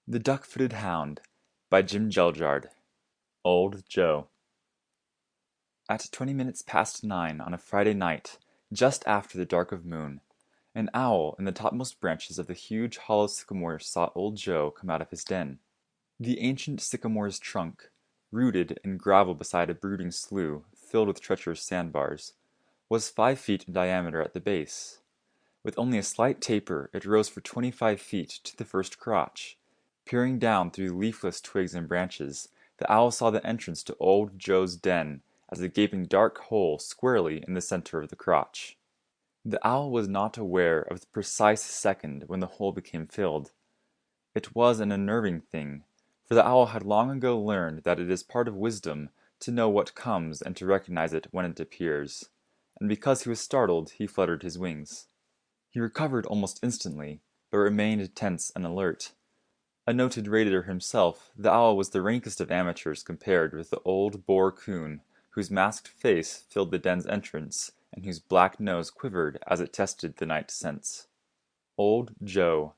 The Duck-Footed Hound by Jim Kjelgraard. Old Joe. At 20 minutes past 9 on a Friday night, just after the dark of moon, an owl in the topmost branches of the huge hollow sycamore saw old Joe come out of his den. The ancient sycamore's trunk, rooted in gravel beside a brooding slough filled with treacherous sandbars, was 5 feet in diameter at the base. With only a slight taper, it rose for 25 feet to the first crotch. Peering down through leafless twigs and branches, the owl saw the entrance to old Joe's den as a gaping dark hole squarely in the center of the crotch. The owl was not aware of the precise second when the hole became filled. It was an unnerving thing, for the owl had long ago learned that it is part of wisdom to know what comes and to recognize it when it appears, and because he was startled he fluttered his wings. He recovered almost instantly, but remained tense and alert. A noted raider himself, the owl was the rankest of amateurs compared with the old boar coon, whose masked face filled the den's entrance, and whose black nose quivered as it tested the night scents. Old Joe,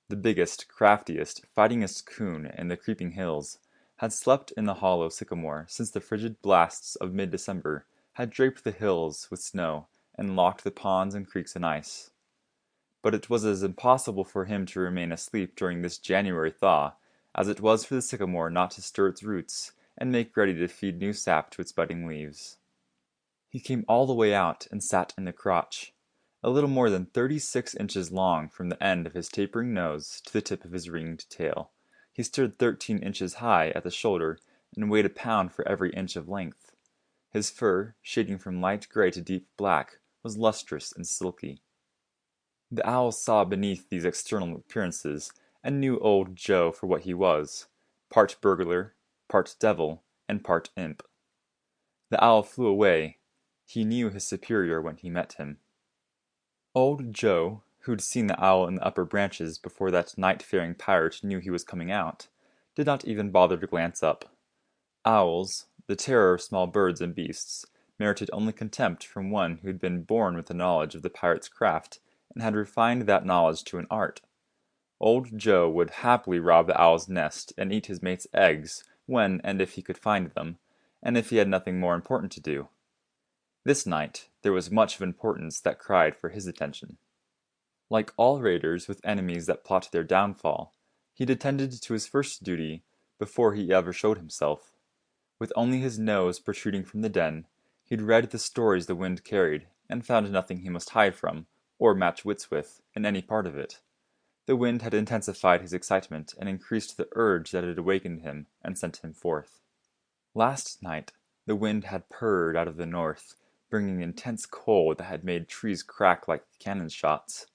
the biggest, craftiest, fightingest coon in the creeping hills, had slept in the hollow sycamore since the frigid blasts of mid-December had draped the hills with snow and locked the ponds and creeks in ice. But it was as impossible for him to remain asleep during this January thaw as it was for the sycamore not to stir its roots and make ready to feed new sap to its budding leaves. He came all the way out and sat in the crotch, a little more than 36 inches long from the end of his tapering nose to the tip of his ringed tail. He stood 13 inches high at the shoulder and weighed a pound for every inch of length. His fur, shading from light gray to deep black, was lustrous and silky. The owl saw beneath these external appearances, and knew old Joe for what he was, part burglar, part devil, and part imp. The owl flew away. He knew his superior when he met him. Old Joe, who'd seen the owl in the upper branches before that night-faring pirate knew he was coming out, did not even bother to glance up. Owls, the terror of small birds and beasts, merited only contempt from one who'd been born with the knowledge of the pirate's craft and had refined that knowledge to an art. Old Joe would happily rob the owl's nest and eat his mate's eggs when and if he could find them, and if he had nothing more important to do. This night there was much of importance that cried for his attention. Like all raiders with enemies that plot their downfall, he'd attended to his first duty before he ever showed himself. With only his nose protruding from the den, he'd read the stories the wind carried, and found nothing he must hide from, or match wits with, in any part of it. The wind had intensified his excitement and increased the urge that had awakened him and sent him forth. Last night the wind had purred out of the north, bringing intense cold that had made trees crack like cannon shots.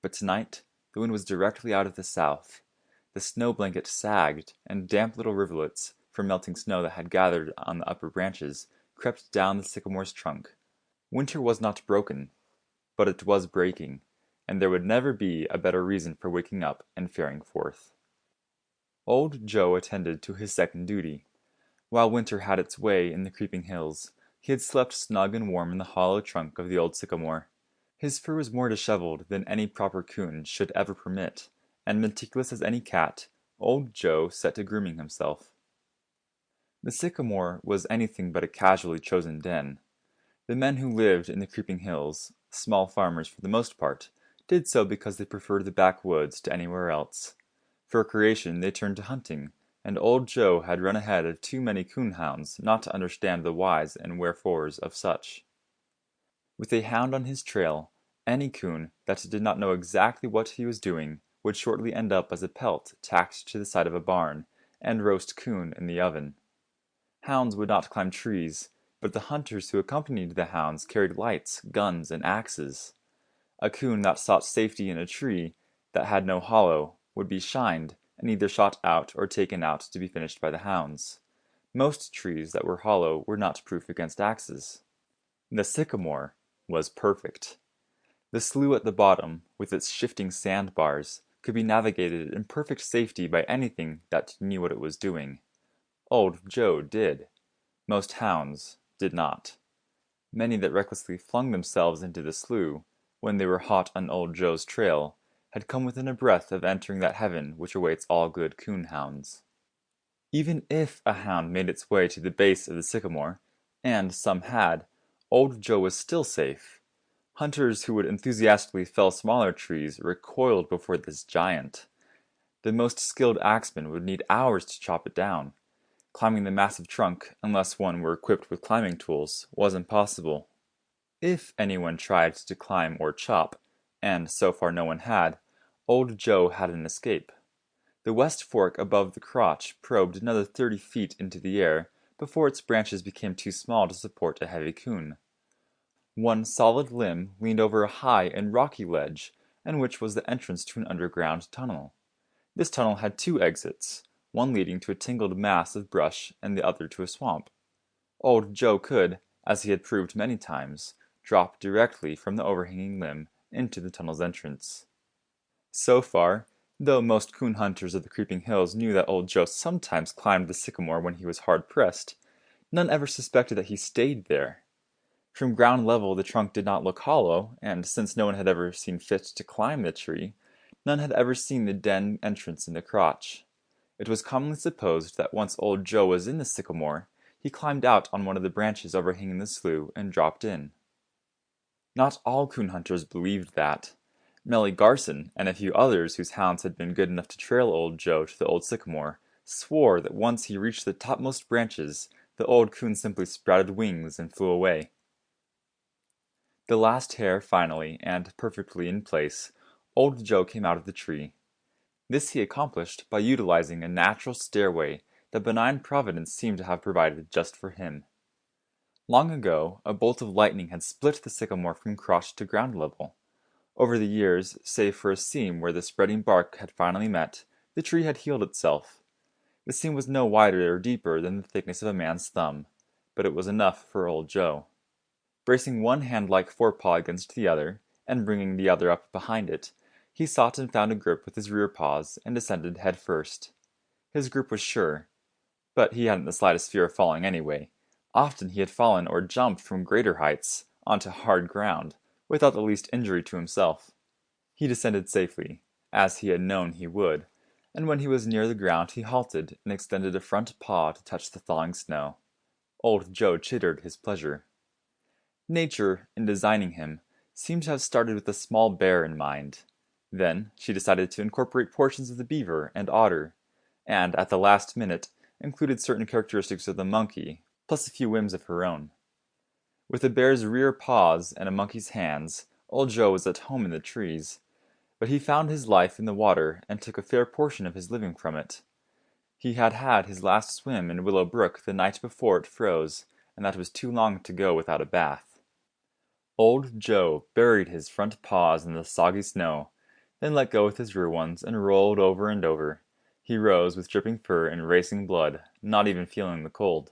But tonight the wind was directly out of the south. The snow blanket sagged, and damp little rivulets, from melting snow that had gathered on the upper branches, crept down the sycamore's trunk. Winter was not broken, but it was breaking, and there would never be a better reason for waking up and faring forth. Old Joe attended to his second duty. While winter had its way in the creeping hills, he had slept snug and warm in the hollow trunk of the old sycamore. His fur was more disheveled than any proper coon should ever permit, and meticulous as any cat, old Joe set to grooming himself. The sycamore was anything but a casually chosen den. The men who lived in the creeping hills, small farmers for the most part, did so because they preferred the backwoods to anywhere else. For recreation they turned to hunting, and old Joe had run ahead of too many coon hounds not to understand the whys and wherefores of such. With a hound on his trail, any coon that did not know exactly what he was doing would shortly end up as a pelt tacked to the side of a barn, and roast coon in the oven. Hounds would not climb trees, but the hunters who accompanied the hounds carried lights, guns, and axes. A coon that sought safety in a tree that had no hollow would be shined and either shot out or taken out to be finished by the hounds. Most trees that were hollow were not proof against axes. The sycamore was perfect. The slough at the bottom, with its shifting sandbars, could be navigated in perfect safety by anything that knew what it was doing. Old Joe did. Most hounds did not. Many that recklessly flung themselves into the slough, when they were hot on old Joe's trail, had come within a breath of entering that heaven which awaits all good coon hounds. Even if a hound made its way to the base of the sycamore, and some had, old Joe was still safe. Hunters who would enthusiastically fell smaller trees recoiled before this giant. The most skilled axeman would need hours to chop it down. Climbing the massive trunk, unless one were equipped with climbing tools, was impossible. If anyone tried to climb or chop, and so far no one had, old Joe had an escape. The west fork above the crotch probed another 30 feet into the air before its branches became too small to support a heavy coon. One solid limb leaned over a high and rocky ledge, and which was the entrance to an underground tunnel. This tunnel had two exits, one leading to a tangled mass of brush and the other to a swamp. Old Joe could, as he had proved many times, drop directly from the overhanging limb into the tunnel's entrance. So far, though most coon hunters of the creeping hills knew that old Joe sometimes climbed the sycamore when he was hard pressed, none ever suspected that he stayed there. From ground level the trunk did not look hollow, and since no one had ever seen fit to climb the tree, none had ever seen the den entrance in the crotch. It was commonly supposed that once old Joe was in the sycamore, he climbed out on one of the branches overhanging the slough and dropped in. Not all coon hunters believed that. Melly Garson, and a few others whose hounds had been good enough to trail old Joe to the old sycamore, swore that once he reached the topmost branches, the old coon simply sprouted wings and flew away. The last hair finally, and perfectly in place, old Joe came out of the tree. This he accomplished by utilizing a natural stairway that benign Providence seemed to have provided just for him. Long ago, a bolt of lightning had split the sycamore from crotch to ground level. Over the years, save for a seam where the spreading bark had finally met, the tree had healed itself. The seam was no wider or deeper than the thickness of a man's thumb, but it was enough for old Joe. Bracing one hand-like forepaw against the other, and bringing the other up behind it, he sought and found a grip with his rear paws, and descended head first. His grip was sure, but he hadn't the slightest fear of falling anyway. Often he had fallen or jumped from greater heights onto hard ground, without the least injury to himself. He descended safely, as he had known he would, and when he was near the ground he halted and extended a front paw to touch the thawing snow. Old Joe chittered his pleasure. Nature, in designing him, seemed to have started with a small bear in mind. Then she decided to incorporate portions of the beaver and otter, and at the last minute included certain characteristics of the monkey, plus a few whims of her own. With a bear's rear paws and a monkey's hands, old Joe was at home in the trees, but he found his life in the water and took a fair portion of his living from it. He had had his last swim in Willow Brook the night before it froze, and that was too long to go without a bath. Old Joe buried his front paws in the soggy snow, then let go with his rear ones and rolled over and over. He rose with dripping fur and racing blood, not even feeling the cold.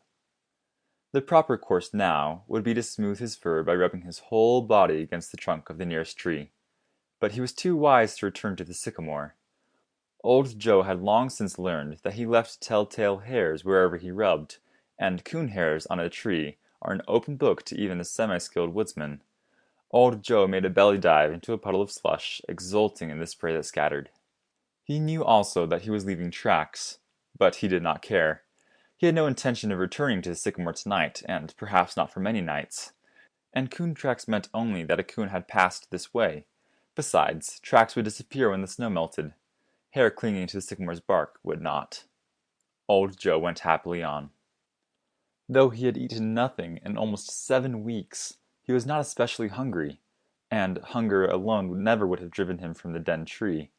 The proper course now would be to smooth his fur by rubbing his whole body against the trunk of the nearest tree. But he was too wise to return to the sycamore. Old Joe had long since learned that he left telltale hairs wherever he rubbed, and coon hairs on a tree are an open book to even a semi-skilled woodsman. Old Joe made a belly dive into a puddle of slush, exulting in the spray that scattered. He knew also that he was leaving tracks, but he did not care. He had no intention of returning to the sycamore tonight, and perhaps not for many nights. And coon tracks meant only that a coon had passed this way. Besides, tracks would disappear when the snow melted. Hair clinging to the sycamore's bark would not. Old Joe went happily on. Though he had eaten nothing in almost 7 weeks, he was not especially hungry, and hunger alone never would have driven him from the den tree.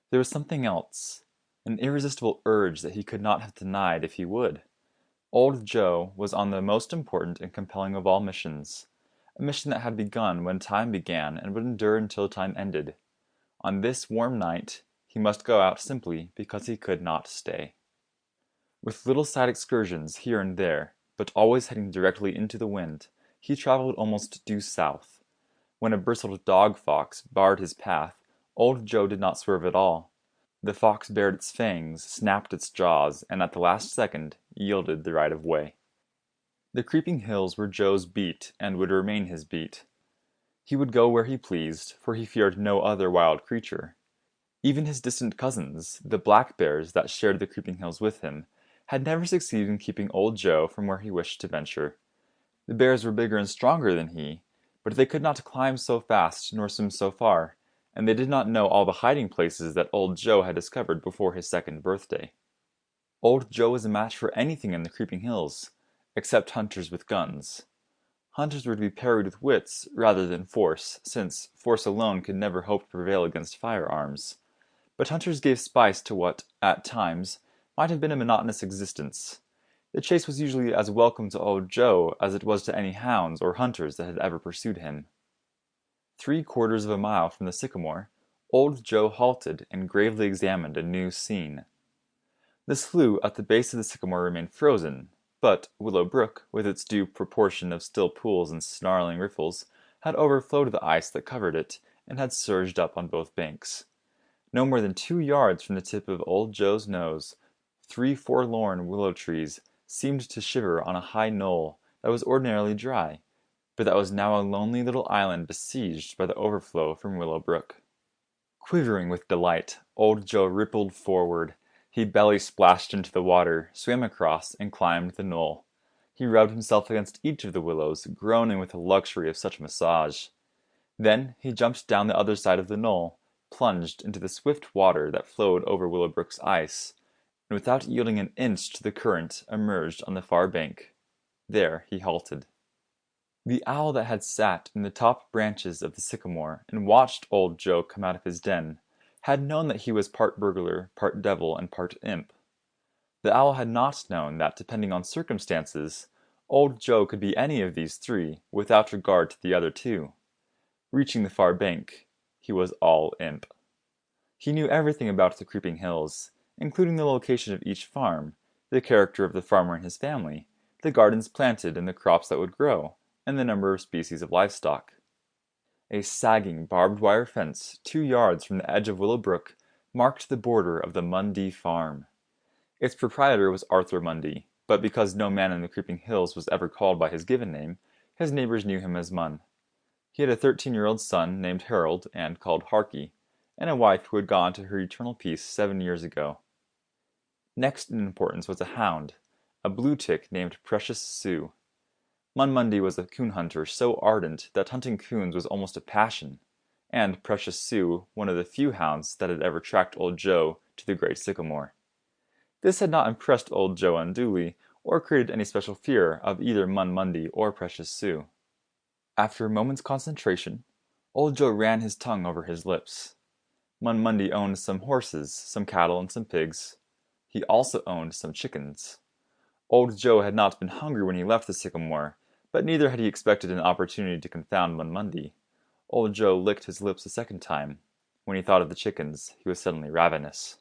There was something else, an irresistible urge that he could not have denied if he would. Old Joe was on the most important and compelling of all missions, a mission that had begun when time began and would endure until time ended. On this warm night, he must go out simply because he could not stay. With little side excursions here and there, but always heading directly into the wind, he traveled almost due south. When a bristled dog fox barred his path, old Joe did not swerve at all. The fox bared its fangs, snapped its jaws, and at the last second yielded the right of way. The creeping hills were Joe's beat, and would remain his beat. He would go where he pleased, for he feared no other wild creature. Even his distant cousins, the black bears that shared the creeping hills with him, had never succeeded in keeping old Joe from where he wished to venture. The bears were bigger and stronger than he, but they could not climb so fast nor swim so far, and they did not know all the hiding places that old Joe had discovered before his second birthday. Old Joe was a match for anything in the creeping hills, except hunters with guns. Hunters were to be parried with wits rather than force, since force alone could never hope to prevail against firearms. But hunters gave spice to what, at times, might have been a monotonous existence. The chase was usually as welcome to old Joe as it was to any hounds or hunters that had ever pursued him. 3/4 of a mile from the sycamore, old Joe halted and gravely examined a new scene. The slough at the base of the sycamore remained frozen, but Willow Brook, with its due proportion of still pools and snarling riffles, had overflowed the ice that covered it, and had surged up on both banks. No more than 2 yards from the tip of old Joe's nose, 3 forlorn willow trees seemed to shiver on a high knoll that was ordinarily dry, but that was now a lonely little island besieged by the overflow from Willow Brook. Quivering with delight, old Joe rippled forward. He belly splashed into the water, swam across, and climbed the knoll. He rubbed himself against each of the willows, groaning with the luxury of such massage. Then he jumped down the other side of the knoll, plunged into the swift water that flowed over Willowbrook's ice, and without yielding an inch to the current emerged on the far bank. There he halted. The owl that had sat in the top branches of the sycamore and watched old Joe come out of his den had known that he was part burglar, part devil, and part imp. The owl had not known that, depending on circumstances, old Joe could be any of these three without regard to the other two. Reaching the far bank, he was all imp. He knew everything about the creeping hills, including the location of each farm, the character of the farmer and his family, the gardens planted and the crops that would grow, and the number of species of livestock. A sagging barbed wire fence 2 yards from the edge of Willow Brook marked the border of the Mundy farm. Its proprietor was Arthur Mundy, but because no man in the creeping hills was ever called by his given name, his neighbors knew him as Mun. He had a 13-year-old son named Harold and called Harky, and a wife who had gone to her eternal peace 7 years ago. Next in importance was a hound, a bluetick named Precious Sue. Mundy was a coon hunter so ardent that hunting coons was almost a passion, and Precious Sue one of the few hounds that had ever tracked old Joe to the great sycamore. This had not impressed old Joe unduly, or created any special fear of either Mundy or Precious Sue. After a moment's concentration, old Joe ran his tongue over his lips. Mundy owned some horses, some cattle, and some pigs. He also owned some chickens. Old Joe had not been hungry when he left the sycamore, but neither had he expected an opportunity to confound Mundy. Old Joe licked his lips a second time. When he thought of the chickens, he was suddenly ravenous.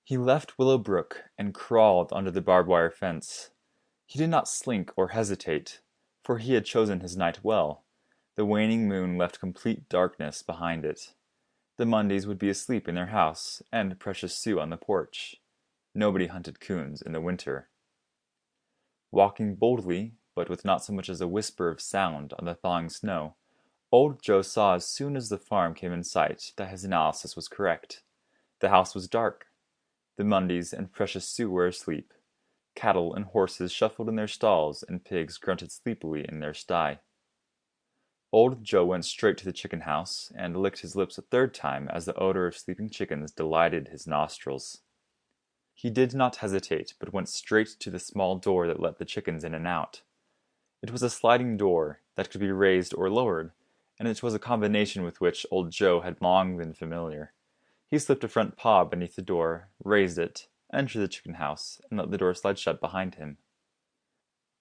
He left Willow Brook and crawled under the barbed wire fence. He did not slink or hesitate, for he had chosen his night well. The waning moon left complete darkness behind it. The Mundys would be asleep in their house, and Precious Sue on the porch. Nobody hunted coons in the winter. Walking boldly, but with not so much as a whisper of sound on the thawing snow, old Joe saw as soon as the farm came in sight that his analysis was correct. The house was dark. The Mundys and Precious Sue were asleep. Cattle and horses shuffled in their stalls, and pigs grunted sleepily in their sty. Old Joe went straight to the chicken house, and licked his lips a third time as the odor of sleeping chickens delighted his nostrils. He did not hesitate, but went straight to the small door that let the chickens in and out. It was a sliding door that could be raised or lowered, and it was a combination with which old Joe had long been familiar. He slipped a front paw beneath the door, raised it, entered the chicken house, and let the door slide shut behind him.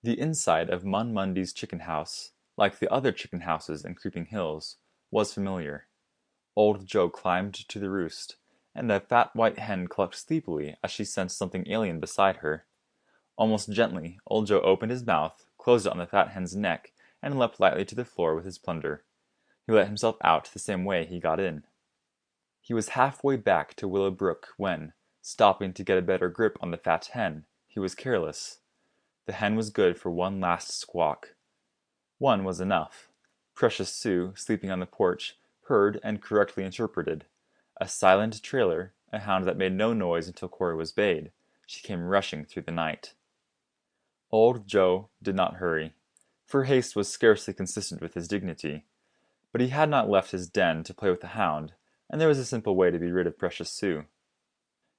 The inside of Mundy's chicken house, like the other chicken houses in Creeping Hills, was familiar. Old Joe climbed to the roost, and a fat white hen clucked sleepily as she sensed something alien beside her. Almost gently, old Joe opened his mouth, closed it on the fat hen's neck, and leapt lightly to the floor with his plunder. He let himself out the same way he got in. He was halfway back to Willow Brook when, stopping to get a better grip on the fat hen, he was careless. The hen was good for one last squawk. One was enough. Precious Sue, sleeping on the porch, heard and correctly interpreted. A silent trailer, a hound that made no noise until quarry was bayed. She came rushing through the night. Old Joe did not hurry, for haste was scarcely consistent with his dignity. But he had not left his den to play with the hound, and there was a simple way to be rid of precious Sue.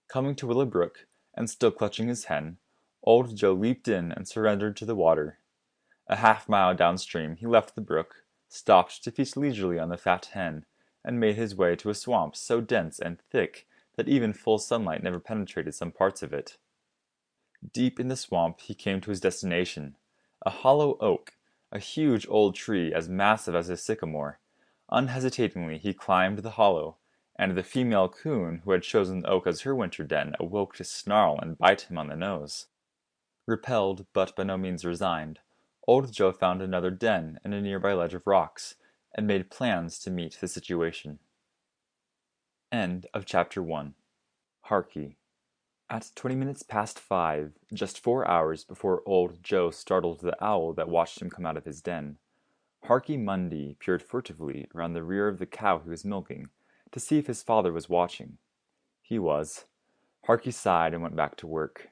Coming to Willowbrook, and still clutching his hen, old Joe leaped in and surrendered to the water. A half-mile downstream he left the brook, stopped to feast leisurely on the fat hen, and made his way to a swamp so dense and thick that even full sunlight never penetrated some parts of it. Deep in the swamp he came to his destination, a hollow oak, a huge old tree as massive as a sycamore. Unhesitatingly he climbed the hollow, and the female coon who had chosen the oak as her winter den awoke to snarl and bite him on the nose. Repelled, but by no means resigned, old Joe found another den in a nearby ledge of rocks, and made plans to meet the situation. End of Chapter 1. Harky. At 20 minutes past 5, just 4 hours before old Joe startled the owl that watched him come out of his den, Harky Mundy peered furtively around the rear of the cow he was milking to see if his father was watching. He was. Harky sighed and went back to work.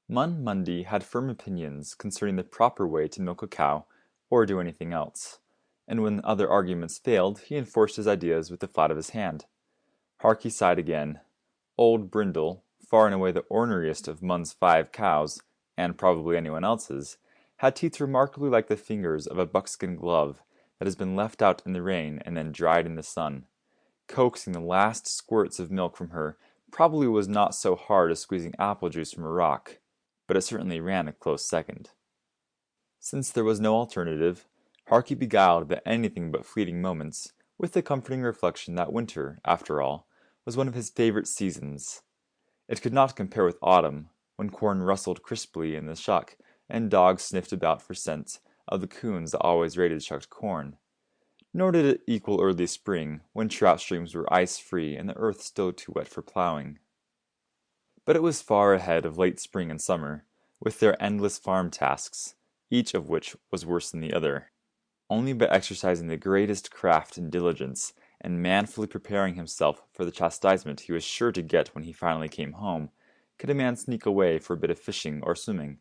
Mundy had firm opinions concerning the proper way to milk a cow or do anything else, and when other arguments failed, he enforced his ideas with the flat of his hand. Harky sighed again. Old Brindle, far and away the orneriest of Mun's 5 cows, and probably anyone else's, had teeth remarkably like the fingers of a buckskin glove that has been left out in the rain and then dried in the sun. Coaxing the last squirts of milk from her probably was not so hard as squeezing apple juice from a rock, but it certainly ran a close second. Since there was no alternative, Harky beguiled the anything but fleeting moments with the comforting reflection that winter, after all, was one of his favorite seasons. It could not compare with autumn, when corn rustled crisply in the shuck and dogs sniffed about for scent of the coons that always raided shucked corn. Nor did it equal early spring, when trout streams were ice-free and the earth still too wet for plowing. But it was far ahead of late spring and summer, with their endless farm tasks, each of which was worse than the other. Only by exercising the greatest craft and diligence, and manfully preparing himself for the chastisement he was sure to get when he finally came home, could a man sneak away for a bit of fishing or swimming.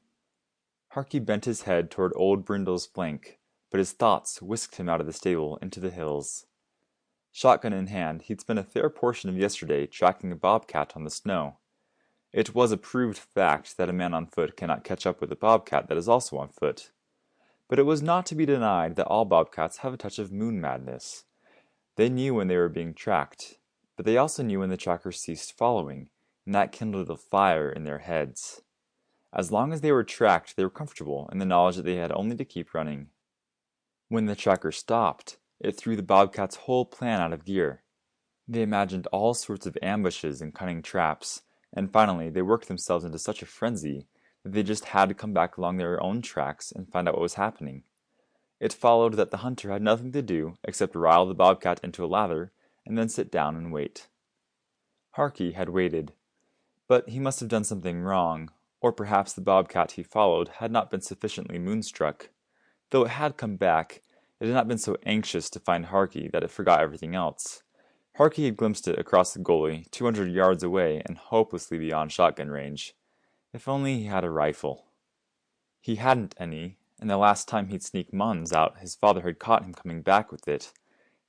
Harky bent his head toward old Brindle's flank, but his thoughts whisked him out of the stable into the hills. Shotgun in hand, he'd spent a fair portion of yesterday tracking a bobcat on the snow. It was a proved fact that a man on foot cannot catch up with a bobcat that is also on foot. But it was not to be denied that all bobcats have a touch of moon madness. They knew when they were being tracked, but they also knew when the tracker ceased following, and that kindled a fire in their heads. As long as they were tracked, they were comfortable in the knowledge that they had only to keep running. When the tracker stopped, it threw the bobcat's whole plan out of gear. They imagined all sorts of ambushes and cunning traps, and finally they worked themselves into such a frenzy that they just had to come back along their own tracks and find out what was happening. It followed that the hunter had nothing to do except rile the bobcat into a lather and then sit down and wait. Harky had waited, but he must have done something wrong, or perhaps the bobcat he followed had not been sufficiently moonstruck. Though it had come back, it had not been so anxious to find Harky that it forgot everything else. Harky had glimpsed it across the gully, 200 yards away and hopelessly beyond shotgun range. If only he had a rifle. He hadn't any, and the last time he'd sneak Mun's out, his father had caught him coming back with it.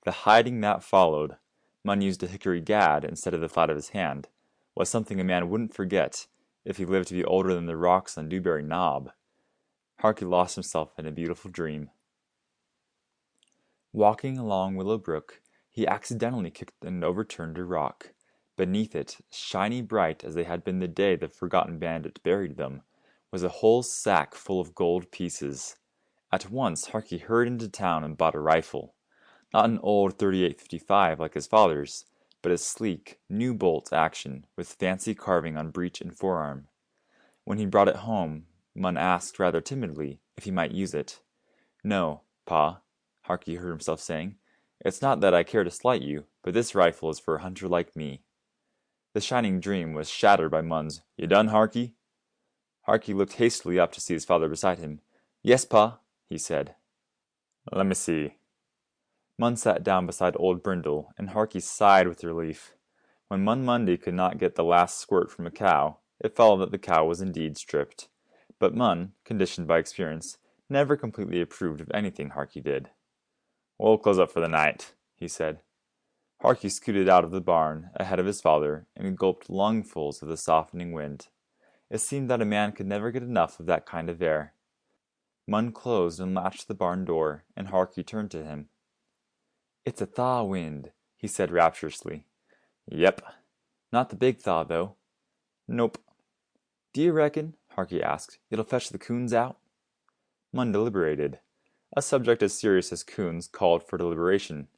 The hiding that followed, Mun used a hickory gad instead of the flat of his hand, was something a man wouldn't forget if he lived to be older than the rocks on Dewberry Knob. Harky lost himself in a beautiful dream. Walking along Willow Brook, he accidentally kicked and overturned a rock. Beneath it, shiny bright as they had been the day the forgotten bandit buried them, was a whole sack full of gold pieces. At once Harky hurried into town and bought a rifle. Not an old 38-55 like his father's, but a sleek, new bolt action with fancy carving on breech and forearm. When he brought it home, Mun asked rather timidly if he might use it. "No, Pa," Harky heard himself saying. "It's not that I care to slight you, but this rifle is for a hunter like me." The shining dream was shattered by Mun's, "You done, Harky?" Harky looked hastily up to see his father beside him. "Yes, Pa," he said. "Let me see." Mun sat down beside old Brindle, and Harky sighed with relief. When Mun Mundy could not get the last squirt from a cow, it followed that the cow was indeed stripped. But Mun, conditioned by experience, never completely approved of anything Harky did. "We'll close up for the night," he said. Harky scooted out of the barn, ahead of his father, and gulped lungfuls of the softening wind. It seemed that a man could never get enough of that kind of air. Mun closed and latched the barn door, and Harky turned to him. "It's a thaw wind," he said rapturously. "Yep. Not the big thaw, though." "Nope." "Do you reckon," Harky asked, "it'll fetch the coons out?" Mun deliberated. A subject as serious as coons called for deliberation.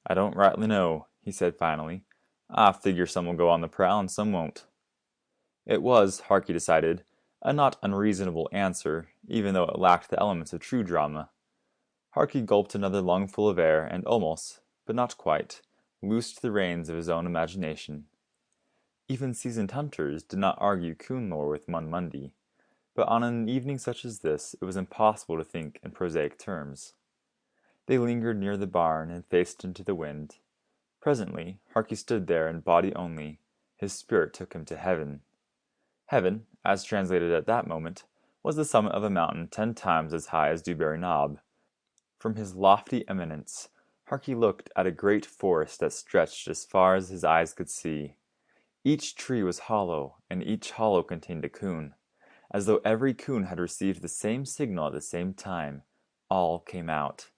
"I don't rightly know," he said finally. "I figure some will go on the prowl and some won't." It was, Harky decided, a not unreasonable answer, even though it lacked the elements of true drama. Harky gulped another lungful of air and almost, but not quite, loosed the reins of his own imagination. Even seasoned hunters did not argue coon lore with Mun Mundy, but on an evening such as this it was impossible to think in prosaic terms. They lingered near the barn and faced into the wind. Presently Harky stood there in body only. His spirit took him to heaven. Heaven, as translated at that moment, was the summit of a mountain 10 times as high as Dewberry Knob. From his lofty eminence, Harky looked at a great forest that stretched as far as his eyes could see. Each tree was hollow, and each hollow contained a coon. As though every coon had received the same signal at the same time, all came out.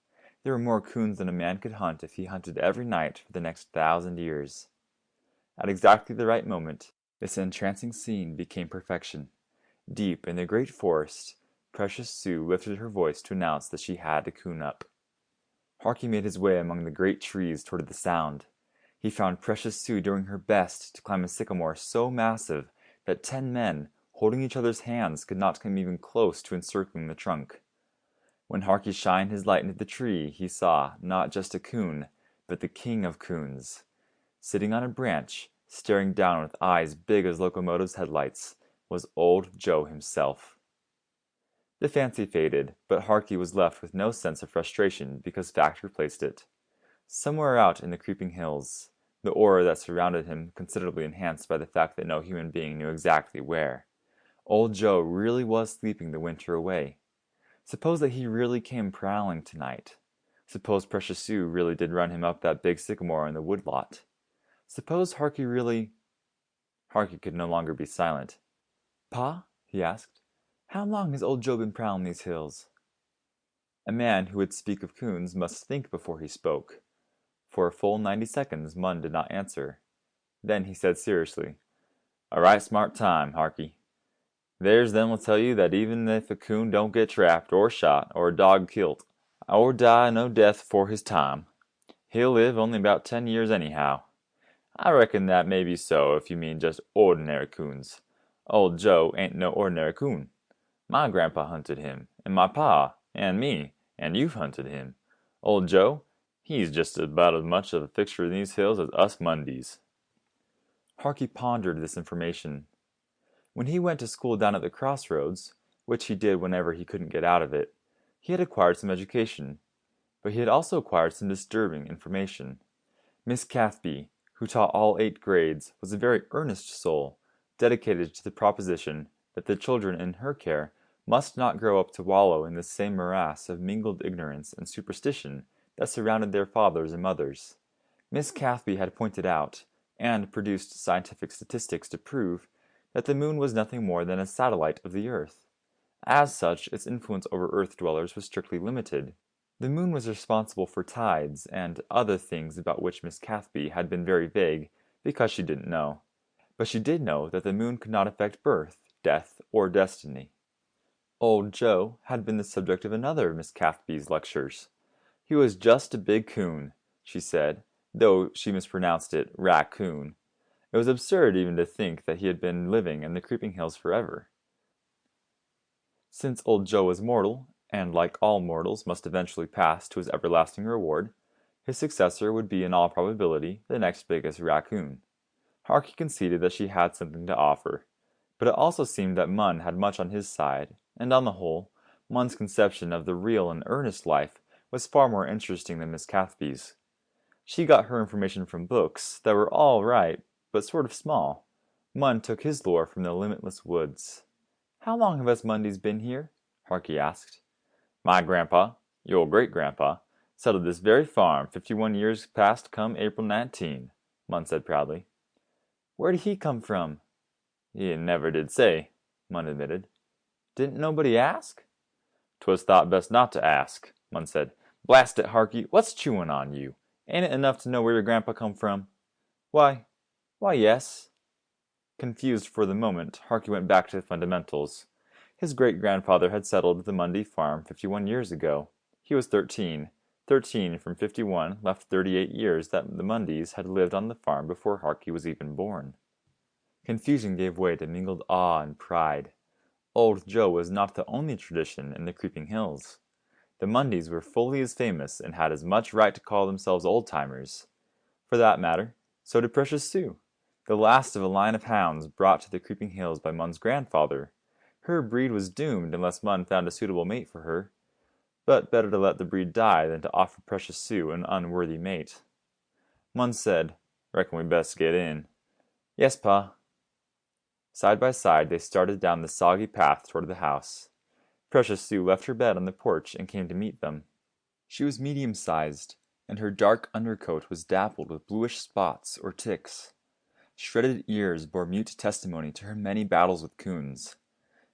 There were more coons than a man could hunt if he hunted every night for the next 1,000 years. At exactly the right moment, this entrancing scene became perfection. Deep in the great forest, Precious Sue lifted her voice to announce that she had a coon up. Harky made his way among the great trees toward the sound. He found Precious Sue doing her best to climb a sycamore so massive that 10 men, holding each other's hands, could not come even close to encircling the trunk. When Harky shined his light into the tree, he saw not just a coon, but the king of coons. Sitting on a branch, staring down with eyes big as locomotives' headlights, was old Joe himself. The fancy faded, but Harky was left with no sense of frustration because fact replaced it. Somewhere out in the creeping hills, the aura that surrounded him considerably enhanced by the fact that no human being knew exactly where, old Joe really was sleeping the winter away. Suppose that he really came prowling tonight. Suppose Precious Sue really did run him up that big sycamore in the woodlot. Suppose Harky really... Harky could no longer be silent. "Pa," he asked, "how long has old Joe been prowling these hills?" A man who would speak of coons must think before he spoke. For a full 90 seconds Mun did not answer. Then he said seriously, "A right smart time, Harky. There's them will tell you that even if a coon don't get trapped, or shot, or a dog killed, or die no death for his time, he'll live only about 10 years anyhow. I reckon that may be so if you mean just ordinary coons. Old Joe ain't no ordinary coon. My grandpa hunted him, and my pa, and me, and you've hunted him. Old Joe, he's just about as much of a fixture in these hills as us Mundys." Harky pondered this information. When he went to school down at the crossroads, which he did whenever he couldn't get out of it, he had acquired some education, but he had also acquired some disturbing information. Miss Cathby, who taught all 8 grades, was a very earnest soul, dedicated to the proposition that the children in her care must not grow up to wallow in the same morass of mingled ignorance and superstition that surrounded their fathers and mothers. Miss Cathby had pointed out, and produced scientific statistics to prove, that the moon was nothing more than a satellite of the earth. As such, its influence over earth dwellers was strictly limited. The moon was responsible for tides and other things about which Miss Cathby had been very vague because she didn't know. But she did know that the moon could not affect birth, death, or destiny. Old Joe had been the subject of another of Miss Cathby's lectures. He was just a big coon, she said, though she mispronounced it raccoon. It was absurd even to think that he had been living in the creeping hills forever. Since old Joe was mortal, and like all mortals must eventually pass to his everlasting reward, his successor would be in all probability the next biggest raccoon. Harky conceded that she had something to offer, but it also seemed that Mun had much on his side, and on the whole, Mun's conception of the real and earnest life was far more interesting than Miss Cathby's. She got her information from books that were all right, but sort of small. Munn took his lore from the limitless woods. "How long have us Mundies been here?" Harky asked. "My grandpa, your great-grandpa, settled this very farm 51 years past come April 19, Munn said proudly. "Where did he come from?" "He never did say," Munn admitted. "Didn't nobody ask?" "'Twas thought best not to ask," Munn said. "Blast it, Harky, what's chewing on you? Ain't it enough to know where your grandpa come from?" Why, yes." Confused for the moment, Harky went back to the fundamentals. His great-grandfather had settled the Mundy farm 51 years ago. He was 13. 13 from 51 left 38 years that the Mundys had lived on the farm before Harky was even born. Confusion gave way to mingled awe and pride. Old Joe was not the only tradition in the Creeping Hills. The Mundys were fully as famous and had as much right to call themselves old-timers. For that matter, so did Precious Sue, the last of a line of hounds brought to the Creeping Hills by Munn's grandfather. Her breed was doomed unless Munn found a suitable mate for her, but better to let the breed die than to offer Precious Sue an unworthy mate. Munn said, "Reckon we best get in." "Yes, Pa." Side by side they started down the soggy path toward the house. Precious Sue left her bed on the porch and came to meet them. She was medium-sized, and her dark undercoat was dappled with bluish spots or ticks. Shredded ears bore mute testimony to her many battles with coons.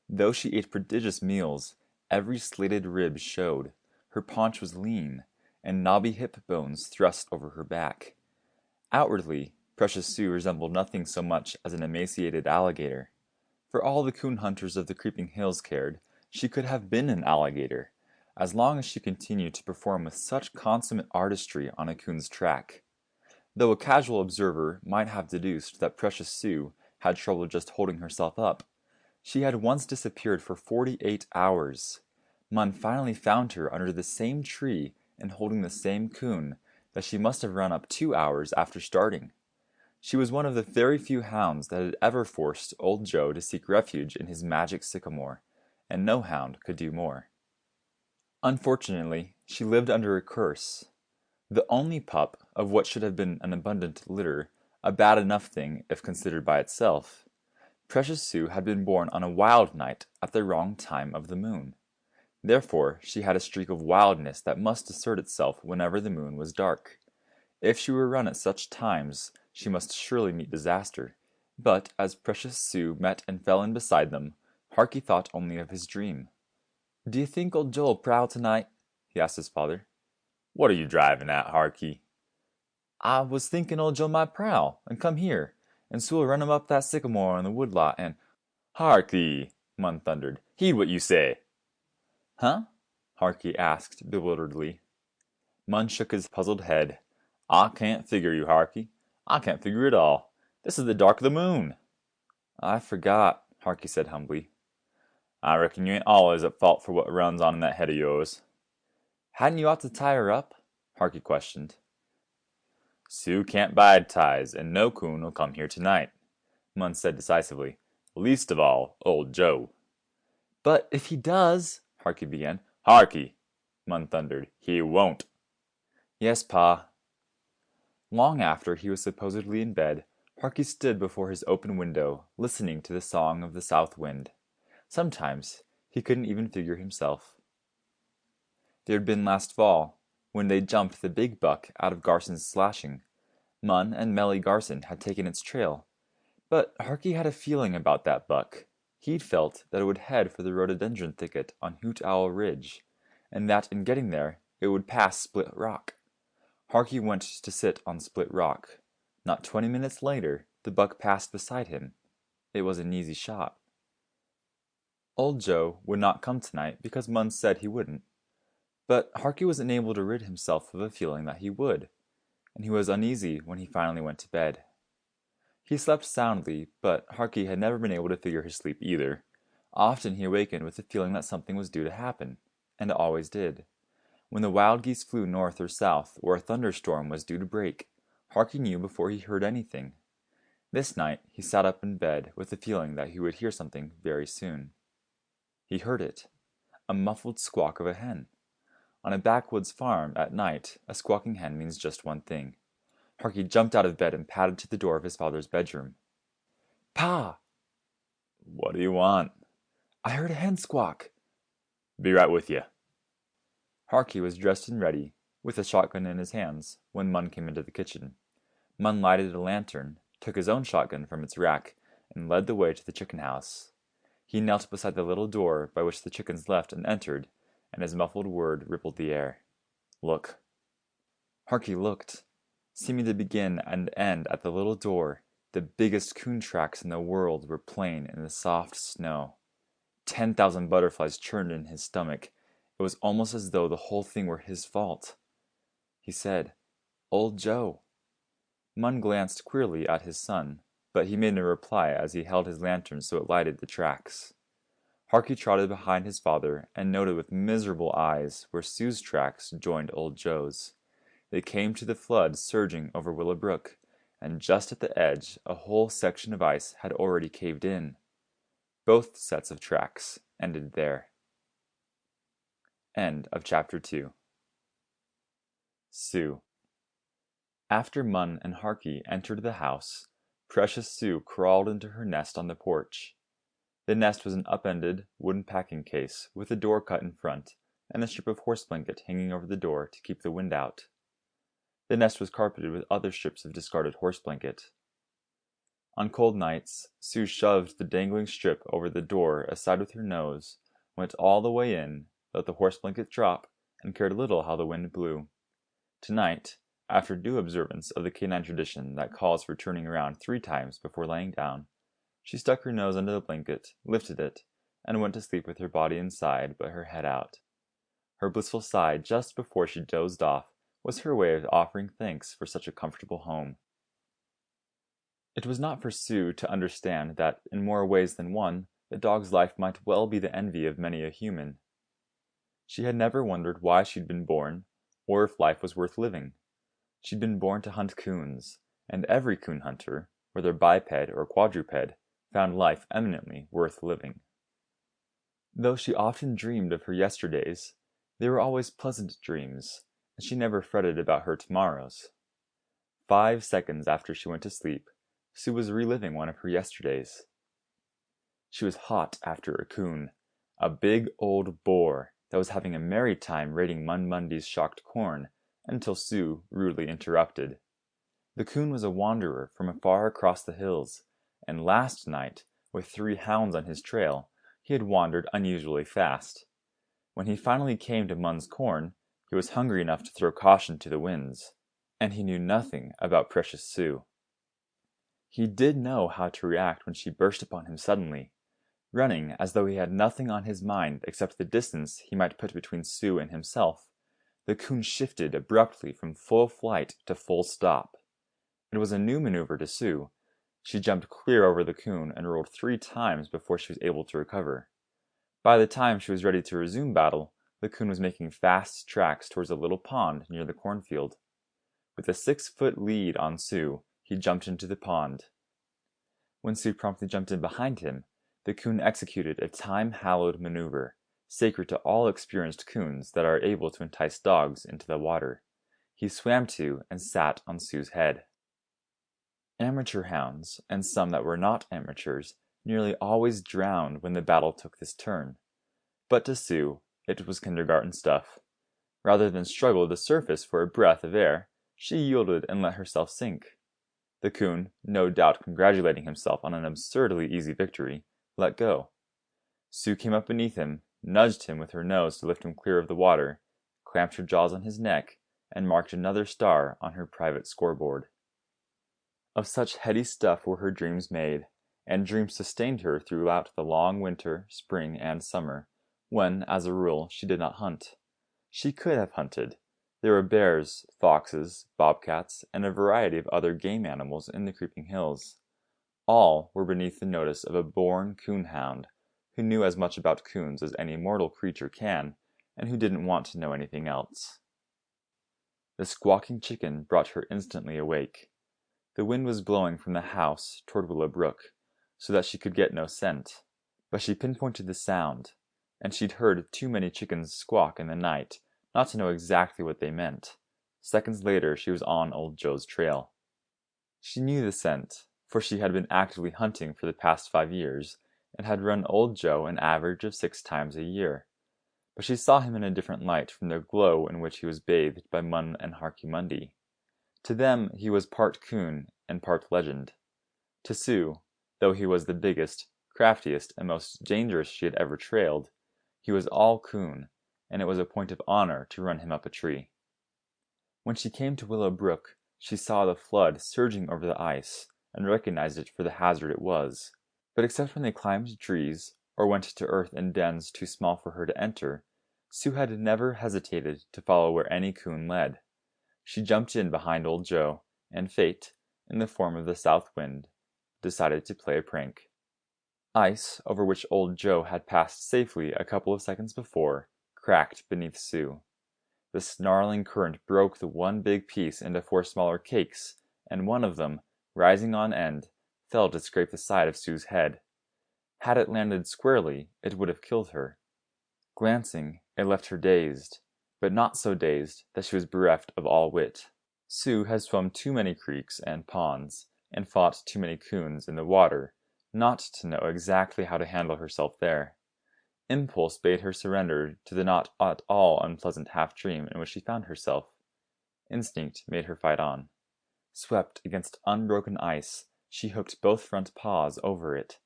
Though she ate prodigious meals, every slated rib showed, her paunch was lean, and knobby hip bones thrust over her back. Outwardly, Precious Sue resembled nothing so much as an emaciated alligator. For all the coon hunters of the Creeping Hills cared, she could have been an alligator, as long as she continued to perform with such consummate artistry on a coon's track. Though a casual observer might have deduced that Precious Sue had trouble just holding herself up, she had once disappeared for 48 hours. Munn finally found her under the same tree and holding the same coon that she must have run up 2 hours after starting. She was one of the very few hounds that had ever forced Old Joe to seek refuge in his magic sycamore, and no hound could do more. Unfortunately, she lived under a curse. The only pup of what should have been an abundant litter, a bad enough thing if considered by itself. Precious Sue had been born on a wild night at the wrong time of the moon. Therefore, she had a streak of wildness that must assert itself whenever the moon was dark. If she were run at such times, she must surely meet disaster. But as Precious Sue met and fell in beside them, Harky thought only of his dream. "Do you think old Joe'll prowl tonight?" he asked his father. "What are you driving at, Harky?" "I was thinking old Joe might prowl and come here, and Sue'll run him up that sycamore in the woodlot and—" "Harky!" Munn thundered. "Heed what you say." "Huh?" Harky asked bewilderedly. Munn shook his puzzled head. "I can't figure you, Harky. I can't figure it all. This is the dark of the moon." "I forgot," Harky said humbly. "I reckon you ain't always at fault for what runs on in that head of yours." "Hadn't you ought to tie her up?" Harky questioned. "Sue can't bide ties, and no coon will come here tonight," Munn said decisively. "Least of all, old Joe." "But if he does—" Harky began. "Harky!" Munn thundered. "He won't." "Yes, Pa." Long after he was supposedly in bed, Harky stood before his open window, listening to the song of the south wind. Sometimes he couldn't even figure himself. There had been last fall, when they jumped the big buck out of Garson's slashing. Munn and Melly Garson had taken its trail. But Harky had a feeling about that buck. He'd felt that it would head for the rhododendron thicket on Hoot Owl Ridge, and that in getting there it would pass Split Rock. Harky went to sit on Split Rock. Not 20 minutes later, the buck passed beside him. It was an easy shot. Old Joe would not come tonight because Munn said he wouldn't. But Harky was unable to rid himself of a feeling that he would, and he was uneasy when he finally went to bed. He slept soundly, but Harky had never been able to figure his sleep either. Often he awakened with the feeling that something was due to happen, and it always did. When the wild geese flew north or south, or a thunderstorm was due to break, Harky knew before he heard anything. This night he sat up in bed with the feeling that he would hear something very soon. He heard it, a muffled squawk of a hen. On a backwoods farm at night, a squawking hen means just one thing. Harky jumped out of bed and padded to the door of his father's bedroom. "Pa!" "What do you want?" "I heard a hen squawk." "Be right with you." Harky was dressed and ready, with a shotgun in his hands, when Mun came into the kitchen. Mun lighted a lantern, took his own shotgun from its rack, and led the way to the chicken house. He knelt beside the little door by which the chickens left and entered, and his muffled word rippled the air. "Look." Harky looked. Seeming to begin and end at the little door, the biggest coon tracks in the world were plain in the soft snow. 10,000 butterflies churned in his stomach. It was almost as though the whole thing were his fault. He said, "Old Joe." Mun glanced queerly at his son, but he made no reply as he held his lantern so it lighted the tracks. Harky trotted behind his father and noted with miserable eyes where Sue's tracks joined old Joe's. They came to the flood surging over Willow Brook, and just at the edge a whole section of ice had already caved in. Both sets of tracks ended there. End of chapter 2. Sue. After Mun and Harky entered the house, precious Sue crawled into her nest on the porch. The nest was an upended wooden packing case with a door cut in front and a strip of horse blanket hanging over the door to keep the wind out. The nest was carpeted with other strips of discarded horse blanket. On cold nights, Sue shoved the dangling strip over the door aside with her nose, went all the way in, let the horse blanket drop, and cared little how the wind blew. Tonight, after due observance of the canine tradition that calls for turning around 3 times before laying down, she stuck her nose under the blanket, lifted it, and went to sleep with her body inside but her head out. Her blissful sigh just before she dozed off was her way of offering thanks for such a comfortable home. It was not for Sue to understand that, in more ways than one, the dog's life might well be the envy of many a human. She had never wondered why she'd been born, or if life was worth living. She'd been born to hunt coons, and every coon hunter, whether biped or quadruped, found life eminently worth living. Though she often dreamed of her yesterdays, they were always pleasant dreams, and she never fretted about her tomorrows. 5 seconds after she went to sleep, Sue was reliving one of her yesterdays. She was hot after a coon, a big old boar that was having a merry time raiding Mun Mundy's shocked corn, until Sue rudely interrupted. The coon was a wanderer from afar across the hills, and last night, with 3 hounds on his trail, he had wandered unusually fast. When he finally came to Mun's corn, he was hungry enough to throw caution to the winds, and he knew nothing about precious Sue. He did know how to react when she burst upon him suddenly. Running as though he had nothing on his mind except the distance he might put between Sue and himself, the coon shifted abruptly from full flight to full stop. It was a new maneuver to Sue. She jumped clear over the coon and rolled 3 times before she was able to recover. By the time she was ready to resume battle, the coon was making fast tracks towards a little pond near the cornfield. With a 6-foot lead on Sue, he jumped into the pond. When Sue promptly jumped in behind him, the coon executed a time-hallowed maneuver, sacred to all experienced coons that are able to entice dogs into the water. He swam to and sat on Sue's head. Amateur hounds, and some that were not amateurs, nearly always drowned when the battle took this turn. But to Sue, it was kindergarten stuff. Rather than struggle to surface for a breath of air, she yielded and let herself sink. The coon, no doubt congratulating himself on an absurdly easy victory, let go. Sue came up beneath him, nudged him with her nose to lift him clear of the water, clamped her jaws on his neck, and marked another star on her private scoreboard. Of such heady stuff were her dreams made, and dreams sustained her throughout the long winter, spring, and summer, when, as a rule, she did not hunt. She could have hunted. There were bears, foxes, bobcats, and a variety of other game animals in the creeping hills. All were beneath the notice of a born coon hound, who knew as much about coons as any mortal creature can, and who didn't want to know anything else. The squawking chicken brought her instantly awake. The wind was blowing from the house toward Willow Brook, so that she could get no scent, but she pinpointed the sound, and she'd heard too many chickens squawk in the night not to know exactly what they meant. Seconds later, she was on old Joe's trail. She knew the scent, for she had been actively hunting for the past 5 years, and had run old Joe an average of 6 times a year. But she saw him in a different light from the glow in which he was bathed by Mun and Harky Monday. To them he was part coon and part legend. To Sue, though he was the biggest, craftiest, and most dangerous she had ever trailed, he was all coon, and it was a point of honor to run him up a tree. When she came to Willow Brook, she saw the flood surging over the ice, and recognized it for the hazard it was. But except when they climbed trees, or went to earth in dens too small for her to enter, Sue had never hesitated to follow where any coon led. She jumped in behind old Joe, and fate, in the form of the south wind, decided to play a prank. Ice, over which old Joe had passed safely a couple of seconds before, cracked beneath Sue. The snarling current broke the one big piece into 4 smaller cakes, and one of them, rising on end, fell to scrape the side of Sue's head. Had it landed squarely, it would have killed her. Glancing, it left her dazed, but not so dazed that she was bereft of all wit. Sue had swum too many creeks and ponds, and fought too many coons in the water, not to know exactly how to handle herself there. Impulse bade her surrender to the not at all unpleasant half-dream in which she found herself. Instinct made her fight on. Swept against unbroken ice, she hooked both front paws over it.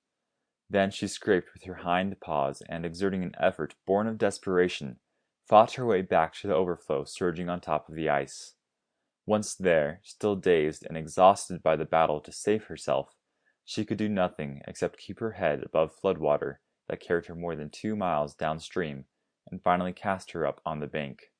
Then she scraped with her hind paws, and exerting an effort born of desperation, fought her way back to the overflow surging on top of the ice. Once there, still dazed and exhausted by the battle to save herself, she could do nothing except keep her head above floodwater that carried her more than 2 miles downstream, and finally cast her up on the bank.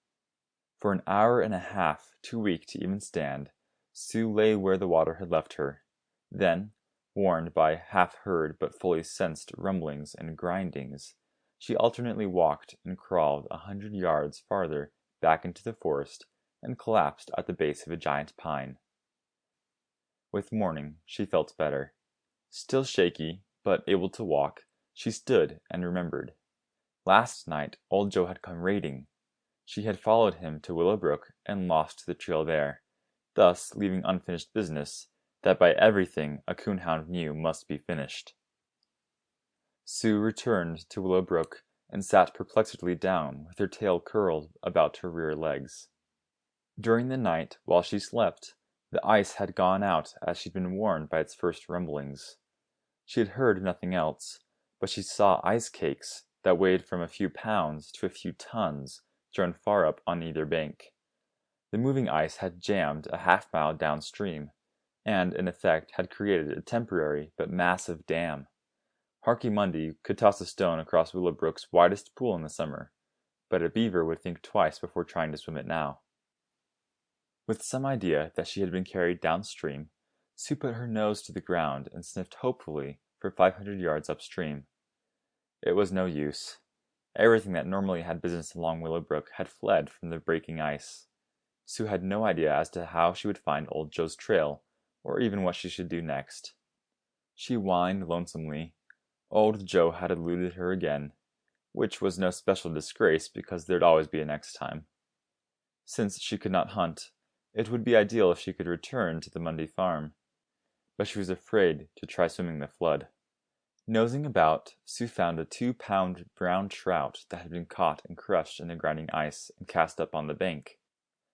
For an hour and a half, too weak to even stand, Sue lay where the water had left her. Then, warned by half-heard but fully sensed rumblings and grindings, she alternately walked and crawled 100 yards farther back into the forest, and collapsed at the base of a giant pine. With morning, she felt better. Still shaky, but able to walk, she stood and remembered. Last night, old Joe had come raiding. She had followed him to Willow Brook and lost the trail there, thus leaving unfinished business that by everything a coonhound knew must be finished. Sue returned to Willow Brook and sat perplexedly down with her tail curled about her rear legs. During the night, while she slept, the ice had gone out as she'd been warned by its first rumblings. She had heard nothing else, but she saw ice cakes that weighed from a few pounds to a few tons thrown far up on either bank. The moving ice had jammed a half-mile downstream, and in effect had created a temporary but massive dam. Harky Monday could toss a stone across Willow Brook's widest pool in the summer, but a beaver would think twice before trying to swim it now. With some idea that she had been carried downstream, Sue put her nose to the ground and sniffed hopefully for 500 yards upstream. It was no use. Everything that normally had business along Willow Brook had fled from the breaking ice. Sue had no idea as to how she would find old Joe's trail, or even what she should do next. She whined lonesomely. Old Joe had eluded her again, which was no special disgrace because there'd always be a next time. Since she could not hunt, it would be ideal if she could return to the Monday farm, but she was afraid to try swimming the flood. Nosing about, Sue found a 2-pound brown trout that had been caught and crushed in the grinding ice and cast up on the bank.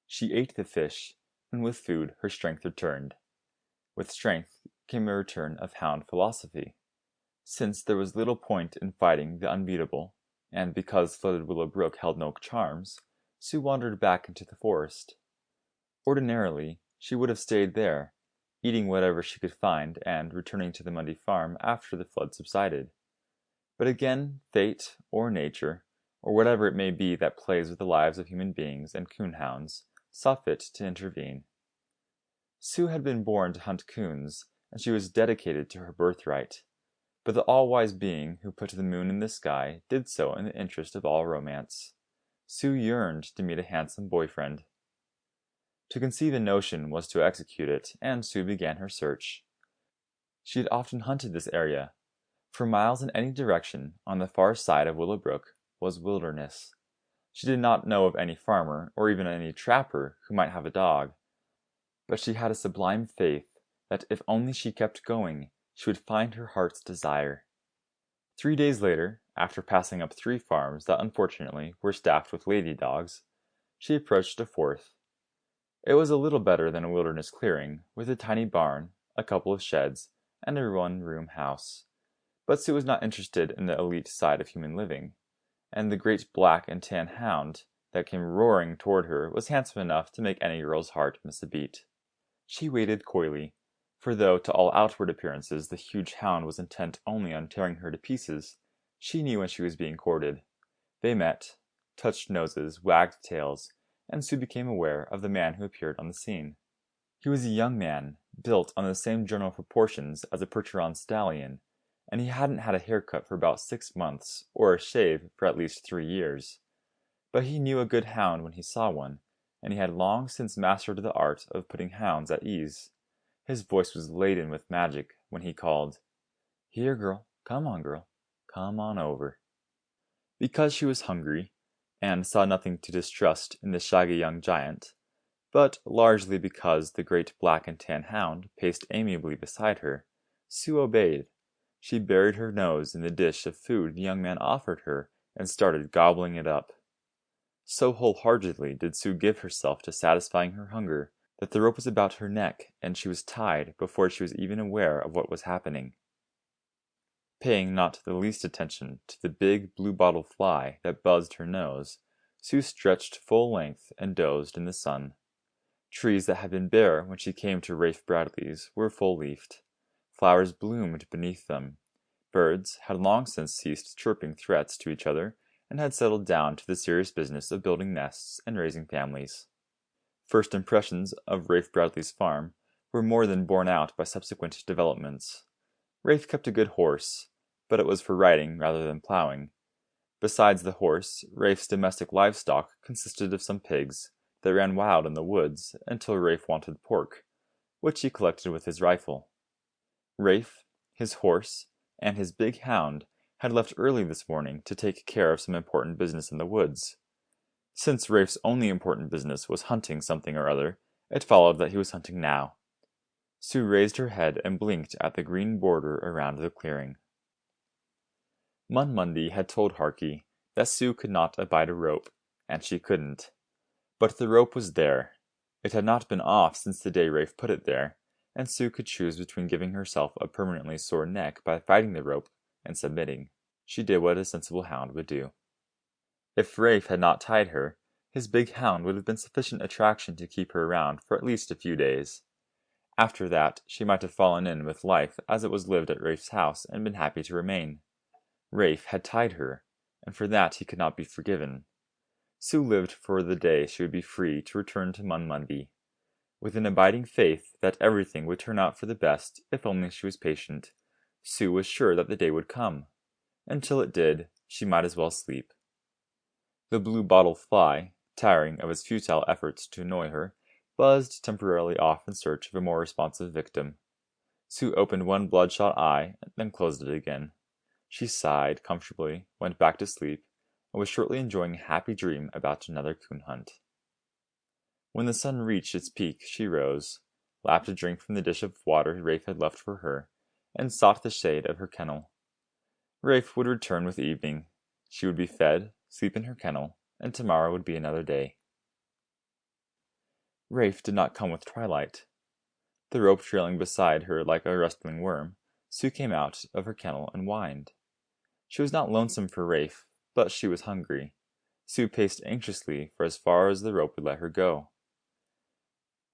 She ate the fish, and with food her strength returned. With strength came a return of hound philosophy. Since there was little point in fighting the unbeatable, and because flooded Willow Brook held no charms, Sue wandered back into the forest. Ordinarily, she would have stayed there, eating whatever she could find and returning to the Monday farm after the flood subsided. But again, fate, or nature, or whatever it may be that plays with the lives of human beings and coonhounds, saw fit to intervene. Sue had been born to hunt coons, and she was dedicated to her birthright. But the all-wise being who put the moon in the sky did so in the interest of all romance. Sue yearned to meet a handsome boyfriend. To conceive a notion was to execute it, and Sue began her search. She had often hunted this area. For miles in any direction, on the far side of Willow Brook, was wilderness. She did not know of any farmer, or even any trapper, who might have a dog, but she had a sublime faith that if only she kept going, she would find her heart's desire. 3 days later, after passing up 3 farms that unfortunately were staffed with lady dogs, she approached a fourth. It was a little better than a wilderness clearing, with a tiny barn, a couple of sheds, and a one-room house. But Sue was not interested in the elite side of human living, and the great black and tan hound that came roaring toward her was handsome enough to make any girl's heart miss a beat. She waited coyly, for though to all outward appearances the huge hound was intent only on tearing her to pieces, she knew when she was being courted. They met, touched noses, wagged tails, and Sue became aware of the man who appeared on the scene. He was a young man, built on the same general proportions as a Percheron stallion, and he hadn't had a haircut for about 6 months, or a shave for at least 3 years. But he knew a good hound when he saw one, and he had long since mastered the art of putting hounds at ease. His voice was laden with magic when he called, "Here, girl, come on over." Because she was hungry, and saw nothing to distrust in the shaggy young giant, but largely because the great black and tan hound paced amiably beside her, Sue obeyed. She buried her nose in the dish of food the young man offered her and started gobbling it up. So wholeheartedly did Sue give herself to satisfying her hunger that the rope was about her neck and she was tied before she was even aware of what was happening. Paying not the least attention to the big blue-bottle fly that buzzed her nose, Sue stretched full length and dozed in the sun. Trees that had been bare when she came to Rafe Bradley's were full-leafed. Flowers bloomed beneath them. Birds had long since ceased chirping threats to each other and had settled down to the serious business of building nests and raising families. First impressions of Rafe Bradley's farm were more than borne out by subsequent developments. Rafe kept a good horse, but it was for riding rather than plowing. Besides the horse, Rafe's domestic livestock consisted of some pigs that ran wild in the woods until Rafe wanted pork, which he collected with his rifle. Rafe, his horse, and his big hound had left early this morning to take care of some important business in the woods. Since Rafe's only important business was hunting something or other, it followed that he was hunting now. Sue raised her head and blinked at the green border around the clearing. Monday had told Harky that Sue could not abide a rope, and she couldn't. But the rope was there. It had not been off since the day Rafe put it there, and Sue could choose between giving herself a permanently sore neck by fighting the rope and submitting. She did what a sensible hound would do. If Rafe had not tied her, his big hound would have been sufficient attraction to keep her around for at least a few days. After that, she might have fallen in with life as it was lived at Rafe's house and been happy to remain. Rafe had tied her, and for that he could not be forgiven. Sue lived for the day she would be free to return to Monday, with an abiding faith that everything would turn out for the best if only she was patient. Sue was sure that the day would come. Until it did, she might as well sleep. The blue-bottle fly, tiring of his futile efforts to annoy her, buzzed temporarily off in search of a more responsive victim. Sue opened one bloodshot eye, then closed it again. She sighed comfortably, went back to sleep, and was shortly enjoying a happy dream about another coon hunt. When the sun reached its peak, she rose, lapped a drink from the dish of water Rafe had left for her, and sought the shade of her kennel. Rafe would return with evening. She would be fed, sleep in her kennel, and tomorrow would be another day. Rafe did not come with twilight. The rope trailing beside her like a rustling worm, Sue came out of her kennel and whined. She was not lonesome for Rafe, but she was hungry. Sue paced anxiously for as far as the rope would let her go.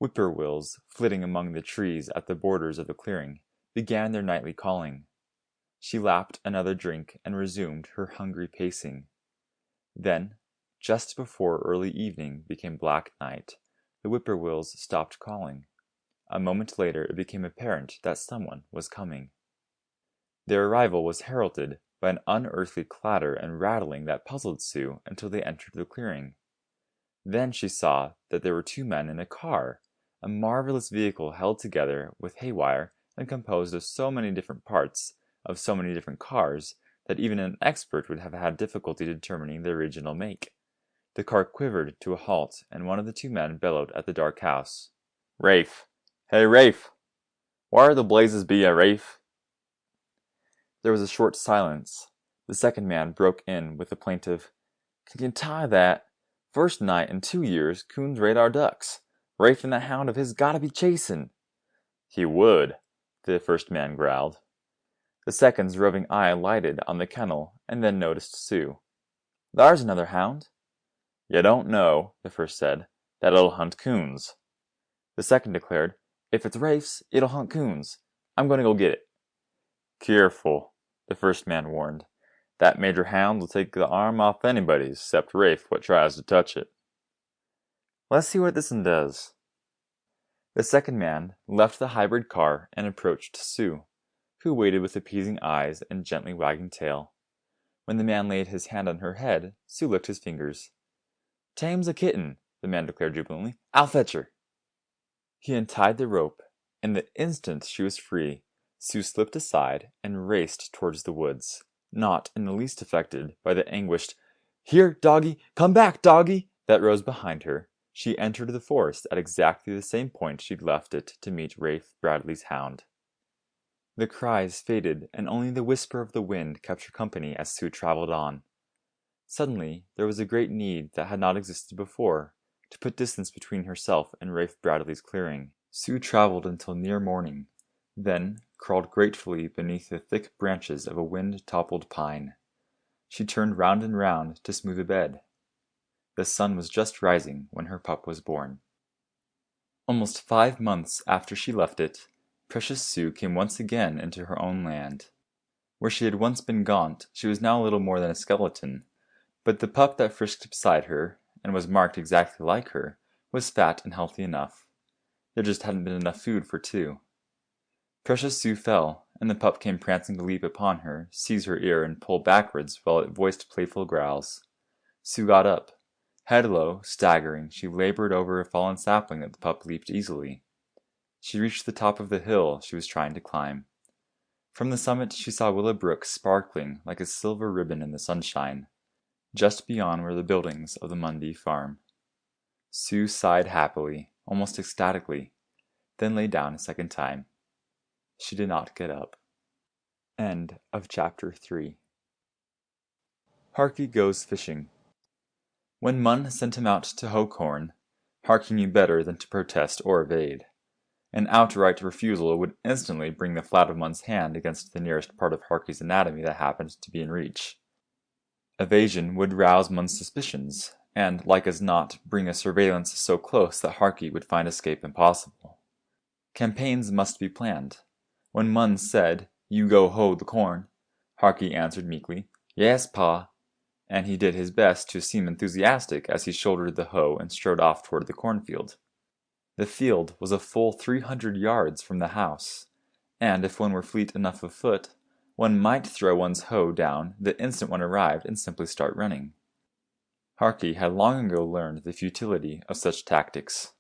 Whippoorwills, flitting among the trees at the borders of the clearing, began their nightly calling. She lapped another drink and resumed her hungry pacing. Then, just before early evening became black night, the whippoorwills stopped calling. A moment later it became apparent that someone was coming. Their arrival was heralded by an unearthly clatter and rattling that puzzled Sue until they entered the clearing. Then she saw that there were 2 men in a car, a marvelous vehicle held together with haywire and composed of so many different parts of so many different cars that even an expert would have had difficulty determining the original make. The car quivered to a halt, and one of the two men bellowed at the dark house. "Rafe! Hey, Rafe! Where the blazes be ya, Rafe?" There was a short silence. The second man broke in with a plaintive, "Can you tie that? First night in 2 years coons raid our ducks. Rafe and that hound of his gotta be chasing." "He would," the first man growled. The second's roving eye lighted on the kennel and then noticed Sue. "Thar's another hound." "You don't know," the first said, "that it'll hunt coons." The second declared, "If it's Rafe's, it'll hunt coons. I'm going to go get it." "Keerful," the first man warned. "That major hound will take the arm off anybody's 'cept Rafe what tries to touch it." "Let's see what this one does." The second man left the hybrid car and approached Sue, who waited with appeasing eyes and gently wagging tail. When the man laid his hand on her head, Sue licked his fingers. "Tame's a kitten," the man declared jubilantly. "I'll fetch her." He untied the rope, and the instant she was free, Sue slipped aside and raced towards the woods, not in the least affected by the anguished, "Here, doggy! Come back, doggy!" that rose behind her. She entered the forest at exactly the same point she'd left it to meet Rafe Bradley's hound. The cries faded, and only the whisper of the wind kept her company as Sue traveled on. Suddenly, there was a great need that had not existed before, to put distance between herself and Rafe Bradley's clearing. Sue traveled until near morning, then crawled gratefully beneath the thick branches of a wind-toppled pine. She turned round and round to smooth a bed. The sun was just rising when her pup was born. Almost 5 months after she left it, precious Sue came once again into her own land. Where she had once been gaunt, she was now little more than a skeleton, but the pup that frisked beside her, and was marked exactly like her, was fat and healthy enough. There just hadn't been enough food for two. Precious Sue fell, and the pup came prancing to leap upon her, seize her ear, and pull backwards while it voiced playful growls. Sue got up. Head low, staggering, she labored over a fallen sapling that the pup leaped easily. She reached the top of the hill she was trying to climb. From the summit she saw Willow Brook sparkling like a silver ribbon in the sunshine, just beyond were the buildings of the Mundy farm. Sue sighed happily, almost ecstatically, then lay down a second time. She did not get up. End of chapter 3. Harky goes fishing. When Munn sent him out to hoe corn, Harky knew better than to protest or evade. An outright refusal would instantly bring the flat of Munn's hand against the nearest part of Harky's anatomy that happened to be in reach. Evasion would rouse Munn's suspicions, and, like as not, bring a surveillance so close that Harky would find escape impossible. Campaigns must be planned. When Munn said, "You go hoe the corn," Harky answered meekly, "Yes, Pa," and he did his best to seem enthusiastic as he shouldered the hoe and strode off toward the cornfield. The field was a full 300 yards from the house, and if one were fleet enough of foot, one might throw one's hoe down the instant one arrived and simply start running. Harky had long ago learned the futility of such tactics.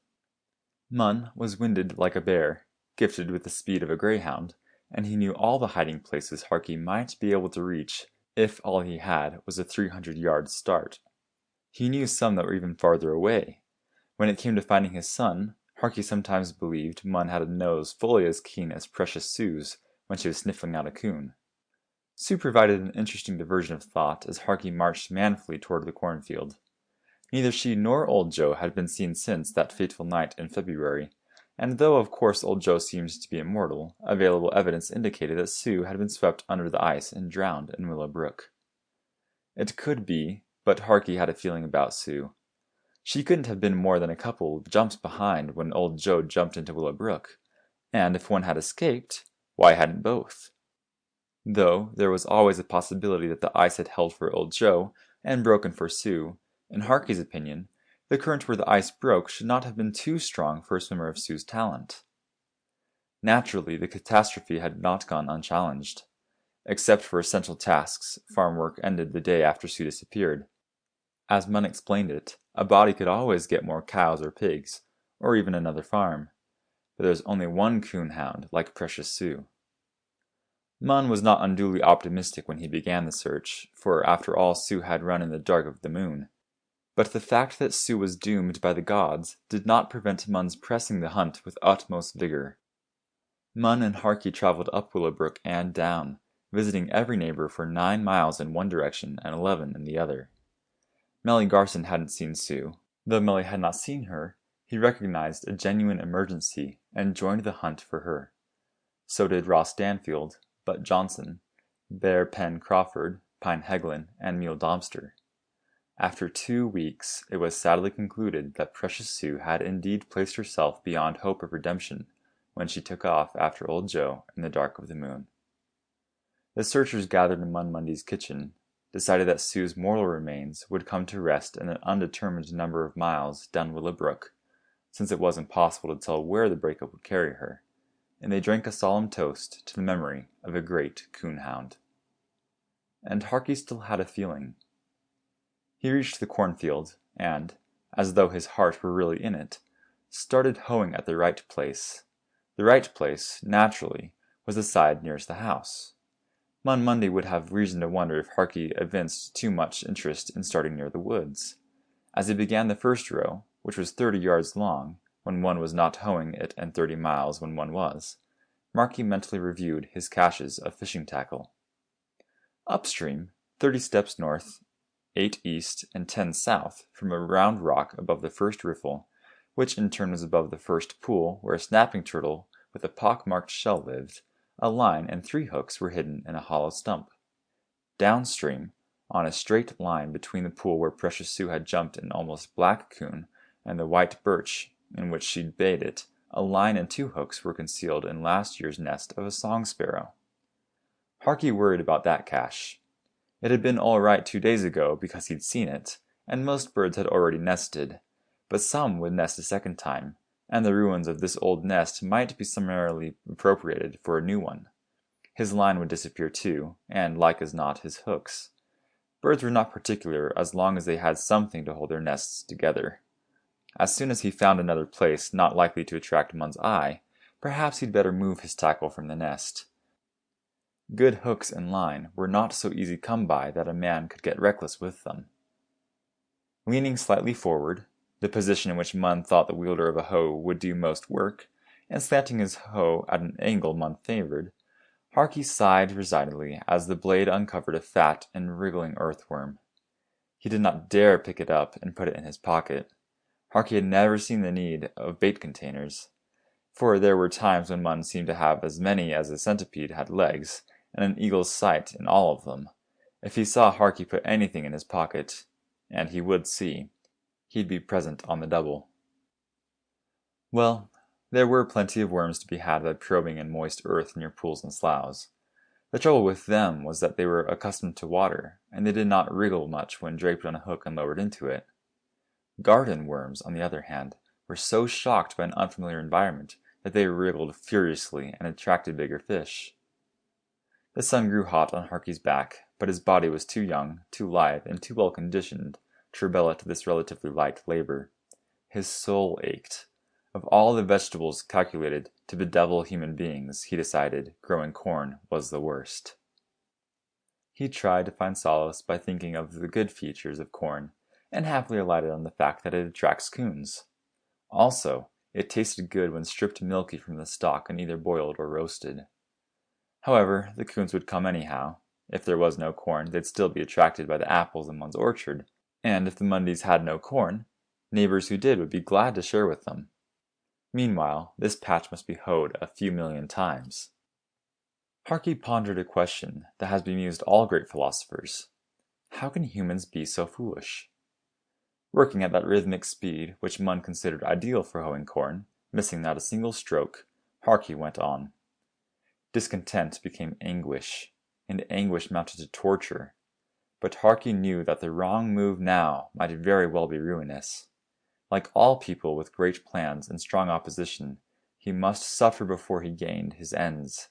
Munn was winded like a bear, gifted with the speed of a greyhound, and he knew all the hiding places Harky might be able to reach if all he had was a 300-yard start. He knew some that were even farther away. When it came to finding his son, Harky sometimes believed Munn had a nose fully as keen as Precious Sue's when she was sniffling out a coon. Sue provided an interesting diversion of thought as Harky marched manfully toward the cornfield. Neither she nor Old Joe had been seen since that fateful night in February, and though of course Old Joe seemed to be immortal, available evidence indicated that Sue had been swept under the ice and drowned in Willow Brook. It could be, but Harky had a feeling about Sue. She couldn't have been more than a couple of jumps behind when Old Joe jumped into Willow Brook, and if one had escaped, why hadn't both? Though there was always a possibility that the ice had held for Old Joe and broken for Sue. In Harky's opinion, the current where the ice broke should not have been too strong for a swimmer of Sue's talent. Naturally, the catastrophe had not gone unchallenged. Except for essential tasks, farm work ended the day after Sue disappeared. As Munn explained it, a body could always get more cows or pigs, or even another farm. But there was only one coon hound like Precious Sue. Munn was not unduly optimistic when he began the search, for after all Sue had run in the dark of the moon. But the fact that Sue was doomed by the gods did not prevent Mun's pressing the hunt with utmost vigor. Mun and Harky traveled up Willowbrook and down, visiting every neighbor for 9 miles in one direction and 11 in the other. Melly Garson hadn't seen Sue. Though Melly had not seen her, he recognized a genuine emergency and joined the hunt for her. So did Ross Danfield, Butt Johnson, Bear Penn Crawford, Pine Heglin, and Mule Dobster. After 2 weeks, it was sadly concluded that Precious Sue had indeed placed herself beyond hope of redemption when she took off after Old Joe in the dark of the moon. The searchers gathered in Mun Mundy's kitchen decided that Sue's mortal remains would come to rest in an undetermined number of miles down Willowbrook, since it was impossible to tell where the breakup would carry her, and they drank a solemn toast to the memory of a great coon hound. And Harky still had a feeling. He reached the cornfield, and, as though his heart were really in it, started hoeing at the right place. The right place, naturally, was the side nearest the house. Mun Mundy would have reason to wonder if Harky evinced too much interest in starting near the woods. As he began the first row, which was 30 yards long, when one was not hoeing it, and 30 miles when one was, Marky mentally reviewed his caches of fishing tackle. Upstream, 30 steps north, 8 east, and 10 south, from a round rock above the first riffle, which in turn was above the first pool where a snapping turtle with a pock-marked shell lived, a line and 3 hooks were hidden in a hollow stump. Downstream, on a straight line between the pool where Precious Sue had jumped an almost black coon and the white birch in which she'd bait it, a line and 2 hooks were concealed in last year's nest of a song sparrow. Harky worried about that cache. It had been all right 2 days ago because he'd seen it, and most birds had already nested, but some would nest a second time, and the ruins of this old nest might be summarily appropriated for a new one. His line would disappear too, and, like as not, his hooks. Birds were not particular as long as they had something to hold their nests together. As soon as he found another place not likely to attract Mun's eye, perhaps he'd better move his tackle from the nest. Good hooks and line were not so easy come by that a man could get reckless with them. Leaning slightly forward, the position in which Mun thought the wielder of a hoe would do most work, and slanting his hoe at an angle Mun favored, Harky sighed resignedly as the blade uncovered a fat and wriggling earthworm. He did not dare pick it up and put it in his pocket. Harky had never seen the need of bait containers, for there were times when Mun seemed to have as many as a centipede had legs, and an eagle's sight in all of them. If he saw Harky put anything in his pocket, and he would see, he'd be present on the double. Well, there were plenty of worms to be had by probing in moist earth near pools and sloughs. The trouble with them was that they were accustomed to water, and they did not wriggle much when draped on a hook and lowered into it. Garden worms, on the other hand, were so shocked by an unfamiliar environment that they wriggled furiously and attracted bigger fish. The sun grew hot on Harky's back, but his body was too young, too lithe, and too well conditioned to rebel at this relatively light labor. His soul ached. Of all the vegetables calculated to bedevil human beings, he decided growing corn was the worst. He tried to find solace by thinking of the good features of corn, and happily alighted on the fact that it attracts coons. Also, it tasted good when stripped milky from the stalk and either boiled or roasted. However, the coons would come anyhow. If there was no corn, they'd still be attracted by the apples in one's orchard, and if the Mundys had no corn, neighbors who did would be glad to share with them. Meanwhile, this patch must be hoed a few million times. Harky pondered a question that has bemused all great philosophers. How can humans be so foolish? Working at that rhythmic speed which Mun considered ideal for hoeing corn, missing not a single stroke, Harky went on. Discontent became anguish, and anguish mounted to torture. But Harky knew that the wrong move now might very well be ruinous. Like all people with great plans and strong opposition, he must suffer before he gained his ends.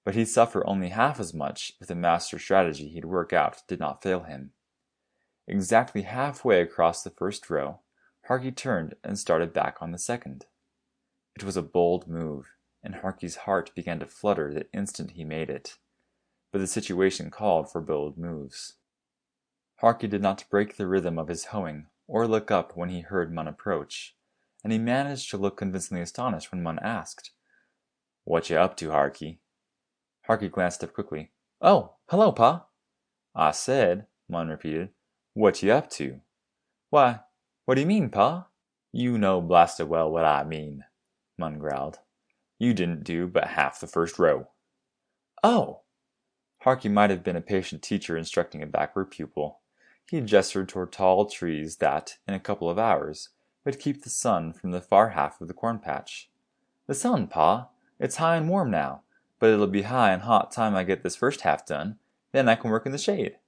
But he'd suffer only half as much if the master strategy he'd work out did not fail him. Exactly halfway across the first row, Harky turned and started back on the second. It was a bold move, and Harky's heart began to flutter the instant he made it. But the situation called for bold moves. Harky did not break the rhythm of his hoeing or look up when he heard Mun approach, and he managed to look convincingly astonished when Mun asked, "What you up to, Harky?" Harky glanced up quickly. "Oh, hello, Pa." "I said," Mun repeated, "what you up to?" "Why, what do you mean, Pa?" "You know blasted well what I mean," Mun growled. "You didn't do but half the first row." "Oh!" Harky might have been a patient teacher instructing a backward pupil. He gestured toward tall trees that, in a couple of hours, would keep the sun from the far half of the corn patch. "The sun, Pa. It's high and warm now, but it'll be high and hot time I get this first half done. Then I can work in the shade."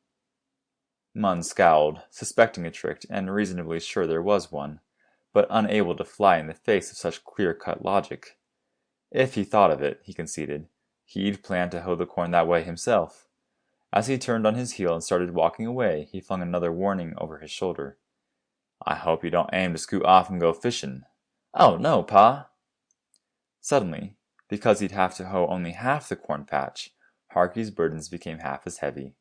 Mun scowled, suspecting a trick and reasonably sure there was one, but unable to fly in the face of such clear-cut logic. If he thought of it, he conceded, he'd planned to hoe the corn that way himself. As he turned on his heel and started walking away, he flung another warning over his shoulder. "I hope you don't aim to scoot off and go fishing." "Oh, no, Pa." Suddenly, because he'd have to hoe only half the corn patch, Harky's burdens became half as heavy.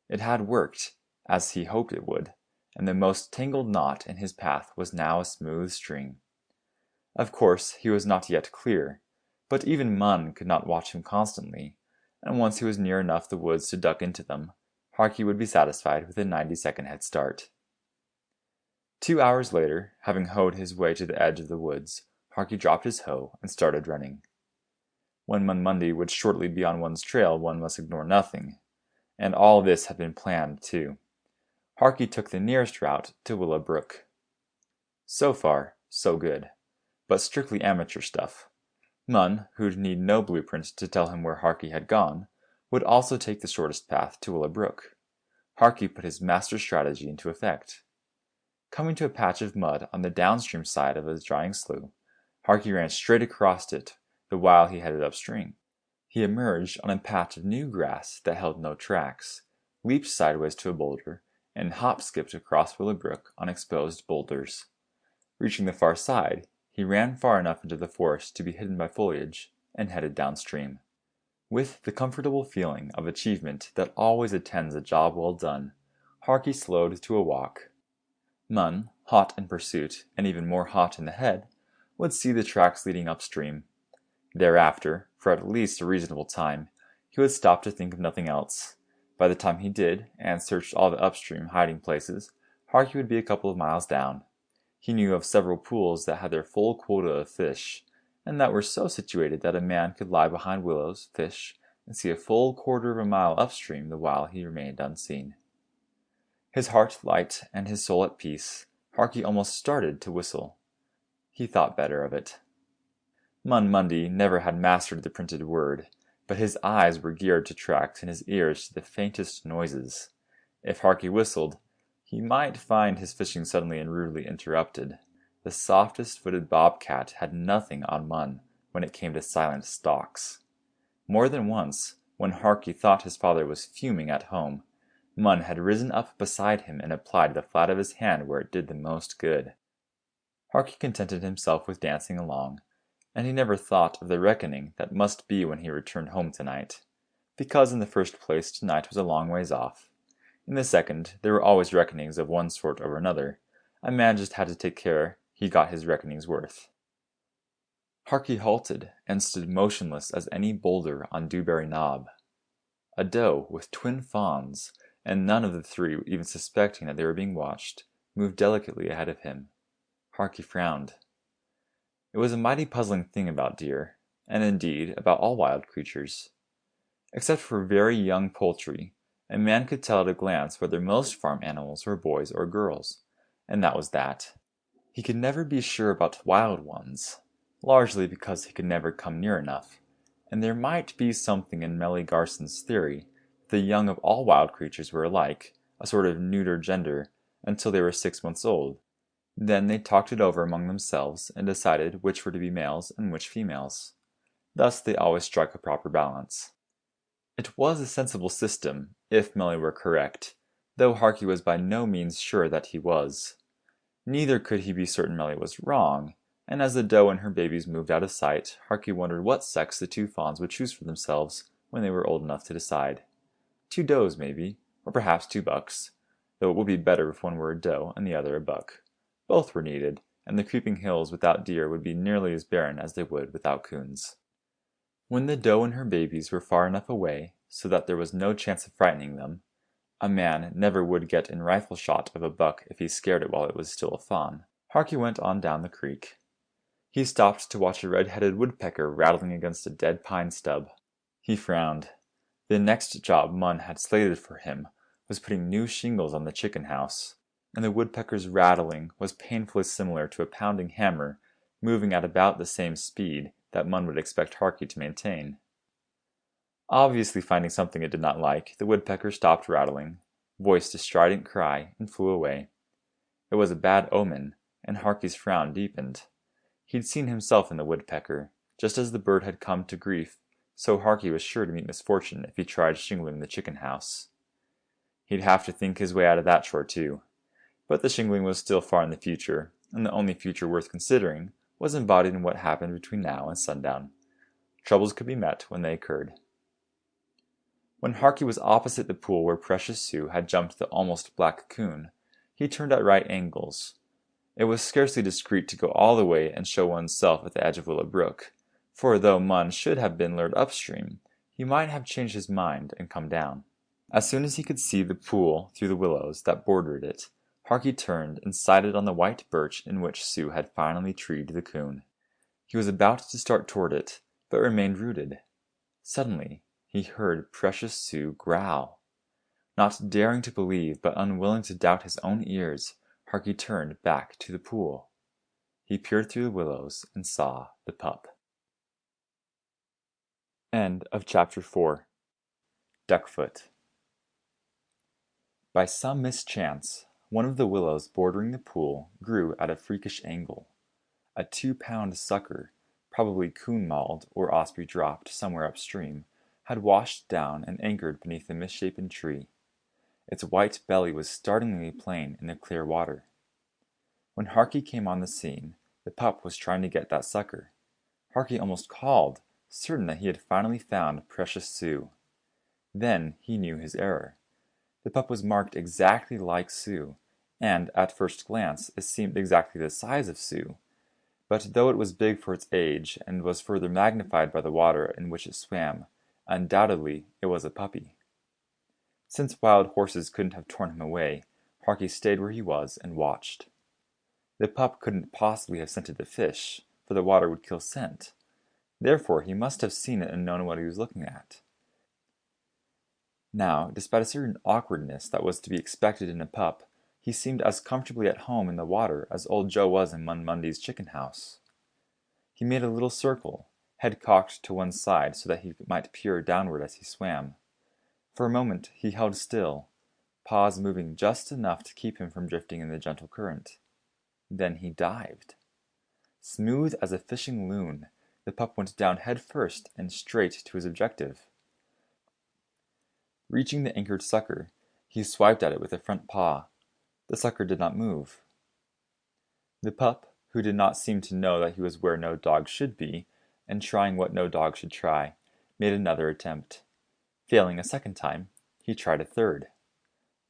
It had worked, as he hoped it would, and the most tangled knot in his path was now a smooth string. Of course, he was not yet clear, but even Mun could not watch him constantly, and once he was near enough the woods to duck into them, Harky would be satisfied with a 90-second head start. 2 hours later, having hoed his way to the edge of the woods, Harky dropped his hoe and started running. When Monday would shortly be on one's trail, one must ignore nothing, and all this had been planned too. Harky took the nearest route to Willow Brook. So far, so good, but strictly amateur stuff. Mun, who'd need no blueprint to tell him where Harky had gone, would also take the shortest path to Willow Brook. Harky put his master strategy into effect. Coming to a patch of mud on the downstream side of a drying slough, Harky ran straight across it the while he headed upstream. He emerged on a patch of new grass that held no tracks, leaped sideways to a boulder, and hop-skipped across Willow Brook on exposed boulders. Reaching the far side, he ran far enough into the forest to be hidden by foliage, and headed downstream. With the comfortable feeling of achievement that always attends a job well done, Harky slowed to a walk. Mun, hot in pursuit, and even more hot in the head, would see the tracks leading upstream. Thereafter, for at least a reasonable time, he would stop to think of nothing else. By the time he did, and searched all the upstream hiding places, Harky would be a couple of miles down. He knew of several pools that had their full quota of fish, and that were so situated that a man could lie behind willows, fish, and see a full quarter of a mile upstream the while he remained unseen. His heart light and his soul at peace, Harky almost started to whistle. He thought better of it. Monday never had mastered the printed word, but his eyes were geared to tracks and his ears to the faintest noises. If Harky whistled, he might find his fishing suddenly and rudely interrupted. The softest-footed bobcat had nothing on Mun when it came to silent stalks. More than once, when Harky thought his father was fuming at home, Mun had risen up beside him and applied the flat of his hand where it did the most good. Harky contented himself with dancing along, and he never thought of the reckoning that must be when he returned home tonight, because in the first place tonight was a long ways off. In the second, there were always reckonings of one sort or another. A man just had to take care he got his reckoning's worth. Harky halted and stood motionless as any boulder on Dewberry Knob. A doe with twin fawns, and none of the three even suspecting that they were being watched, moved delicately ahead of him. Harky frowned. It was a mighty puzzling thing about deer, and indeed about all wild creatures. Except for very young poultry, a man could tell at a glance whether most farm animals were boys or girls, and that was that. He could never be sure about wild ones, largely because he could never come near enough, and there might be something in Melly Garson's theory that the young of all wild creatures were alike, a sort of neuter gender, until they were 6 months old. Then they talked it over among themselves and decided which were to be males and which females. Thus they always struck a proper balance. It was a sensible system, if Melly were correct, though Harky was by no means sure that he was. Neither could he be certain Melly was wrong, and as the doe and her babies moved out of sight, Harky wondered what sex the two fawns would choose for themselves when they were old enough to decide. 2 does, maybe, or perhaps 2 bucks, though it would be better if one were a doe and the other a buck. Both were needed, and the creeping hills without deer would be nearly as barren as they would without coons. When the doe and her babies were far enough away so that there was no chance of frightening them, a man never would get in rifle shot of a buck if he scared it while it was still a fawn. Harky went on down the creek. He stopped to watch a red-headed woodpecker rattling against a dead pine stub. He frowned. The next job Munn had slated for him was putting new shingles on the chicken house, and the woodpecker's rattling was painfully similar to a pounding hammer moving at about the same speed that Munn would expect Harky to maintain. Obviously finding something it did not like, the woodpecker stopped rattling, voiced a strident cry, and flew away. It was a bad omen, and Harky's frown deepened. He'd seen himself in the woodpecker. Just as the bird had come to grief, so Harky was sure to meet misfortune if he tried shingling the chicken house. He'd have to think his way out of that chore too. But the shingling was still far in the future, and the only future worth considering was embodied in what happened between now and sundown. Troubles could be met when they occurred. When Harky was opposite the pool where Precious Sue had jumped the almost black coon, he turned at right angles. It was scarcely discreet to go all the way and show oneself at the edge of Willow Brook, for though Munn should have been lured upstream, he might have changed his mind and come down. As soon as he could see the pool through the willows that bordered it, Harky turned and sighted on the white birch in which Sue had finally treed the coon. He was about to start toward it, but remained rooted. Suddenly, he heard Precious Sue growl. Not daring to believe, but unwilling to doubt his own ears, Harky turned back to the pool. He peered through the willows and saw the pup. End of chapter 4. Duckfoot. By some mischance, one of the willows bordering the pool grew at a freakish angle. A 2-pound sucker, probably coon-mauled or osprey dropped somewhere upstream, had washed down and anchored beneath the misshapen tree. Its white belly was startlingly plain in the clear water. When Harky came on the scene, the pup was trying to get that sucker. Harky almost called, certain that he had finally found Precious Sue. Then he knew his error. The pup was marked exactly like Sue, and at first glance it seemed exactly the size of Sue. But though it was big for its age, and was further magnified by the water in which it swam, undoubtedly it was a puppy. Since wild horses couldn't have torn him away, Harky stayed where he was and watched. The pup couldn't possibly have scented the fish, for the water would kill scent. Therefore he must have seen it and known what he was looking at. Now, despite a certain awkwardness that was to be expected in a pup, he seemed as comfortably at home in the water as old Joe was in Mun Mundy's chicken house. He made a little circle, head cocked to one side so that he might peer downward as he swam. For a moment he held still, paws moving just enough to keep him from drifting in the gentle current. Then he dived. Smooth as a fishing loon, the pup went down head first and straight to his objective. Reaching the anchored sucker, he swiped at it with a front paw. The sucker did not move. The pup, who did not seem to know that he was where no dog should be, and trying what no dog should try, made another attempt. Failing a second time, he tried a third.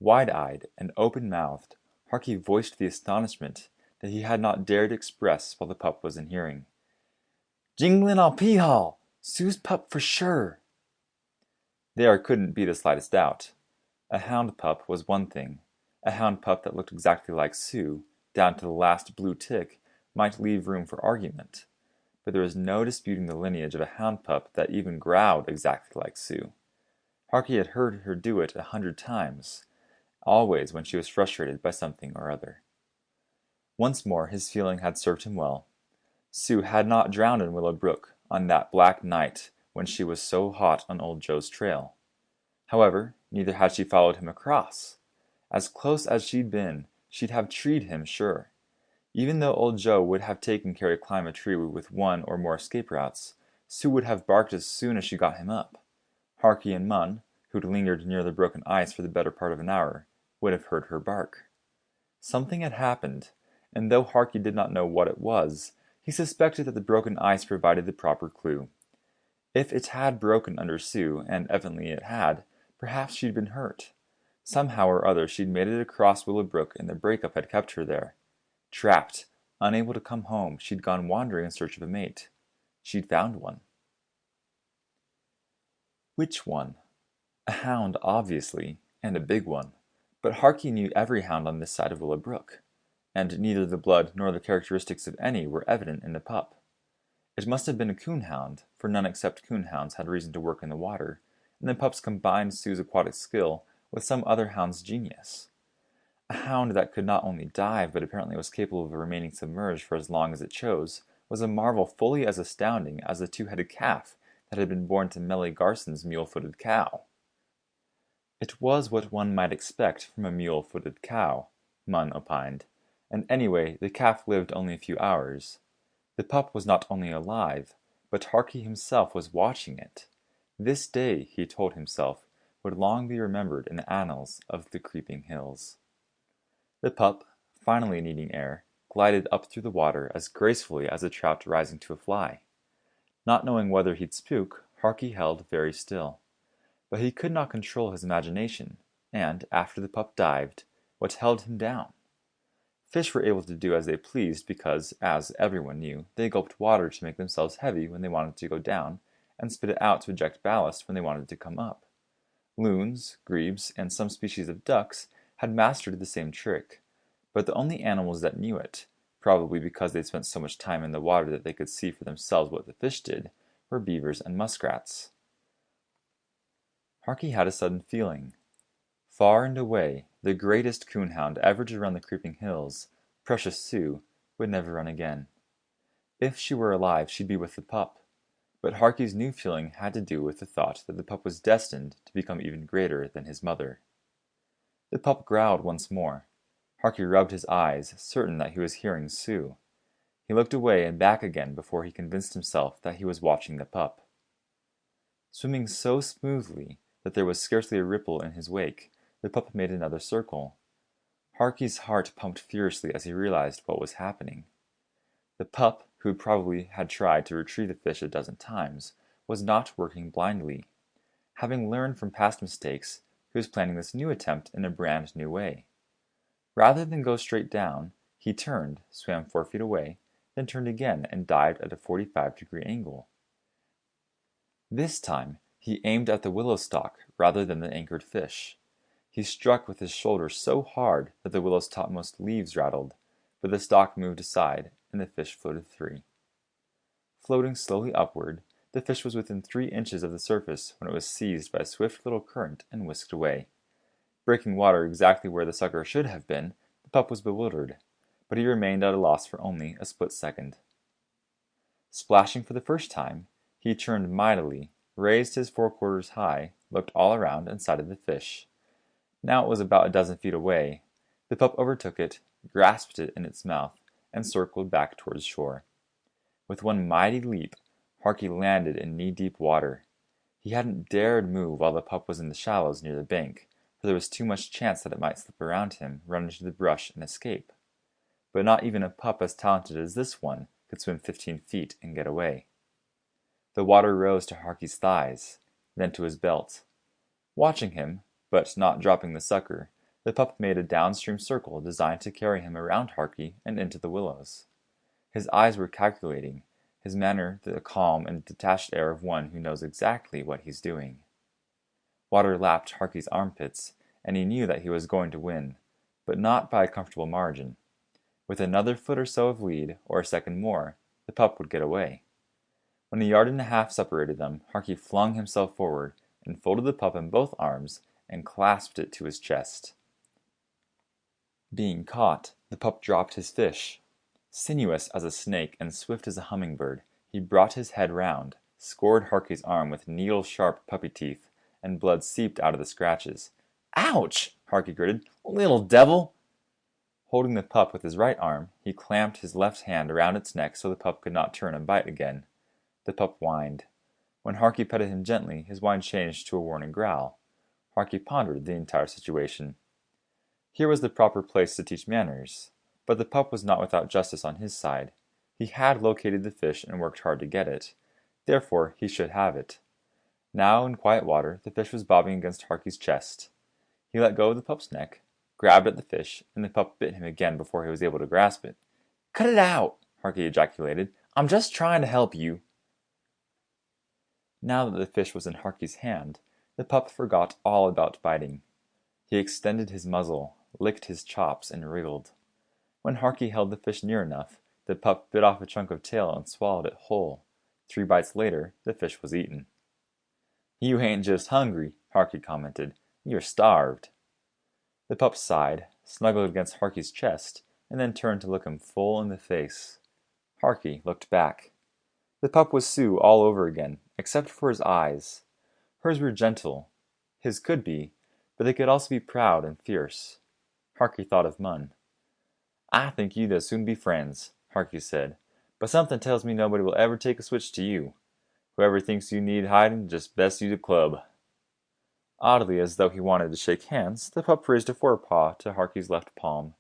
Wide-eyed and open-mouthed, Harky voiced the astonishment that he had not dared express while the pup was in hearing. "Jinglin' all pee-haul! Sue's pup for sure!" There couldn't be the slightest doubt. A hound pup was one thing. A hound pup that looked exactly like Sue, down to the last blue tick, might leave room for argument. But there was no disputing the lineage of a hound pup that even growled exactly like Sue. Harky had heard her do it 100 times, always when she was frustrated by something or other. Once more his feeling had served him well. Sue had not drowned in Willow Brook on that black night when she was so hot on old Joe's trail. However, neither had she followed him across. As close as she'd been, she'd have treed him sure. Even though old Joe would have taken care to climb a tree with one or more escape routes, Sue would have barked as soon as she got him up. Harky and Munn, who'd lingered near the broken ice for the better part of an hour, would have heard her bark. Something had happened, and though Harky did not know what it was, he suspected that the broken ice provided the proper clue. If it had broken under Sue, and evidently it had, perhaps she'd been hurt. Somehow or other she'd made it across Willowbrook and the breakup had kept her there. Trapped, unable to come home, she'd gone wandering in search of a mate. She'd found one. Which one? A hound, obviously, and a big one. But Harky knew every hound on this side of Willowbrook, and neither the blood nor the characteristics of any were evident in the pup. It must have been a coon hound, for none except coon hounds had reason to work in the water, and the pups combined Sue's aquatic skill with some other hound's genius. A hound that could not only dive, but apparently was capable of remaining submerged for as long as it chose, was a marvel fully as astounding as the two-headed calf that had been born to Melly Garson's mule-footed cow. It was what one might expect from a mule-footed cow, Munn opined, and anyway the calf lived only a few hours. The pup was not only alive, but Harky himself was watching it. This day, he told himself, would long be remembered in the annals of the creeping hills. The pup, finally needing air, glided up through the water as gracefully as a trout rising to a fly. Not knowing whether he'd spook, Harky held very still. But he could not control his imagination, and, after the pup dived, what held him down? Fish were able to do as they pleased because, as everyone knew, they gulped water to make themselves heavy when they wanted to go down, and spit it out to eject ballast when they wanted to come up. Loons, grebes, and some species of ducks had mastered the same trick, but the only animals that knew it, probably because they spent so much time in the water that they could see for themselves what the fish did, were beavers and muskrats. Harky had a sudden feeling. Far and away, the greatest coonhound ever to run the creeping hills, precious Sue, would never run again. If she were alive, she'd be with the pup. But Harky's new feeling had to do with the thought that the pup was destined to become even greater than his mother. The pup growled once more. Harky rubbed his eyes, certain that he was hearing Sue. He looked away and back again before he convinced himself that he was watching the pup. Swimming so smoothly that there was scarcely a ripple in his wake, the pup made another circle. Harky's heart pumped furiously as he realized what was happening. The pup, who probably had tried to retrieve the fish a dozen times, was not working blindly. Having learned from past mistakes, he was planning this new attempt in a brand new way. Rather than go straight down, he turned, swam 4 feet away, then turned again and dived at a 45-degree angle. This time, he aimed at the willow stalk rather than the anchored fish. He struck with his shoulder so hard that the willow's topmost leaves rattled, but the stalk moved aside and the fish floated free. Floating slowly upward, the fish was within 3 inches of the surface when it was seized by a swift little current and whisked away. Breaking water exactly where the sucker should have been, the pup was bewildered, but he remained at a loss for only a split second. Splashing for the first time, he turned mightily, raised his forequarters high, looked all around, and sighted the fish. Now it was about a dozen feet away. The pup overtook it, grasped it in its mouth, and circled back towards shore. With one mighty leap, Harky landed in knee-deep water. He hadn't dared move while the pup was in the shallows near the bank, for there was too much chance that it might slip around him, run into the brush, and escape. But not even a pup as talented as this one could swim 15 feet and get away. The water rose to Harky's thighs, then to his belt. Watching him, but not dropping the sucker, the pup made a downstream circle designed to carry him around Harky and into the willows. His eyes were calculating, his manner the calm and detached air of one who knows exactly what he's doing. Water lapped Harky's armpits, and he knew that he was going to win, but not by a comfortable margin. With another foot or so of lead, or a second more, the pup would get away. When a yard and a half separated them, Harky flung himself forward and folded the pup in both arms and clasped it to his chest. Being caught, the pup dropped his fish. Sinuous as a snake and swift as a hummingbird, he brought his head round, scored Harky's arm with needle-sharp puppy teeth, and blood seeped out of the scratches. "Ouch!" Harky gritted. "Little devil!" Holding the pup with his right arm, he clamped his left hand around its neck so the pup could not turn and bite again. The pup whined. When Harky petted him gently, his whine changed to a warning growl. Harky pondered the entire situation. Here was the proper place to teach manners, but the pup was not without justice on his side. He had located the fish and worked hard to get it. Therefore, he should have it. Now, in quiet water, the fish was bobbing against Harky's chest. He let go of the pup's neck, grabbed at the fish, and the pup bit him again before he was able to grasp it. "Cut it out!" Harky ejaculated. "I'm just trying to help you." Now that the fish was in Harky's hand, the pup forgot all about biting. He extended his muzzle, licked his chops, and wriggled. When Harky held the fish near enough, the pup bit off a chunk of tail and swallowed it whole. 3 bites later, the fish was eaten. "You ain't just hungry," Harky commented. "You're starved." The pup sighed, snuggled against Harky's chest, and then turned to look him full in the face. Harky looked back. The pup was Sue all over again, except for his eyes. Hers were gentle. His could be, but they could also be proud and fierce. Harky thought of Mun. "I think you'd as soon be friends," Harky said, "but something tells me nobody will ever take a switch to you. Whoever thinks you need hiding just best use a club." Oddly, as though he wanted to shake hands, the pup raised a forepaw to Harky's left palm.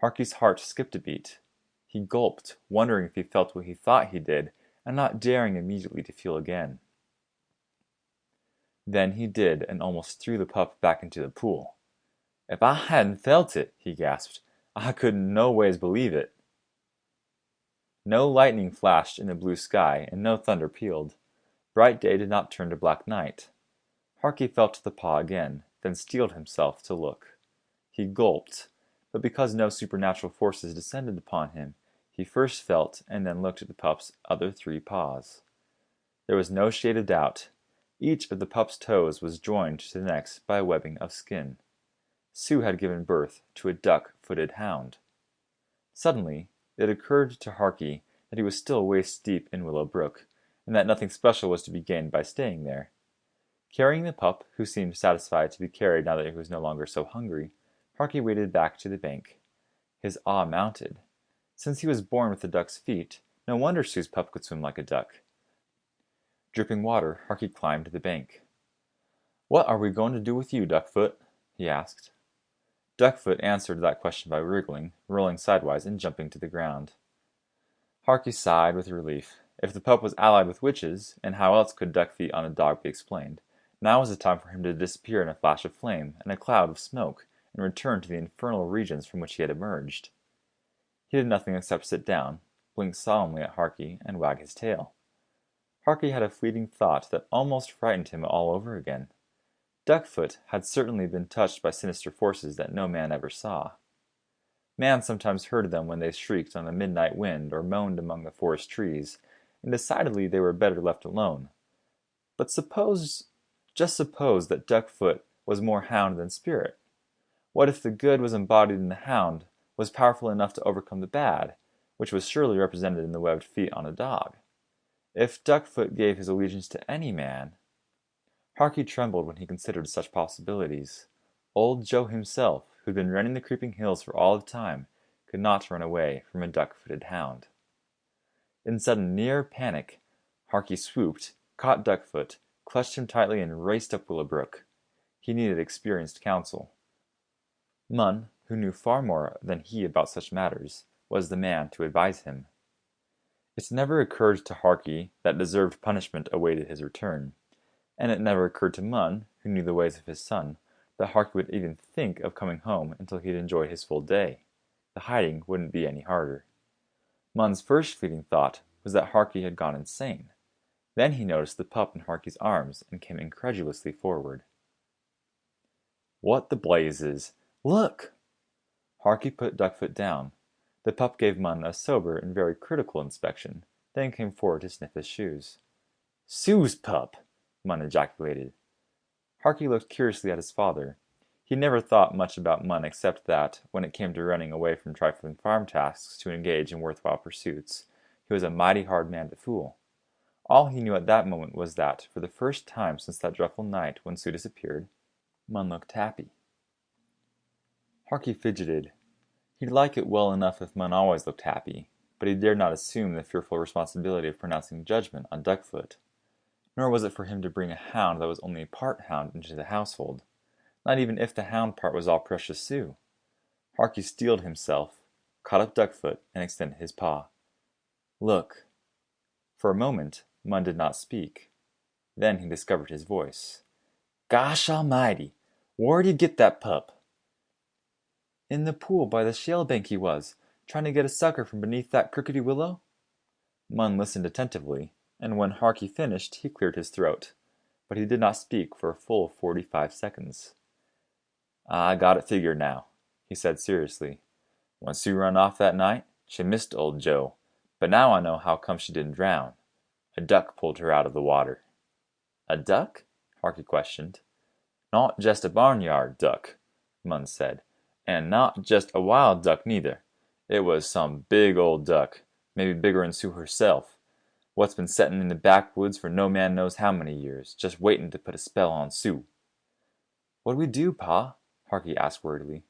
Harky's heart skipped a beat. He gulped, wondering if he felt what he thought he did, and not daring immediately to feel again. Then he did, and almost threw the pup back into the pool. "If I hadn't felt it," he gasped, "I couldn't no ways believe it." No lightning flashed in the blue sky, and no thunder pealed. Bright day did not turn to black night. Harky felt the paw again, then steeled himself to look. He gulped, but because no supernatural forces descended upon him, he first felt and then looked at the pup's other 3 paws. There was no shade of doubt. Each of the pup's toes was joined to the next by a webbing of skin. Sue had given birth to a duck-footed hound. Suddenly, it occurred to Harky that he was still waist-deep in Willow Brook, and that nothing special was to be gained by staying there. Carrying the pup, who seemed satisfied to be carried now that he was no longer so hungry, Harky waded back to the bank. His awe mounted. Since he was born with the duck's feet, no wonder Sue's pup could swim like a duck. Dripping water, Harky climbed the bank. "What are we going to do with you, Duckfoot?" he asked. Duckfoot answered that question by wriggling, rolling sidewise, and jumping to the ground. Harky sighed with relief. If the pup was allied with witches, and how else could duck feet on a dog be explained, now was the time for him to disappear in a flash of flame and a cloud of smoke, and return to the infernal regions from which he had emerged. He did nothing except sit down, blink solemnly at Harky, and wag his tail. Harky had a fleeting thought that almost frightened him all over again. Duckfoot had certainly been touched by sinister forces that no man ever saw. Man sometimes heard them when they shrieked on the midnight wind or moaned among the forest trees, and decidedly they were better left alone. But just suppose that Duckfoot was more hound than spirit. What if the good was embodied in the hound, was powerful enough to overcome the bad, which was surely represented in the webbed feet on a dog? If Duckfoot gave his allegiance to any man— Harky trembled when he considered such possibilities. Old Joe himself, who'd been running the creeping hills for all of time, could not run away from a duck-footed hound. In sudden near panic, Harky swooped, caught Duckfoot, clutched him tightly, and raced up Willow Brook. He needed experienced counsel. Mun, who knew far more than he about such matters, was the man to advise him. It never occurred to Harky that deserved punishment awaited his return, and it never occurred to Mun, who knew the ways of his son, that Harky would even think of coming home until he'd enjoyed his full day. The hiding wouldn't be any harder. Mun's first fleeting thought was that Harky had gone insane. Then he noticed the pup in Harky's arms and came incredulously forward. "What the blazes! Look!" Harky put Duckfoot down. The pup gave Mun a sober and very critical inspection, then came forward to sniff his shoes. "Sue's pup!" Mun ejaculated. Harky looked curiously at his father. He never thought much about Mun except that, when it came to running away from trifling farm tasks to engage in worthwhile pursuits, he was a mighty hard man to fool. All he knew at that moment was that, for the first time since that dreadful night when Sue disappeared, Mun looked happy. Harky fidgeted. He'd like it well enough if Mun always looked happy, but he dared not assume the fearful responsibility of pronouncing judgment on Duckfoot. Nor was it for him to bring a hound that was only part hound into the household, not even if the hound part was all precious Sue. Harky steeled himself, caught up Duckfoot, and extended his paw. "Look." For a moment, Mun did not speak. Then he discovered his voice. "Gosh almighty! Where'd you get that pup?" "In the pool by the shale bank he was, trying to get a sucker from beneath that crookedy willow." Munn listened attentively, and when Harky finished he cleared his throat, but he did not speak for a full 45 seconds. "I got it figured now," he said seriously. "When Sue run off that night, she missed old Joe, but now I know how come she didn't drown. A duck pulled her out of the water." "A duck?" Harky questioned. "Not just a barnyard duck," Munn said, "and not just a wild duck neither. It was some big old duck, maybe bigger'n Sue herself, what's been settin' in the backwoods for no man knows how many years, just waitin' to put a spell on Sue." "What'd we do, Pa?" Harky asked worriedly.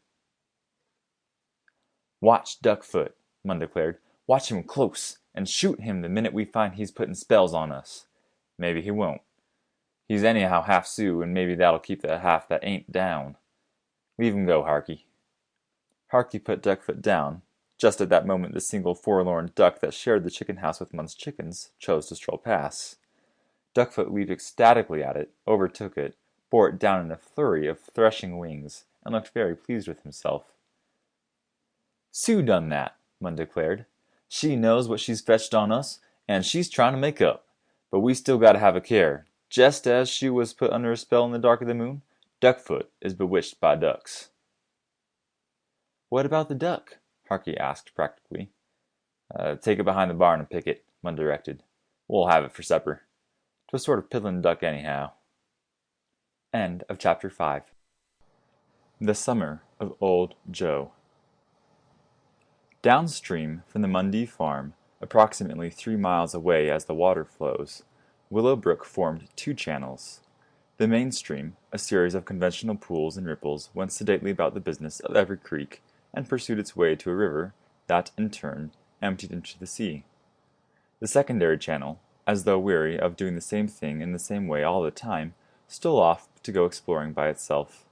"Watch Duckfoot," Munn declared. "Watch him close, and shoot him the minute we find he's puttin' spells on us. Maybe he won't. He's anyhow half Sioux, and maybe that'll keep the half that ain't down. Leave him go, Harky." Harky put Duckfoot down. Just at that moment the single forlorn duck that shared the chicken house with Munn's chickens chose to stroll past. Duckfoot leaped ecstatically at it, overtook it, bore it down in a flurry of threshing wings, and looked very pleased with himself. "Sue done that," Munn declared. "She knows what she's fetched on us, and she's trying to make up. But we still gotta have a care. Just as she was put under a spell in the dark of the moon, Duckfoot is bewitched by ducks." "What about the duck?" Harky asked practically. Take it behind the barn and pick it," Munn directed. "We'll have it for supper. 'Twas sort of piddling duck anyhow." End of chapter 5. The Summer of Old Joe. Downstream from the Mundy farm, approximately 3 miles away as the water flows, Willow Brook formed 2 channels. The main stream, a series of conventional pools and ripples, went sedately about the business of every creek, and pursued its way to a river that, in turn, emptied into the sea. The secondary channel, as though weary of doing the same thing in the same way all the time, stole off to go exploring by itself.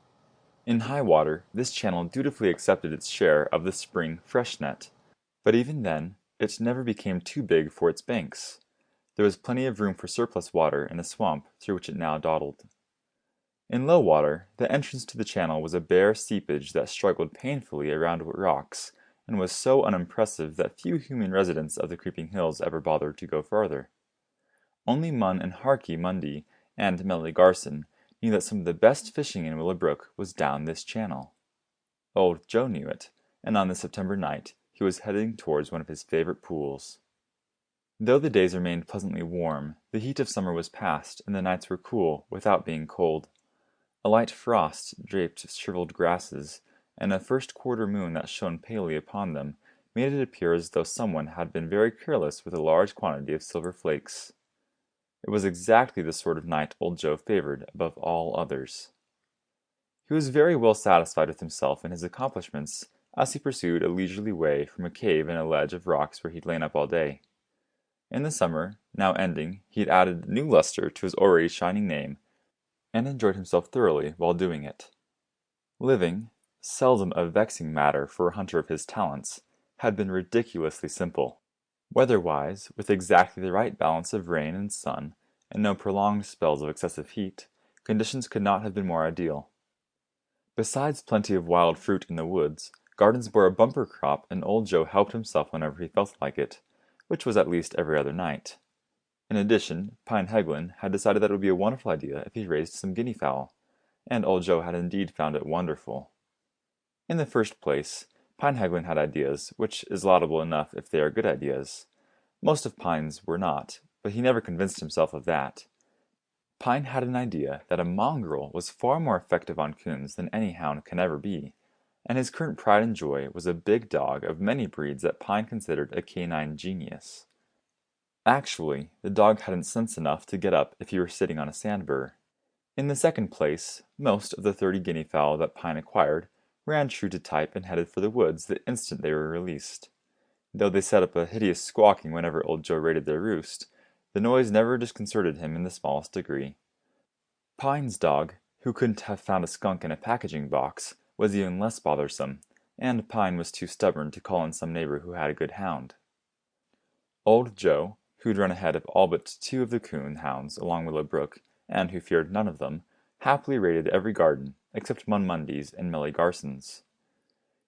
In high water, this channel dutifully accepted its share of the spring freshet, but even then, it never became too big for its banks. There was plenty of room for surplus water in the swamp through which it now dawdled. In low water, the entrance to the channel was a bare seepage that struggled painfully around rocks, and was so unimpressive that few human residents of the creeping hills ever bothered to go farther. Only Munn and Harky Mundy and Melly Garson knew that some of the best fishing in Willow Brook was down this channel. Old Joe knew it, and on this September night he was heading towards one of his favorite pools. Though the days remained pleasantly warm, the heat of summer was past, and the nights were cool without being cold. A light frost draped shriveled grasses, and a first-quarter moon that shone palely upon them made it appear as though someone had been very careless with a large quantity of silver flakes. It was exactly the sort of night old Joe favored above all others. He was very well satisfied with himself and his accomplishments as he pursued a leisurely way from a cave in a ledge of rocks where he'd lain up all day. In the summer, now ending, he had added new luster to his already shining name, and enjoyed himself thoroughly while doing it. Living, seldom a vexing matter for a hunter of his talents, had been ridiculously simple. Weather-wise, with exactly the right balance of rain and sun, and no prolonged spells of excessive heat, conditions could not have been more ideal. Besides plenty of wild fruit in the woods, gardens bore a bumper crop, and old Joe helped himself whenever he felt like it, which was at least every other night. In addition, Pine Heglin had decided that it would be a wonderful idea if he raised some guinea fowl, and old Joe had indeed found it wonderful. In the first place, Pine Heglin had ideas, which is laudable enough if they are good ideas. Most of Pine's were not, but he never convinced himself of that. Pine had an idea that a mongrel was far more effective on coons than any hound can ever be, and his current pride and joy was a big dog of many breeds that Pine considered a canine genius. Actually, the dog hadn't sense enough to get up if he were sitting on a sandburr. In the second place, most of the 30 guinea fowl that Pine acquired ran true to type and headed for the woods the instant they were released. Though they set up a hideous squawking whenever old Joe raided their roost, the noise never disconcerted him in the smallest degree. Pine's dog, who couldn't have found a skunk in a packaging box, was even less bothersome, and Pine was too stubborn to call in some neighbor who had a good hound. Old Joe, who'd run ahead of all but 2 of the coon hounds along Willow Brook, and who feared none of them, happily raided every garden, except Mundy's and Millie Garson's.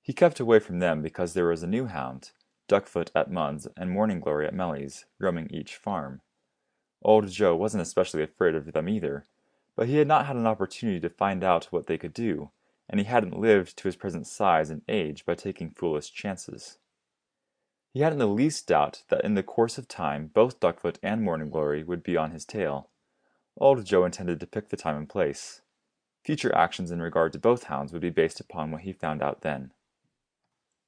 He kept away from them because there was a new hound, Duckfoot at Munn's and Morning Glory at Mellie's, roaming each farm. Old Joe wasn't especially afraid of them either, but he had not had an opportunity to find out what they could do, and he hadn't lived to his present size and age by taking foolish chances. He hadn't the least doubt that in the course of time both Duckfoot and Morning Glory would be on his tail. Old Joe intended to pick the time and place. Future actions in regard to both hounds would be based upon what he found out then.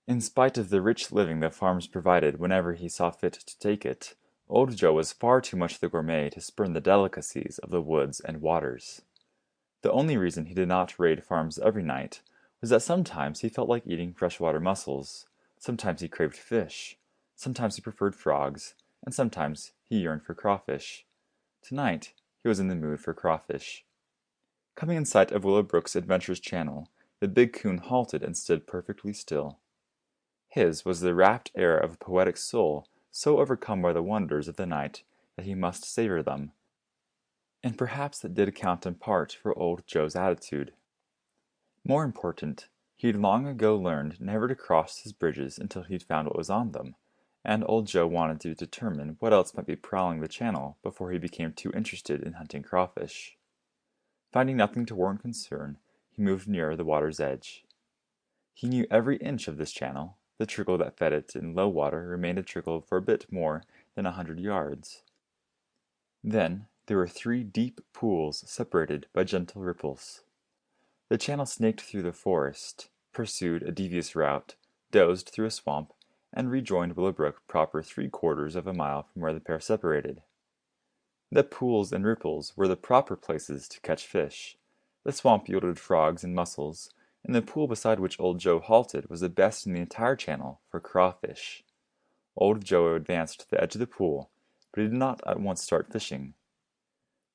In spite of the rich living the farms provided whenever he saw fit to take it, Old Joe was far too much the gourmet to spurn the delicacies of the woods and waters. The only reason he did not raid farms every night was that sometimes he felt like eating freshwater mussels, sometimes he craved fish, sometimes he preferred frogs, and sometimes he yearned for crawfish. Tonight he was in the mood for crawfish. Coming in sight of Willowbrook's adventurous channel, the big coon halted and stood perfectly still. His was the rapt air of a poetic soul so overcome by the wonders of the night that he must savor them, and perhaps that did account in part for Old Joe's attitude. More important, he'd long ago learned never to cross his bridges until he'd found what was on them, and Old Joe wanted to determine what else might be prowling the channel before he became too interested in hunting crawfish. Finding nothing to warrant concern, he moved nearer the water's edge. He knew every inch of this channel. The trickle that fed it in low water remained a trickle for a bit more than 100 yards. Then there were 3 deep pools separated by gentle ripples. The channel snaked through the forest, pursued a devious route, dozed through a swamp, and rejoined Willowbrook proper 3/4 of a mile from where the pair separated. The pools and ripples were the proper places to catch fish. The swamp yielded frogs and mussels, and the pool beside which Old Joe halted was the best in the entire channel for crawfish. Old Joe advanced to the edge of the pool, but he did not at once start fishing.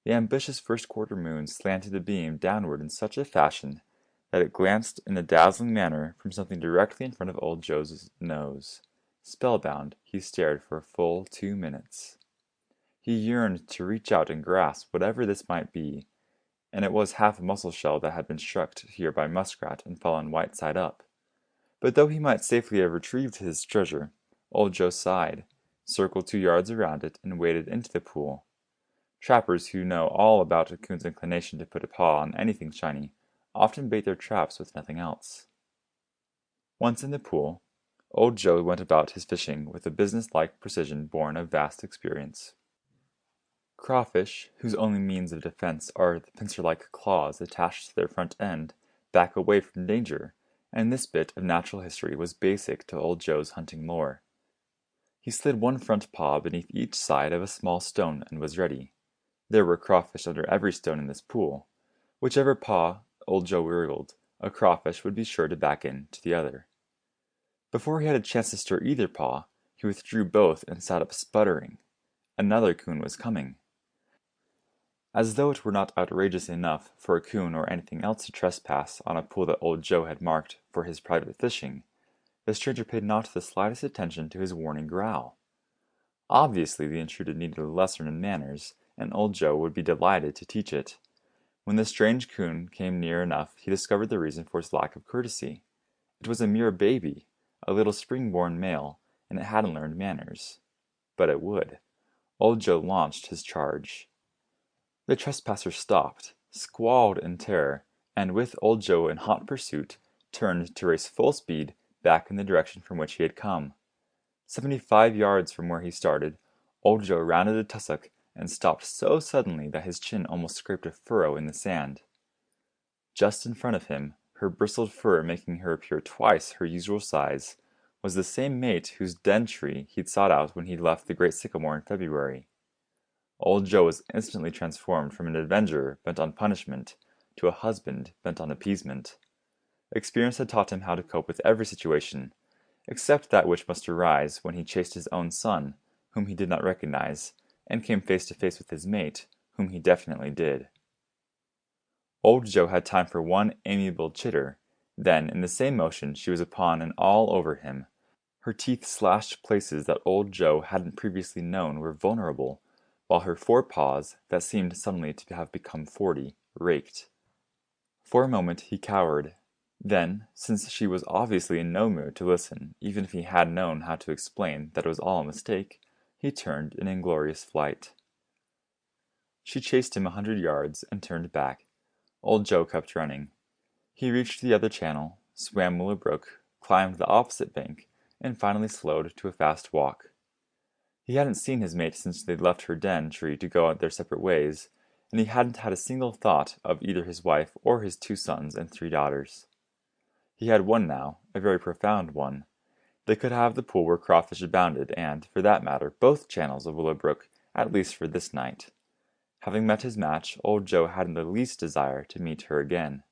The ambitious first-quarter moon slanted a beam downward in such a fashion that it glanced in a dazzling manner from something directly in front of Old Joe's nose. Spellbound, he stared for a full 2 minutes. He yearned to reach out and grasp whatever this might be, and it was half a mussel shell that had been struck here by muskrat and fallen white side up. But though he might safely have retrieved his treasure, Old Joe sighed, circled 2 yards around it, and waded into the pool. Trappers who know all about a coon's inclination to put a paw on anything shiny often bait their traps with nothing else. Once in the pool, Old Joe went about his fishing with a business-like precision born of vast experience. Crawfish, whose only means of defense are the pincer-like claws attached to their front end, back away from danger, and this bit of natural history was basic to Old Joe's hunting lore. He slid one front paw beneath each side of a small stone and was ready. There were crawfish under every stone in this pool. Whichever paw Old Joe wriggled, a crawfish would be sure to back in to the other. Before he had a chance to stir either paw, he withdrew both and sat up sputtering. Another coon was coming. As though it were not outrageous enough for a coon or anything else to trespass on a pool that Old Joe had marked for his private fishing, the stranger paid not the slightest attention to his warning growl. Obviously the intruder needed a lesson in manners, and Old Joe would be delighted to teach it. When the strange coon came near enough, he discovered the reason for his lack of courtesy. It was a mere baby, a little spring-born male, and it hadn't learned manners. But it would. Old Joe launched his charge. The trespasser stopped, squalled in terror, and with Old Joe in hot pursuit, turned to race full speed back in the direction from which he had come. 75 yards from where he started, Old Joe rounded a tussock and stopped so suddenly that his chin almost scraped a furrow in the sand. Just in front of him, her bristled fur making her appear twice her usual size, was the same mate whose den tree he'd sought out when he'd left the great sycamore in February. Old Joe was instantly transformed from an avenger bent on punishment to a husband bent on appeasement. Experience had taught him how to cope with every situation, except that which must arise when he chased his own son, whom he did not recognize, and came face to face with his mate, whom he definitely did. Old Joe had time for one amiable chitter, then in the same motion she was upon and all over him. Her teeth slashed places that Old Joe hadn't previously known were vulnerable, while her 4 paws, that seemed suddenly to have become 40, raked. For a moment he cowered. Then, since she was obviously in no mood to listen, even if he had known how to explain that it was all a mistake, he turned in inglorious flight. She chased him 100 yards and turned back. Old Joe kept running. He reached the other channel, swam Willow Brook, climbed the opposite bank, and finally slowed to a fast walk. He hadn't seen his mate since they'd left her den tree to go out their separate ways, and he hadn't had a single thought of either his wife or his 2 sons and 3 daughters. He had one now, a very profound one. They could have the pool where crawfish abounded, and, for that matter, both channels of Willow Brook, at least for this night. Having met his match, old Joe hadn't the least desire to meet her again.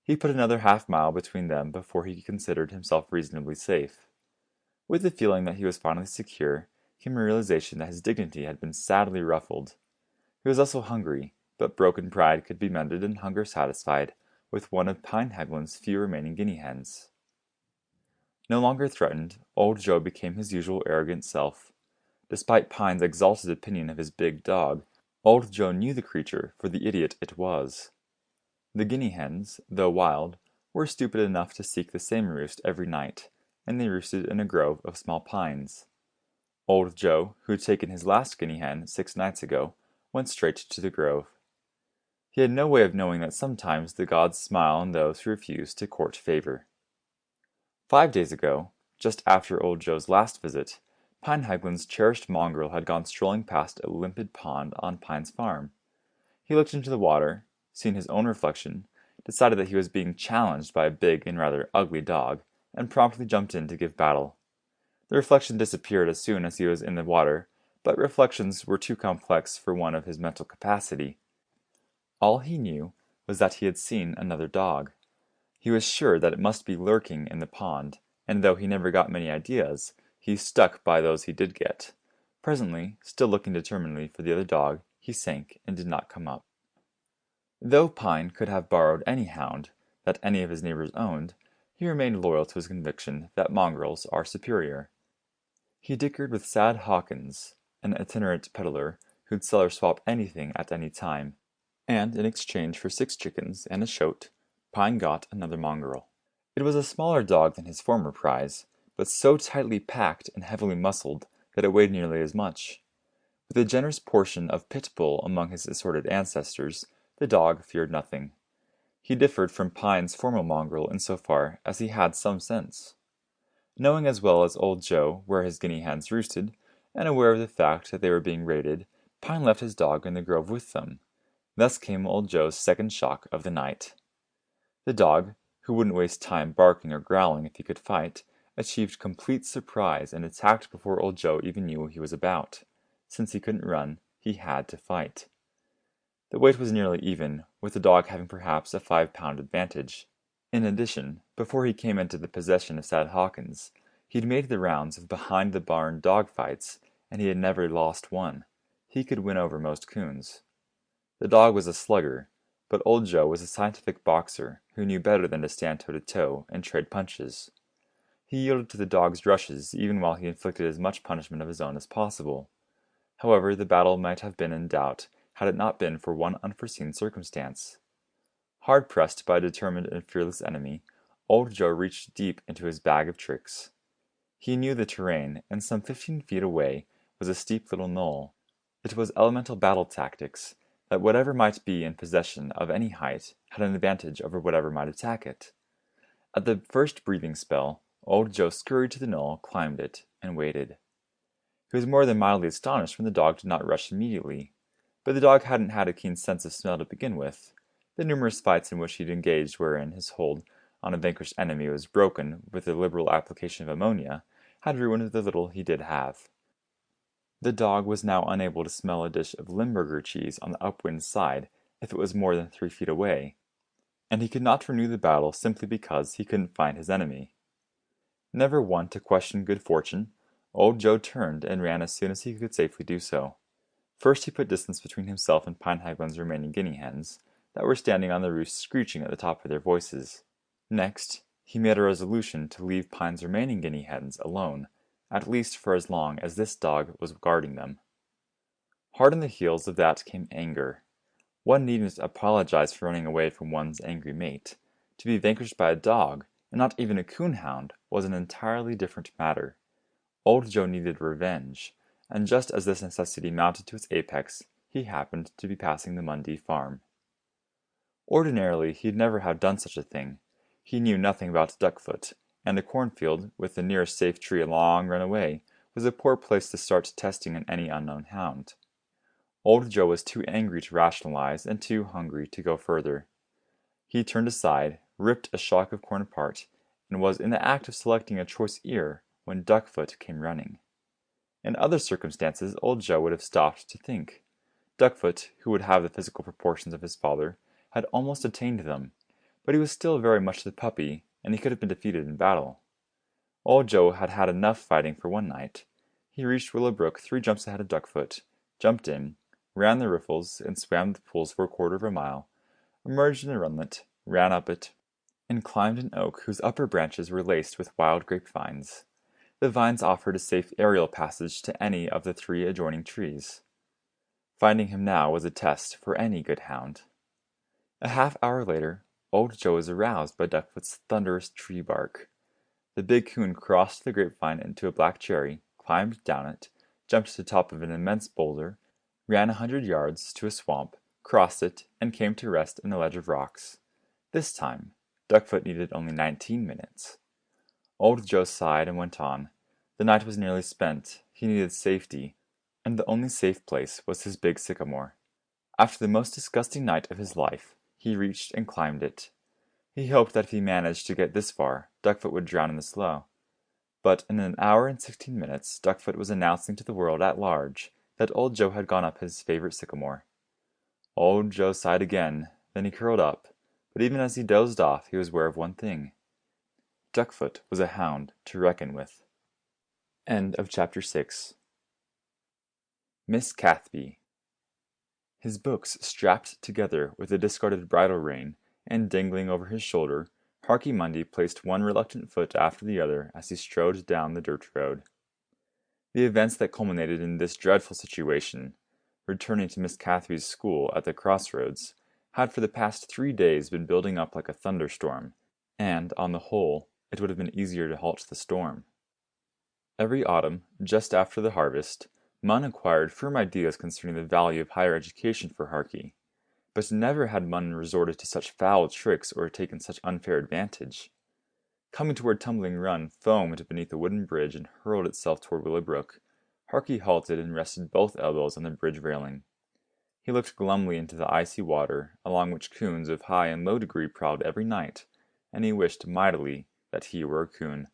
He put another half-mile between them before he considered himself reasonably safe. With the feeling that he was finally secure, came a realization that his dignity had been sadly ruffled. He was also hungry, but broken pride could be mended and hunger satisfied with one of Pine Haglin's few remaining guinea hens. No longer threatened, old Joe became his usual arrogant self. Despite Pine's exalted opinion of his big dog, old Joe knew the creature for the idiot it was. The guinea hens, though wild, were stupid enough to seek the same roost every night, and they roosted in a grove of small pines. Old Joe, who had taken his last guinea hen 6 nights ago, went straight to the grove. He had no way of knowing that sometimes the gods smile on those who refuse to court favor. 5 days ago, just after old Joe's last visit, Pine Haglin's cherished mongrel had gone strolling past a limpid pond on Pine's farm. He looked into the water, seen his own reflection, decided that he was being challenged by a big and rather ugly dog, and promptly jumped in to give battle. The reflection disappeared as soon as he was in the water, but reflections were too complex for one of his mental capacity. All he knew was that he had seen another dog. He was sure that it must be lurking in the pond, and though he never got many ideas, he stuck by those he did get. Presently, still looking determinedly for the other dog, he sank and did not come up. Though Pine could have borrowed any hound that any of his neighbors owned, he remained loyal to his conviction that mongrels are superior. He dickered with Sad Hawkins, an itinerant peddler who'd sell or swap anything at any time, and in exchange for 6 chickens and a shoat, Pine got another mongrel. It was a smaller dog than his former prize, but so tightly packed and heavily muscled that it weighed nearly as much. With a generous portion of pit bull among his assorted ancestors, the dog feared nothing. He differed from Pine's former mongrel insofar as he had some sense. Knowing as well as old Joe where his guinea hens roosted, and aware of the fact that they were being raided, Pine left his dog in the grove with them. Thus came old Joe's second shock of the night. The dog, who wouldn't waste time barking or growling if he could fight, achieved complete surprise and attacked before old Joe even knew what he was about. Since he couldn't run, he had to fight. The weight was nearly even, with the dog having perhaps a 5-pound advantage. In addition, before he came into the possession of Sad Hawkins, he'd made the rounds of behind-the-barn dog fights, and he had never lost one. He could win over most coons. The dog was a slugger, but old Joe was a scientific boxer who knew better than to stand toe-to-toe and trade punches. He yielded to the dog's rushes even while he inflicted as much punishment of his own as possible. However, the battle might have been in doubt had it not been for one unforeseen circumstance. Hard-pressed by a determined and fearless enemy, old Joe reached deep into his bag of tricks. He knew the terrain, and some 15 feet away was a steep little knoll. It was elemental battle tactics that whatever might be in possession of any height had an advantage over whatever might attack it. At the first breathing spell, old Joe scurried to the knoll, climbed it, and waited. He was more than mildly astonished when the dog did not rush immediately. But the dog hadn't had a keen sense of smell to begin with. The numerous fights in which he'd engaged wherein his hold on a vanquished enemy was broken with the liberal application of ammonia had ruined the little he did have. The dog was now unable to smell a dish of Limburger cheese on the upwind side if it was more than 3 feet away, and he could not renew the battle simply because he couldn't find his enemy. Never one to question good fortune, old Joe turned and ran as soon as he could safely do so. First he put distance between himself and Pine Haglin's remaining guinea hens, that were standing on the roost screeching at the top of their voices. Next, he made a resolution to leave Pine's remaining guinea hens alone, at least for as long as this dog was guarding them. Hard on the heels of that came anger. One needn't apologize for running away from one's angry mate. To be vanquished by a dog, and not even a coon hound, was an entirely different matter. Old Joe needed revenge, and just as this necessity mounted to its apex, he happened to be passing the Mundy farm. Ordinarily, he'd never have done such a thing. He knew nothing about Duckfoot, and the cornfield, with the nearest safe tree a long run away, was a poor place to start testing on any unknown hound. Old Joe was too angry to rationalize and too hungry to go further. He turned aside, ripped a shock of corn apart, and was in the act of selecting a choice ear when Duckfoot came running. In other circumstances, old Joe would have stopped to think. Duckfoot, who would have the physical proportions of his father, had almost attained them, but he was still very much the puppy, and he could have been defeated in battle. Old Joe had had enough fighting for one night. He reached Willow Brook 3 jumps ahead of Duckfoot, jumped in, ran the riffles, and swam the pools for a quarter of a mile, emerged in a runlet, ran up it, and climbed an oak whose upper branches were laced with wild grapevines. The vines offered a safe aerial passage to any of the 3 adjoining trees. Finding him now was a test for any good hound. A half-hour later, old Joe was aroused by Duckfoot's thunderous tree bark. The big coon crossed the grapevine into a black cherry, climbed down it, jumped to the top of an immense boulder, ran 100 yards to a swamp, crossed it, and came to rest in a ledge of rocks. This time, Duckfoot needed only 19 minutes. Old Joe sighed and went on. The night was nearly spent. He needed safety, and the only safe place was his big sycamore. After the most disgusting night of his life, he reached and climbed it. He hoped that if he managed to get this far, Duckfoot would drown in the slough. But in an hour and 16 minutes, Duckfoot was announcing to the world at large that old Joe had gone up his favorite sycamore. Old Joe sighed again, then he curled up, but even as he dozed off, he was aware of one thing. Duckfoot was a hound to reckon with. End of chapter 6. Miss Cathby. His books strapped together with a discarded bridle rein, and dangling over his shoulder, Harky Mundy placed one reluctant foot after the other as he strode down the dirt road. The events that culminated in this dreadful situation, returning to Miss Cathby's school at the crossroads, had for the past 3 days been building up like a thunderstorm, and, on the whole, it would have been easier to halt the storm. Every autumn, just after the harvest, Munn acquired firm ideas concerning the value of higher education for Harky, but never had Munn resorted to such foul tricks or taken such unfair advantage. Coming toward Tumbling Run foamed beneath a wooden bridge and hurled itself toward Willow Brook. Harky halted and rested both elbows on the bridge railing. He looked glumly into the icy water, along which coons of high and low degree prowled every night, and he wished mightily that he were a coon.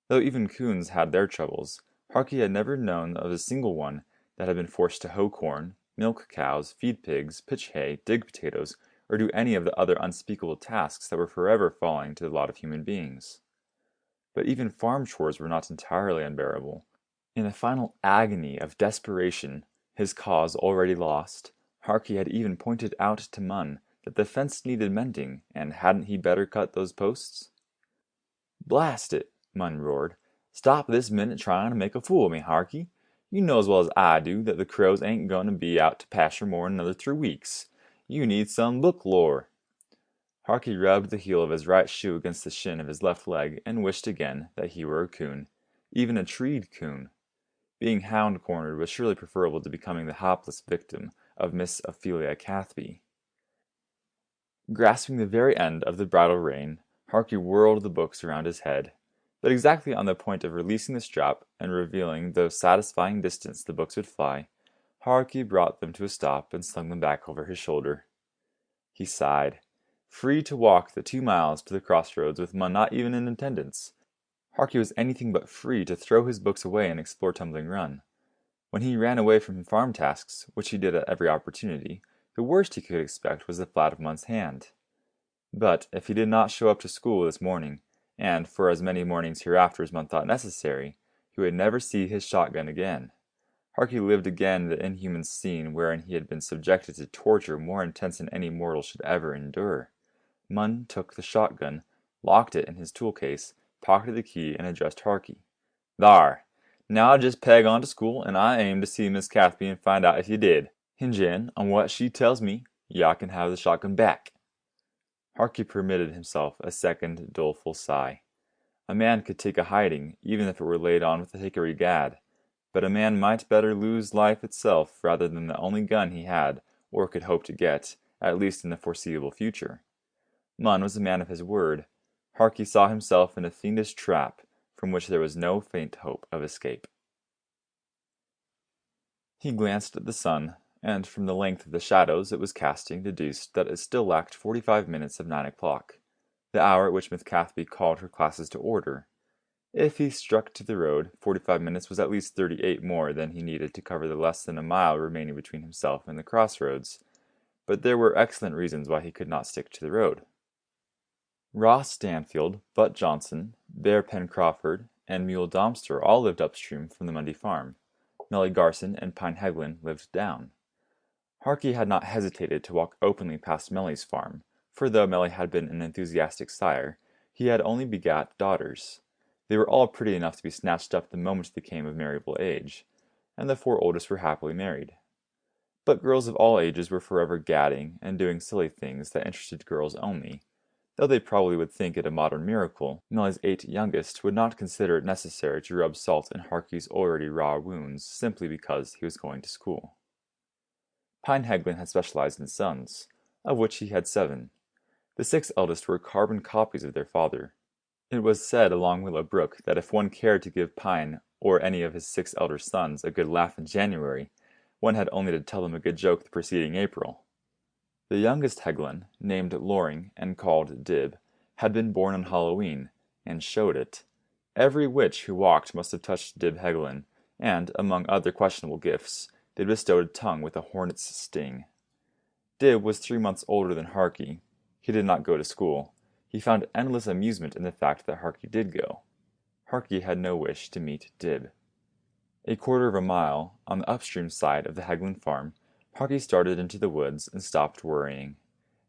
Though even coons had their troubles, Harky had never known of a single one that had been forced to hoe corn, milk cows, feed pigs, pitch hay, dig potatoes, or do any of the other unspeakable tasks that were forever falling to the lot of human beings. But even farm chores were not entirely unbearable. In a final agony of desperation, his cause already lost, Harky had even pointed out to Munn that the fence needed mending, and hadn't he better cut those posts? "Blast it!" Munn roared. "Stop this minute trying to make a fool of me, Harky. You know as well as I do that the crows ain't going to be out to pasture more'n another 3 weeks. You need some book lore." Harky rubbed the heel of his right shoe against the shin of his left leg and wished again that he were a coon, even a treed coon. Being hound-cornered was surely preferable to becoming the hapless victim of Miss Ophelia Cathby. Grasping the very end of the bridle rein, Harky whirled the books around his head. But exactly on the point of releasing the strap and revealing the satisfying distance the books would fly, Harky brought them to a stop and slung them back over his shoulder. He sighed. Free to walk the 2 miles to the crossroads with Munn not even in attendance, Harky was anything but free to throw his books away and explore Tumbling Run. When he ran away from farm tasks, which he did at every opportunity, the worst he could expect was the flat of Munn's hand. But if he did not show up to school this morning, and for as many mornings hereafter as Munn thought necessary, he would never see his shotgun again. Harky lived again the inhuman scene wherein he had been subjected to torture more intense than any mortal should ever endure. Munn took the shotgun, locked it in his tool case, pocketed the key, and addressed Harky. "Thar, now just peg on to school, and I aim to see Miss Cathby and find out if you did. Hinge in on what she tells me, "Ya can have the shotgun back." Harky permitted himself a second doleful sigh. A man could take a hiding, even if it were laid on with a hickory gad, but a man might better lose life itself rather than the only gun he had, or could hope to get, at least in the foreseeable future. Munn was a man of his word. Harky saw himself in a fiendish trap, from which there was no faint hope of escape. He glanced at the sun, and from the length of the shadows it was casting deduced that it still lacked 45 minutes of 9 o'clock, the hour at which Miss Cathby called her classes to order. If he struck to the road, 45 minutes was at least 38 more than he needed to cover the less than a mile remaining between himself and the crossroads, but there were excellent reasons why he could not stick to the road. Ross Stanfield, Butt Johnson, Bear Pen Crawford, and Mule Domster all lived upstream from the Mundy farm. Melly Garson and Pine Heglin lived down. Harky had not hesitated to walk openly past Melly's farm, for though Melly had been an enthusiastic sire, he had only begat daughters. They were all pretty enough to be snatched up the moment they came of marriageable age, and the 4 oldest were happily married. But girls of all ages were forever gadding and doing silly things that interested girls only. Though they probably would think it a modern miracle, Melly's 8 youngest would not consider it necessary to rub salt in Harky's already raw wounds simply because he was going to school. Pine Heglin had specialized in sons, of which he had 7. The 6 eldest were carbon copies of their father. It was said along Willow Brook that if one cared to give Pine or any of his 6 elder sons a good laugh in January, one had only to tell them a good joke the preceding April. The youngest Heglin, named Loring and called Dib, had been born on Halloween, and showed it. Every witch who walked must have touched Dib Heglin, and, among other questionable gifts, they'd bestowed a tongue with a hornet's sting. Dib was 3 months older than Harky. He did not go to school. He found endless amusement in the fact that Harky did go. Harky had no wish to meet Dib. A quarter of a mile, on the upstream side of the Heglin farm, Harky started into the woods and stopped worrying.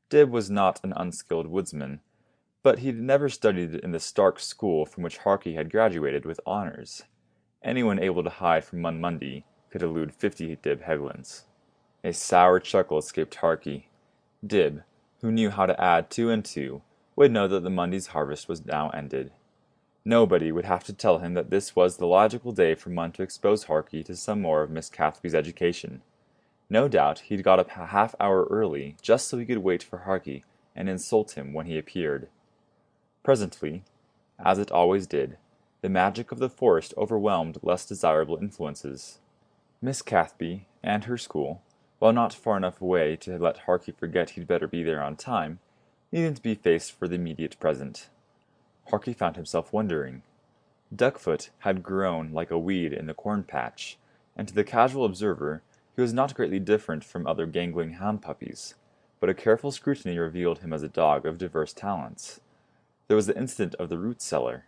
Dib was not an unskilled woodsman, but he'd never studied in the Stark school from which Harky had graduated with honors. Anyone able to hide from Mundy could elude 50 Dib Heglins. A sour chuckle escaped Harky. Dib, who knew how to add 2 and 2, would know that the Mundy's harvest was now ended. Nobody would have to tell him that this was the logical day for Munn to expose Harky to some more of Miss Cathby's education. No doubt he'd got up a half-hour early just so he could wait for Harky and insult him when he appeared. Presently, as it always did, the magic of the forest overwhelmed less desirable influences. Miss Cathby and her school, while not far enough away to let Harky forget he'd better be there on time, needed to be faced for the immediate present. Harky found himself wondering. Duckfoot had grown like a weed in the corn patch, and to the casual observer he was not greatly different from other gangling hound puppies, but a careful scrutiny revealed him as a dog of diverse talents. There was the incident of the root cellar.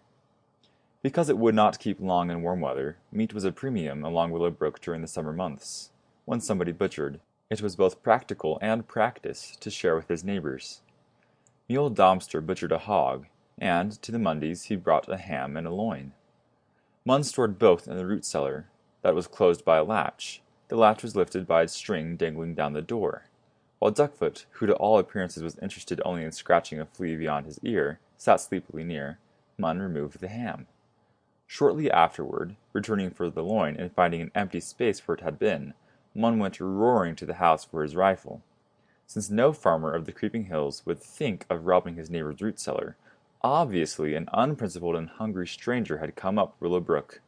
Because it would not keep long in warm weather, meat was a premium along Willow Brook during the summer months. When somebody butchered, it was both practical and practice to share with his neighbors. Mule Domster butchered a hog, and to the Mundys he brought a ham and a loin. Munn stored both in the root cellar, that was closed by a latch. The latch was lifted by a string dangling down the door, while Duckfoot, who to all appearances was interested only in scratching a flea beyond his ear, sat sleepily near. Munn removed the ham. Shortly afterward, returning for the loin and finding an empty space where it had been, Munn went roaring to the house for his rifle. Since no farmer of the creeping hills would think of robbing his neighbor's root cellar, obviously an unprincipled and hungry stranger had come up Willow Brook.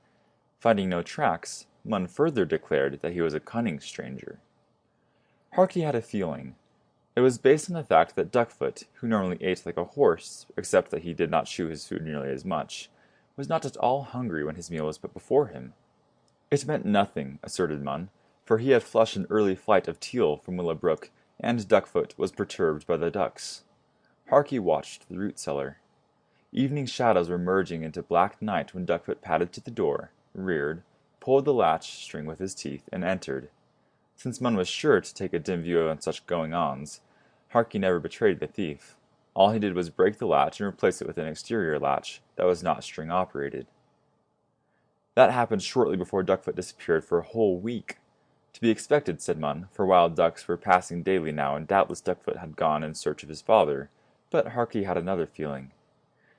Finding no tracks, Munn further declared that he was a cunning stranger. Harky had a feeling. It was based on the fact that Duckfoot, who normally ate like a horse, except that he did not chew his food nearly as much, was not at all hungry when his meal was put before him. It meant nothing, asserted Munn, for he had flushed an early flight of teal from Willow Brook, and Duckfoot was perturbed by the ducks. Harky watched the root cellar. Evening shadows were merging into black night when Duckfoot padded to the door, reared, pulled the latch string with his teeth, and entered. Since Munn was sure to take a dim view on such going-ons, Harky never betrayed the thief. All he did was break the latch and replace it with an exterior latch that was not string-operated. That happened shortly before Duckfoot disappeared for a whole week. To be expected, said Munn, for wild ducks were passing daily now, and doubtless Duckfoot had gone in search of his father. But Harky had another feeling.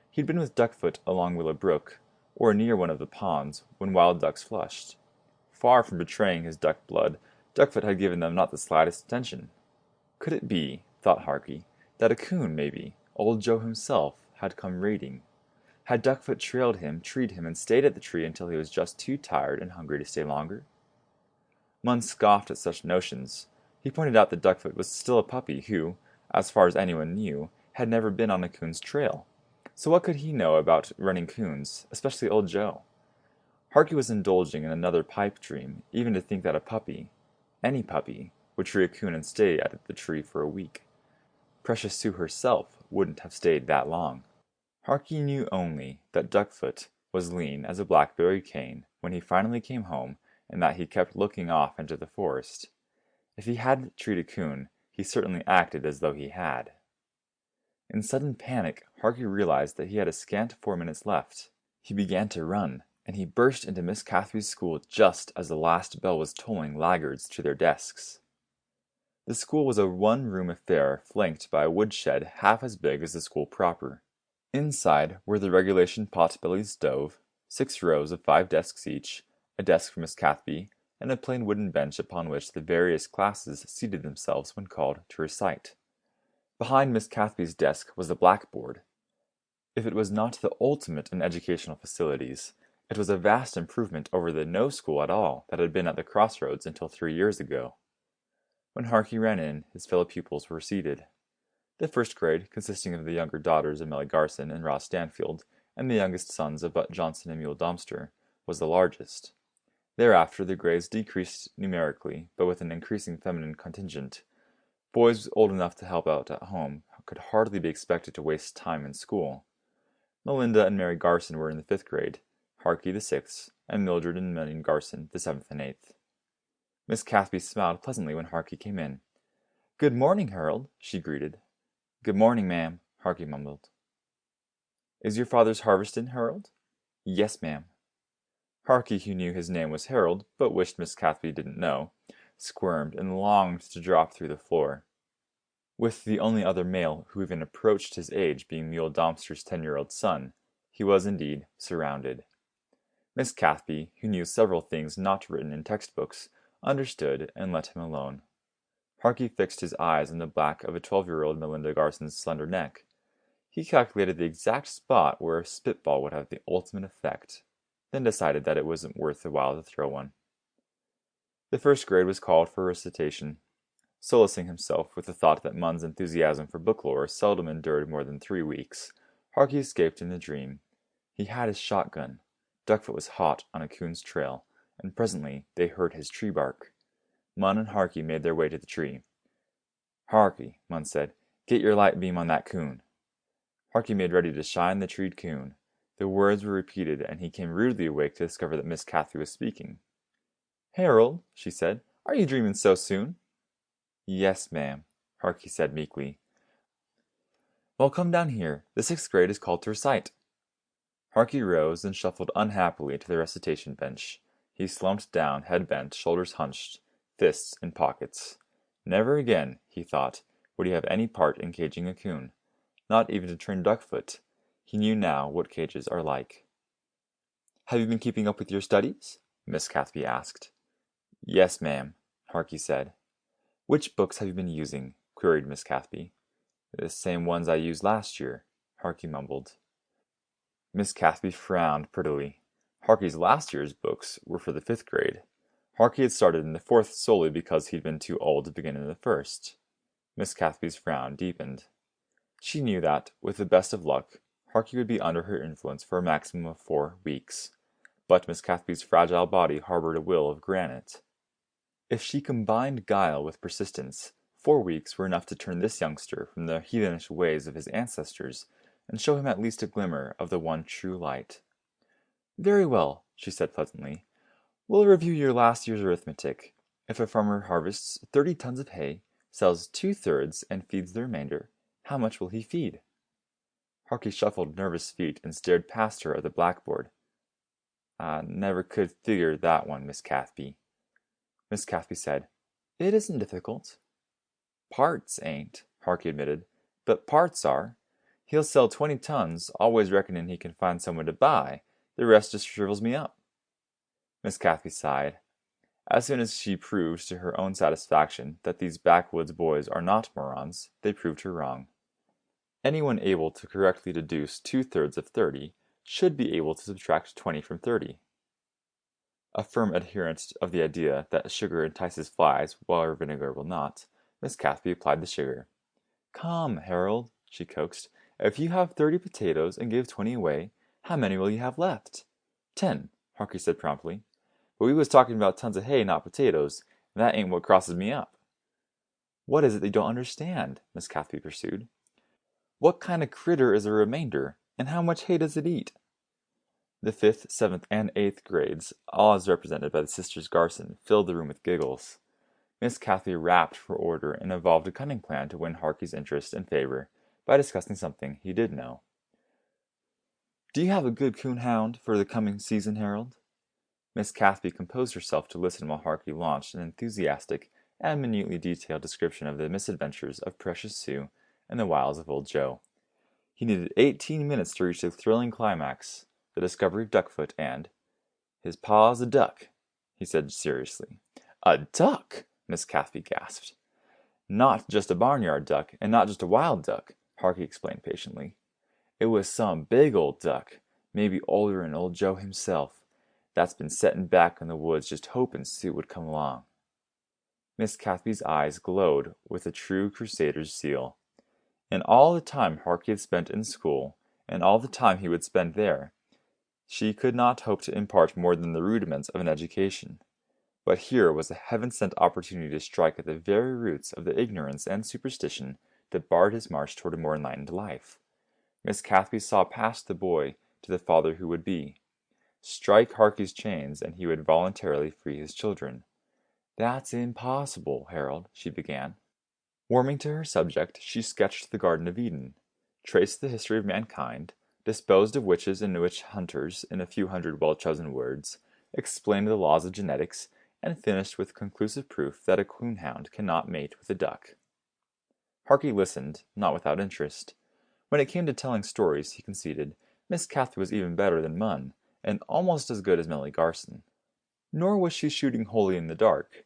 He'd been with Duckfoot along Willow Brook, or near one of the ponds, when wild ducks flushed. Far from betraying his duck blood, Duckfoot had given them not the slightest attention. Could it be, thought Harky, that a coon, maybe, old Joe himself, had come raiding? Had Duckfoot trailed him, treed him, and stayed at the tree until he was just too tired and hungry to stay longer? Munn scoffed at such notions. He pointed out that Duckfoot was still a puppy who, as far as anyone knew, had never been on a coon's trail. So what could he know about running coons, especially old Joe? Harky was indulging in another pipe dream, even to think that a puppy, any puppy, would tree a coon and stay at the tree for a week. Precious Sue herself wouldn't have stayed that long. Harky knew only that Duckfoot was lean as a blackberry cane when he finally came home, and that he kept looking off into the forest. If he hadn't treed a coon, he certainly acted as though he had. In sudden panic, Harky realized that he had a scant 4 minutes left. He began to run, and he burst into Miss Cathby's school just as the last bell was tolling laggards to their desks. The school was a one-room affair flanked by a woodshed half as big as the school proper. Inside were the regulation pot-bellied stove, 6 rows of 5 desks each, a desk for Miss Cathby, and a plain wooden bench upon which the various classes seated themselves when called to recite. Behind Miss Cathby's desk was the blackboard. If it was not the ultimate in educational facilities, it was a vast improvement over the no school at all that had been at the crossroads until 3 years ago. When Harky ran in, his fellow pupils were seated. The first grade, consisting of the younger daughters of Melly Garson and Ross Stanfield, and the youngest sons of Butt Johnson and Mule Domster, was the largest. Thereafter the grades decreased numerically, but with an increasing feminine contingent. Boys old enough to help out at home could hardly be expected to waste time in school. Melinda and Mary Garson were in the 5th grade, Harky the 6th, and Mildred and Melly Garson the 7th and 8th. Miss Cathby smiled pleasantly when Harky came in. "Good morning, Harold," she greeted. "Good morning, ma'am," Harky mumbled. "Is your father's harvest in, Harold?" "Yes, ma'am." Harky, who knew his name was Harold, but wished Miss Cathby didn't know, squirmed and longed to drop through the floor. With the only other male who even approached his age being Mule Domster's 10-year-old son, he was indeed surrounded. Miss Cathby, who knew several things not written in textbooks, understood and let him alone. Harky fixed his eyes on the back of a 12-year-old Melinda Garson's slender neck. He calculated the exact spot where a spitball would have the ultimate effect, then decided that it wasn't worth the while to throw one. The first grade was called for recitation. Solacing himself with the thought that Munn's enthusiasm for book lore seldom endured more than 3 weeks, Harky escaped in the dream. He had his shotgun. Duckfoot was hot on a coon's trail, and presently they heard his tree bark. Munn and Harky made their way to the tree. "Harky," Munn said, "get your light beam on that coon." Harky made ready to shine the treed coon. The words were repeated, and he came rudely awake to discover that Miss Cathby was speaking. "Harold," she said, "are you dreaming so soon?" "Yes, ma'am," Harky said meekly. "Well, come down here. The 6th grade is called to recite." Harky rose and shuffled unhappily to the recitation bench. He slumped down, head bent, shoulders hunched, fists in pockets. Never again, he thought, would he have any part in caging a coon. Not even to train Duckfoot. He knew now what cages are like. "Have you been keeping up with your studies?" Miss Cathby asked. "Yes, ma'am," Harky said. "Which books have you been using?" queried Miss Cathby. "The same ones I used last year," Harky mumbled. Miss Cathby frowned prettily. Harky's last year's books were for the 5th grade. Harky had started in the 4th solely because he'd been too old to begin in the 1st. Miss Cathby's frown deepened. She knew that, with the best of luck, Harky would be under her influence for a maximum of 4 weeks. But Miss Cathby's fragile body harbored a will of granite. If she combined guile with persistence, 4 weeks were enough to turn this youngster from the heathenish ways of his ancestors and show him at least a glimmer of the one true light. "Very well," she said pleasantly. "We'll review your last year's arithmetic. If a farmer harvests 30 tons of hay, sells 2/3, and feeds the remainder, how much will he feed?" Harky shuffled nervous feet and stared past her at the blackboard. "I never could figure that one, Miss Cathby." Miss Cathby said. "It isn't difficult." "Parts ain't," Harky admitted, "but parts are. He'll sell 20 tons, always reckoning he can find someone to buy. The rest just shrivels me up." Miss Cathby sighed. As soon as she proved to her own satisfaction that these backwoods boys are not morons, they proved her wrong. Anyone able to correctly deduce 2/3 of 30 should be able to subtract 20 from 30. A firm adherent of the idea that sugar entices flies while vinegar will not, Miss Cathby applied the sugar. "Come, Harold," she coaxed, "if you have 30 potatoes and give 20 away, how many will you have left?" "10," Harky said promptly. "But we was talking about tons of hay, not potatoes, and that ain't what crosses me up." "What is it that you don't understand?" Miss Cathby pursued. "What kind of critter is a remainder, and how much hay does it eat?" The 5th, 7th, and 8th grades, all as represented by the sisters Garson, filled the room with giggles. Miss Cathby rapped for order and evolved a cunning plan to win Harky's interest and favor by discussing something he did know. "Do you have a good coon hound for the coming season, Harold?" Miss Cathby composed herself to listen while Harky launched an enthusiastic and minutely detailed description of the misadventures of Precious Sue and the wiles of Old Joe. He needed 18 minutes to reach the thrilling climax, the discovery of Duckfoot, and "His paw's a duck," he said seriously. "A duck!" Miss Cathby gasped. "Not just a barnyard duck, and not just a wild duck," Harky explained patiently. "It was some big old duck, maybe older than Old Joe himself, that's been setting back in the woods just hoping Sue would come along." Miss Cathby's eyes glowed with a true crusader's zeal. In all the time Harky had spent in school, and all the time he would spend there, she could not hope to impart more than the rudiments of an education. But here was a heaven-sent opportunity to strike at the very roots of the ignorance and superstition that barred his march toward a more enlightened life. Miss Cathby saw past the boy to the father who would be. Strike Harky's chains, and he would voluntarily free his children. "That's impossible, Harold," she began. Warming to her subject, she sketched the Garden of Eden, traced the history of mankind, disposed of witches and witch hunters in a few hundred well-chosen words, explained the laws of genetics, and finished with conclusive proof that a coonhound cannot mate with a duck. Harky listened, not without interest. When it came to telling stories, he conceded, Miss Cathby was even better than Munn, and almost as good as Melly Garson. Nor was she shooting wholly in the dark.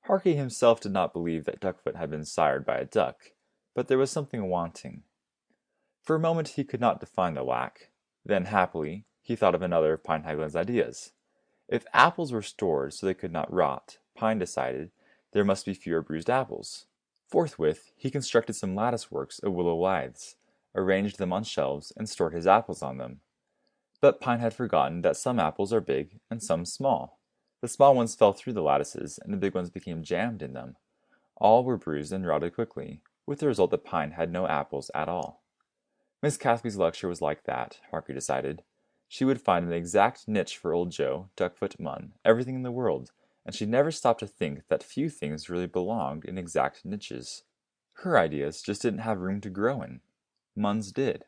Harky himself did not believe that Duckfoot had been sired by a duck, but there was something wanting. For a moment he could not define the lack. Then, happily, he thought of another of Pine Haglin's ideas. If apples were stored so they could not rot, Pine decided there must be fewer bruised apples. Forthwith, he constructed some lattice-works of willow withes, arranged them on shelves, and stored his apples on them. But Pine had forgotten that some apples are big and some small. The small ones fell through the lattices, and the big ones became jammed in them. All were bruised and rotted quickly, with the result that Pine had no apples at all. Miss Cathby's lecture was like that, Harky decided. She would find an exact niche for Old Joe, Duckfoot, Munn, everything in the world, and she never stopped to think that few things really belonged in exact niches. Her ideas just didn't have room to grow in. Munn's did.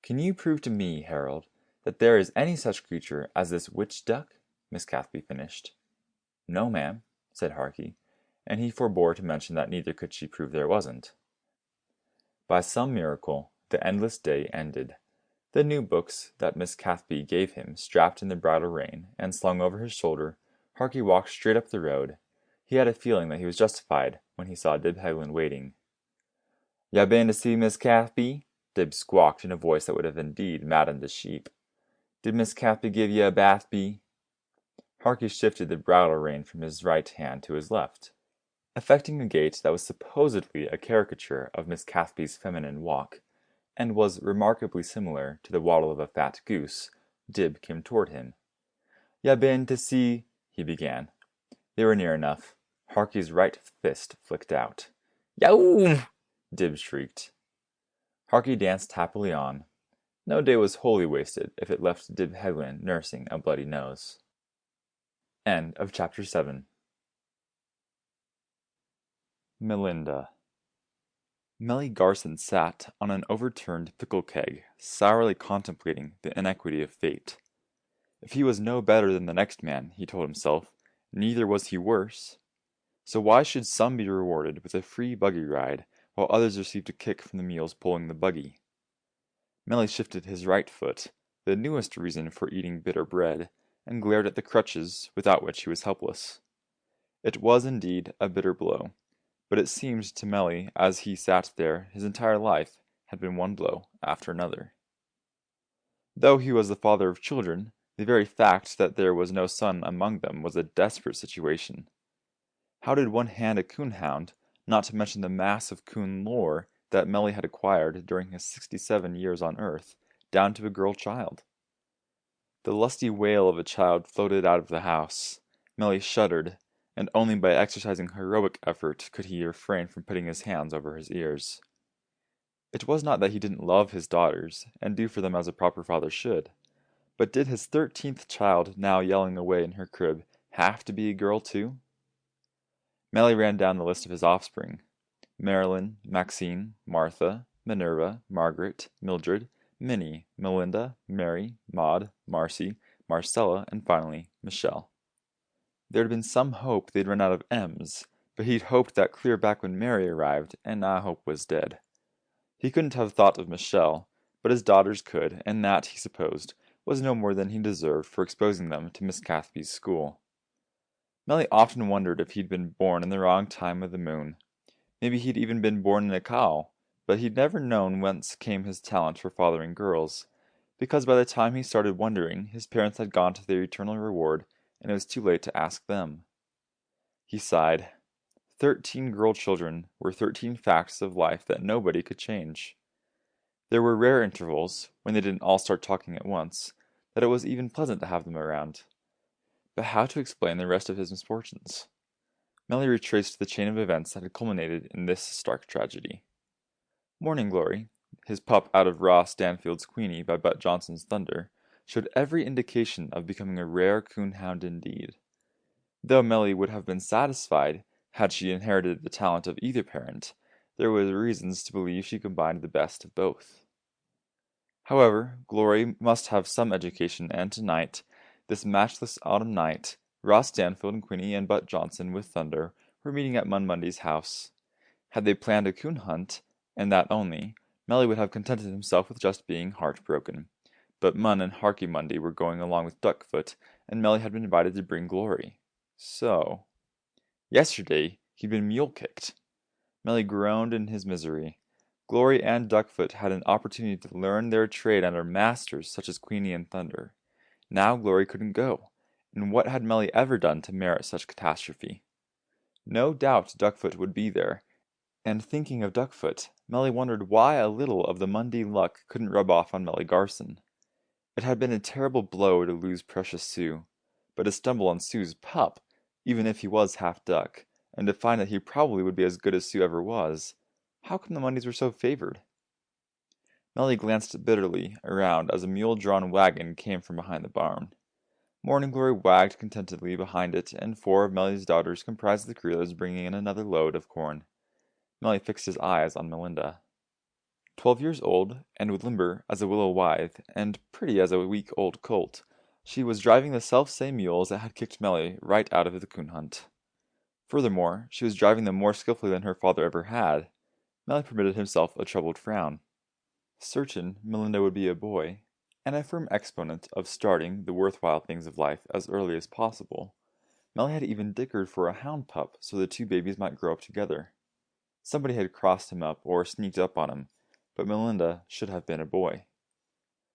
"Can you prove to me, Harold, that there is any such creature as this witch duck?" Miss Cathby finished. "No, ma'am," said Harky, and he forbore to mention that neither could she prove there wasn't. By some miracle, the endless day ended. The new books that Miss Cathby gave him strapped in the bridle rein and slung over his shoulder, Harky walked straight up the road. He had a feeling that he was justified when he saw Dib Heglin waiting. "Ya been to see Miss Cathby?" Dib squawked in a voice that would have indeed maddened a sheep. "Did Miss Cathby give ye a bath, bee?" Harky shifted the bridle rein from his right hand to his left. Affecting a gait that was supposedly a caricature of Miss Cathby's feminine walk, and was remarkably similar to the waddle of a fat goose, Dib came toward him. "Ya been to see—" he began. They were near enough. Harky's right fist flicked out. "Yow!" Dib shrieked. Harky danced happily on. No day was wholly wasted if it left Dib Heglin nursing a bloody nose. End of chapter 7. Melinda. Melly Garson sat on an overturned pickle keg, sourly contemplating the inequity of fate. If he was no better than the next man, he told himself, Neither was he worse. So why should some be rewarded with a free buggy ride, while others received a kick from the mules pulling the buggy? Melly shifted his right foot, the newest reason for eating bitter bread, and glared at the crutches without which he was helpless. It was indeed a bitter blow, but it seemed to Melly as he sat there his entire life had been one blow after another. Though he was the father of children, the very fact that there was no son among them was a desperate situation. How did one hand a coonhound, not to mention the mass of coon lore that Melly had acquired during his 67 years on Earth, down to a girl child? The lusty wail of a child floated out of the house. Melly shuddered, and only by exercising heroic effort could he refrain from putting his hands over his ears. It was not that he didn't love his daughters, and do for them as a proper father should, but did his 13th child, now yelling away in her crib, have to be a girl too? Melly ran down the list of his offspring: Marilyn, Maxine, Martha, Minerva, Margaret, Mildred, Minnie, Melinda, Mary, Maud, Marcy, Marcella, and finally, Michelle. There had been some hope they'd run out of M's, but he'd hoped that clear back when Mary arrived, and now hope was dead. He couldn't have thought of Michelle, but his daughters could, and that, he supposed, was no more than he deserved for exposing them to Miss Cathby's school. Melly often wondered if he'd been born in the wrong time of the moon. Maybe he'd even been born in a cow, but he'd never known whence came his talent for fathering girls, because by the time he started wondering, his parents had gone to their eternal reward, and it was too late to ask them. He sighed. 13 girl children were 13 facts of life that nobody could change. There were rare intervals, when they didn't all start talking at once, that it was even pleasant to have them around. But how to explain the rest of his misfortunes? Melly retraced the chain of events that had culminated in this stark tragedy. Morning Glory, his pup out of Ross Stanfield's Queenie by Butt Johnson's Thunder, showed every indication of becoming a rare coon hound indeed. Though Melly would have been satisfied had she inherited the talent of either parent, there were reasons to believe she combined the best of both. However, Glory must have some education, and tonight, this matchless autumn night, Ross Stanfield and Queenie and Butt Johnson with Thunder were meeting at Mundy's house. Had they planned a coon hunt, and that only, Melly would have contented himself with just being heartbroken. But Mun and Harky Mundy were going along with Duckfoot, and Melly had been invited to bring Glory. So, yesterday he'd been mule-kicked. Melly groaned in his misery. Glory and Duckfoot had an opportunity to learn their trade under masters such as Queenie and Thunder. Now Glory couldn't go, and what had Melly ever done to merit such catastrophe? No doubt Duckfoot would be there, and thinking of Duckfoot, Melly wondered why a little of the Mundy luck couldn't rub off on Melly Garson. It had been a terrible blow to lose precious Sue, but to stumble on Sue's pup, even if he was half duck, and to find that he probably would be as good as Sue ever was. How come the Mundys were so favored? Melly glanced bitterly around as a mule-drawn wagon came from behind the barn. Morning Glory wagged contentedly behind it, and 4 of Melly's daughters comprised the crew that was bringing in another load of corn. Melly fixed his eyes on Melinda. 12 years old, and limber as a willow withe, and pretty as a week-old colt, she was driving the self-same mules that had kicked Melly right out of the coon hunt. Furthermore, she was driving them more skillfully than her father ever had. Melly permitted himself a troubled frown. Certain Melinda would be a boy, and a firm exponent of starting the worthwhile things of life as early as possible, Melly had even dickered for a hound pup so the 2 babies might grow up together. Somebody had crossed him up or sneaked up on him, but Melinda should have been a boy.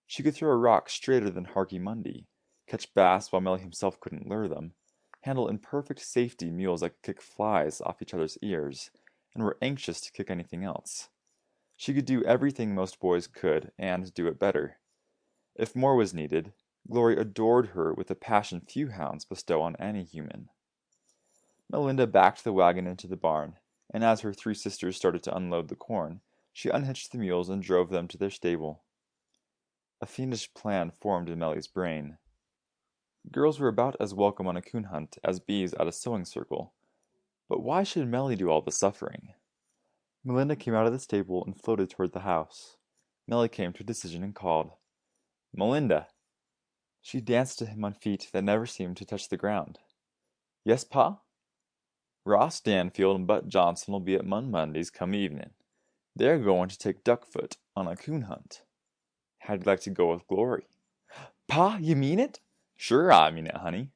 She could throw a rock straighter than Harky Mundy, catch bass while Melly himself couldn't lure them, handle in perfect safety mules that could kick flies off each other's ears, and were anxious to kick anything else. She could do everything most boys could, and do it better. If more was needed, Glory adored her with a passion few hounds bestow on any human. Melinda backed the wagon into the barn, and as her 3 sisters started to unload the corn, she unhitched the mules and drove them to their stable. A fiendish plan formed in Melly's brain. Girls were about as welcome on a coon hunt as bees at a sewing circle, but why should Melly do all the suffering? Melinda came out of the stable and floated toward the house. Melly came to a decision and called, "Melinda!" She danced to him on feet that never seemed to touch the ground. Yes, Pa? Ross Stanfield and Bud Johnson will be at Mun Mondays come evening. They're going to take Duckfoot on a coon hunt. How'd you like to go with Glory? Pa, you mean it? Sure, I mean it, honey.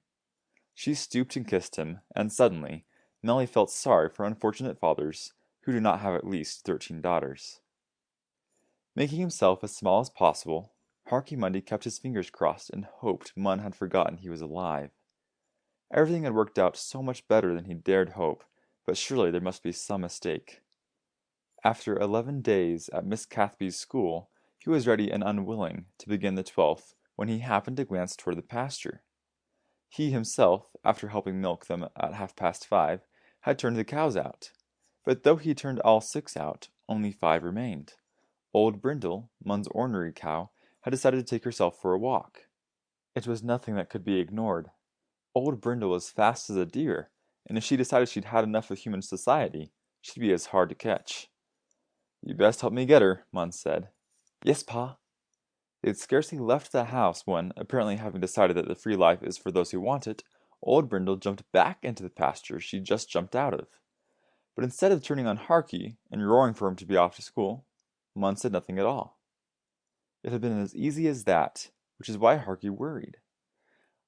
She stooped and kissed him, and suddenly, Melly felt sorry for unfortunate fathers who do not have at least 13 daughters. Making himself as small as possible, Harky Mundy kept his fingers crossed and hoped Mun had forgotten he was alive. Everything had worked out so much better than he dared hope, but surely there must be some mistake. After 11 days at Miss Cathby's school, he was ready and unwilling to begin the 12th when he happened to glance toward the pasture. He himself, after helping milk them at 5:30, had turned the cows out. But though he turned all 6 out, only 5 remained. Old Brindle, Mun's ornery cow, had decided to take herself for a walk. It was nothing that could be ignored. Old Brindle was fast as a deer, and if she decided she'd had enough of human society, she'd be as hard to catch. You best help me get her, Mun said. Yes, Pa. They had scarcely left the house when, apparently having decided that the free life is for those who want it, old Brindle jumped back into the pasture she just jumped out of. But instead of turning on Harky and roaring for him to be off to school, Mun said nothing at all. It had been as easy as that, which is why Harky worried.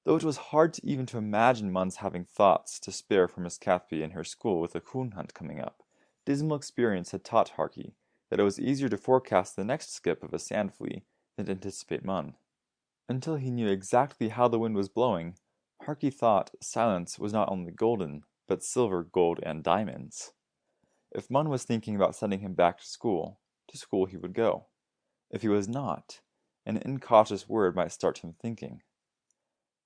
Though it was hard even to imagine Mun's having thoughts to spare for Miss Cathby and her school with a coon hunt coming up, dismal experience had taught Harky that it was easier to forecast the next skip of a sand flea than to anticipate Mun. Until he knew exactly how the wind was blowing, Harky thought silence was not only golden, but silver, gold, and diamonds. If Mun was thinking about sending him back to school he would go. If he was not, an incautious word might start him thinking.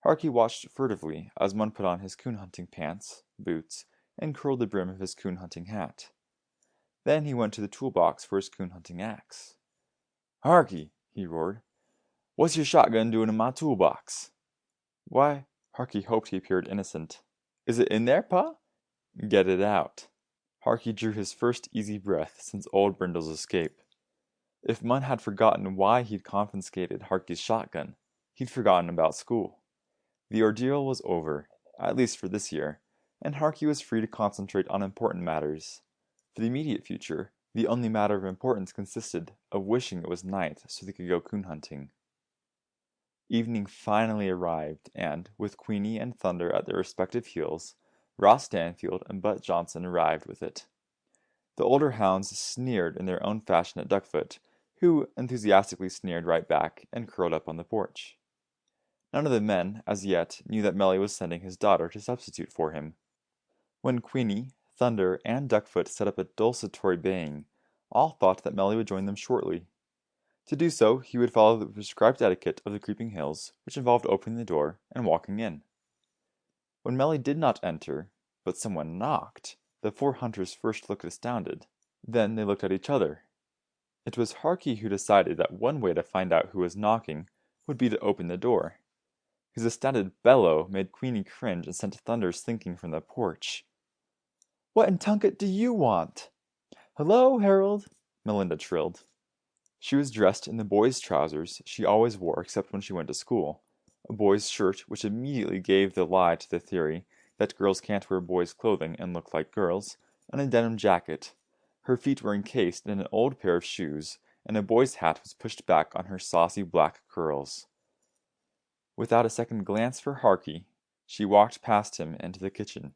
Harky watched furtively as Mun put on his coon hunting pants, boots, and curled the brim of his coon hunting hat. Then he went to the toolbox for his coon hunting axe. Harky, he roared, what's your shotgun doing in my toolbox? Why, Harky hoped he appeared innocent. Is it in there, Pa? Get it out. Harky drew his first easy breath since old Brindle's escape. If Mun had forgotten why he'd confiscated Harky's shotgun, he'd forgotten about school. The ordeal was over, at least for this year, and Harky was free to concentrate on important matters. For the immediate future, the only matter of importance consisted of wishing it was night so they could go coon hunting. Evening finally arrived, and, with Queenie and Thunder at their respective heels, Ross Stanfield and Bud Johnson arrived with it. The older hounds sneered in their own fashion at Duckfoot, who enthusiastically sneered right back and curled up on the porch. None of the men, as yet, knew that Melly was sending his daughter to substitute for him. When Queenie, Thunder, and Duckfoot set up a desultory baying, all thought that Melly would join them shortly. To do so, he would follow the prescribed etiquette of the creeping hills, which involved opening the door and walking in. When Melly did not enter, but someone knocked, the 4 hunters first looked astounded. Then they looked at each other. It was Harky who decided that one way to find out who was knocking would be to open the door. His astounded bellow made Queenie cringe and sent Thunder slinking from the porch. What in Tunket do you want? Hello, Harold, Melinda trilled. She was dressed in the boys' trousers she always wore except when she went to school, a boys' shirt which immediately gave the lie to the theory that girls can't wear boys' clothing and look like girls, and a denim jacket. Her feet were encased in an old pair of shoes, and a boy's hat was pushed back on her saucy black curls. Without a second glance for Harky, she walked past him into the kitchen.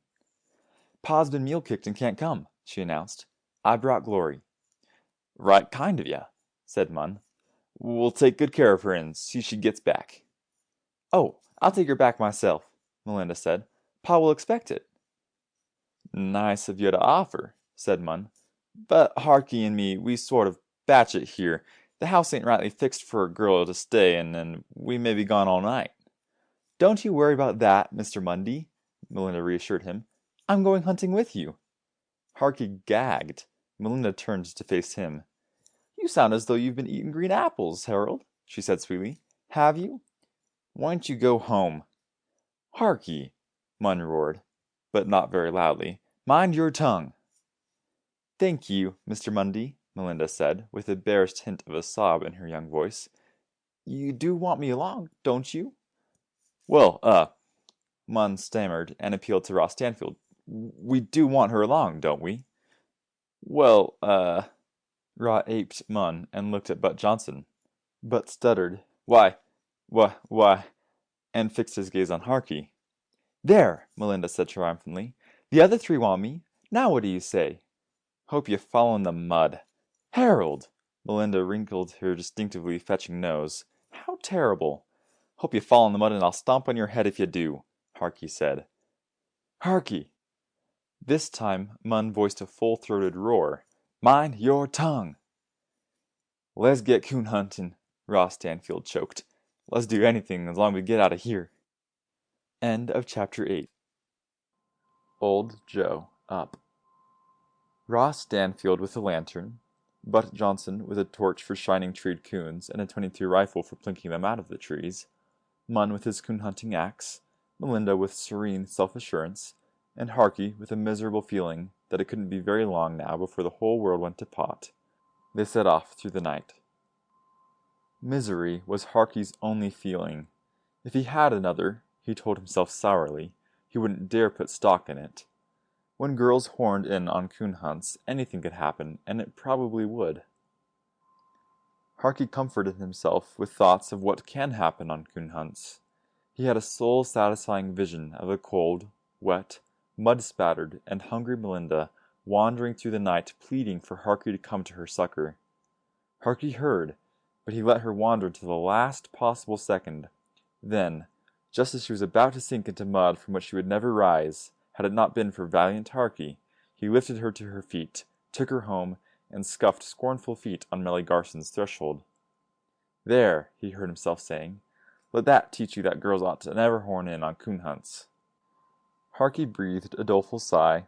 Pa's been meal-kicked and can't come, she announced. I brought Glory. Right kind of ya, said Mun. We'll take good care of her and see she gets back. Oh, I'll take her back myself, Melinda said. Pa will expect it. Nice of you to offer, said Mun. But Harky and me, we sort of batch it here. The house ain't rightly fixed for a girl to stay in, and we may be gone all night. Don't you worry about that, Mr. Mundy, Melinda reassured him. I'm going hunting with you. Harky gagged. Melinda turned to face him. You sound as though you've been eating green apples, Harold, she said sweetly. Have you? Why don't you go home? Harky, Mun roared, but not very loudly. Mind your tongue. Thank you, Mr. Mundy, Melinda said, with the barest hint of a sob in her young voice. You do want me along, don't you? Well, Munn stammered and appealed to Ross Stanfield. We do want her along, don't we? Well, Raw aped Munn and looked at Butt Johnson. Butt stuttered. Why, and fixed his gaze on Harky. There, Melinda said triumphantly. The other three want me. Now what do you say? Hope you fall in the mud. Harold! Melinda wrinkled her distinctively fetching nose. How terrible! Hope you fall in the mud and I'll stomp on your head if you do, Harky said. Harky! This time Munn voiced a full-throated roar. Mind your tongue! Let's get coon hunting, Ross Stanfield choked. Let's do anything as long as we get out of here. End of chapter 8. Old Joe up. Ross Stanfield with a lantern, Butt Johnson with a torch for shining treed coons and a .22 rifle for plinking them out of the trees, Munn with his coon hunting axe, Melinda with serene self-assurance, and Harky with a miserable feeling that it couldn't be very long now before the whole world went to pot. They set off through the night. Misery was Harky's only feeling. If he had another, he told himself sourly, he wouldn't dare put stock in it. When girls horned in on coon hunts, anything could happen, and it probably would. Harky comforted himself with thoughts of what can happen on coon hunts. He had a soul-satisfying vision of a cold, wet, mud-spattered, and hungry Melinda wandering through the night pleading for Harky to come to her succor. Harky heard, but he let her wander to the last possible second. Then, just as she was about to sink into mud from which she would never rise, had it not been for valiant Harky, he lifted her to her feet, took her home, and scuffed scornful feet on Melly Garson's threshold. There, he heard himself saying, let that teach you that girls ought to never horn in on coon hunts. Harky breathed a doleful sigh.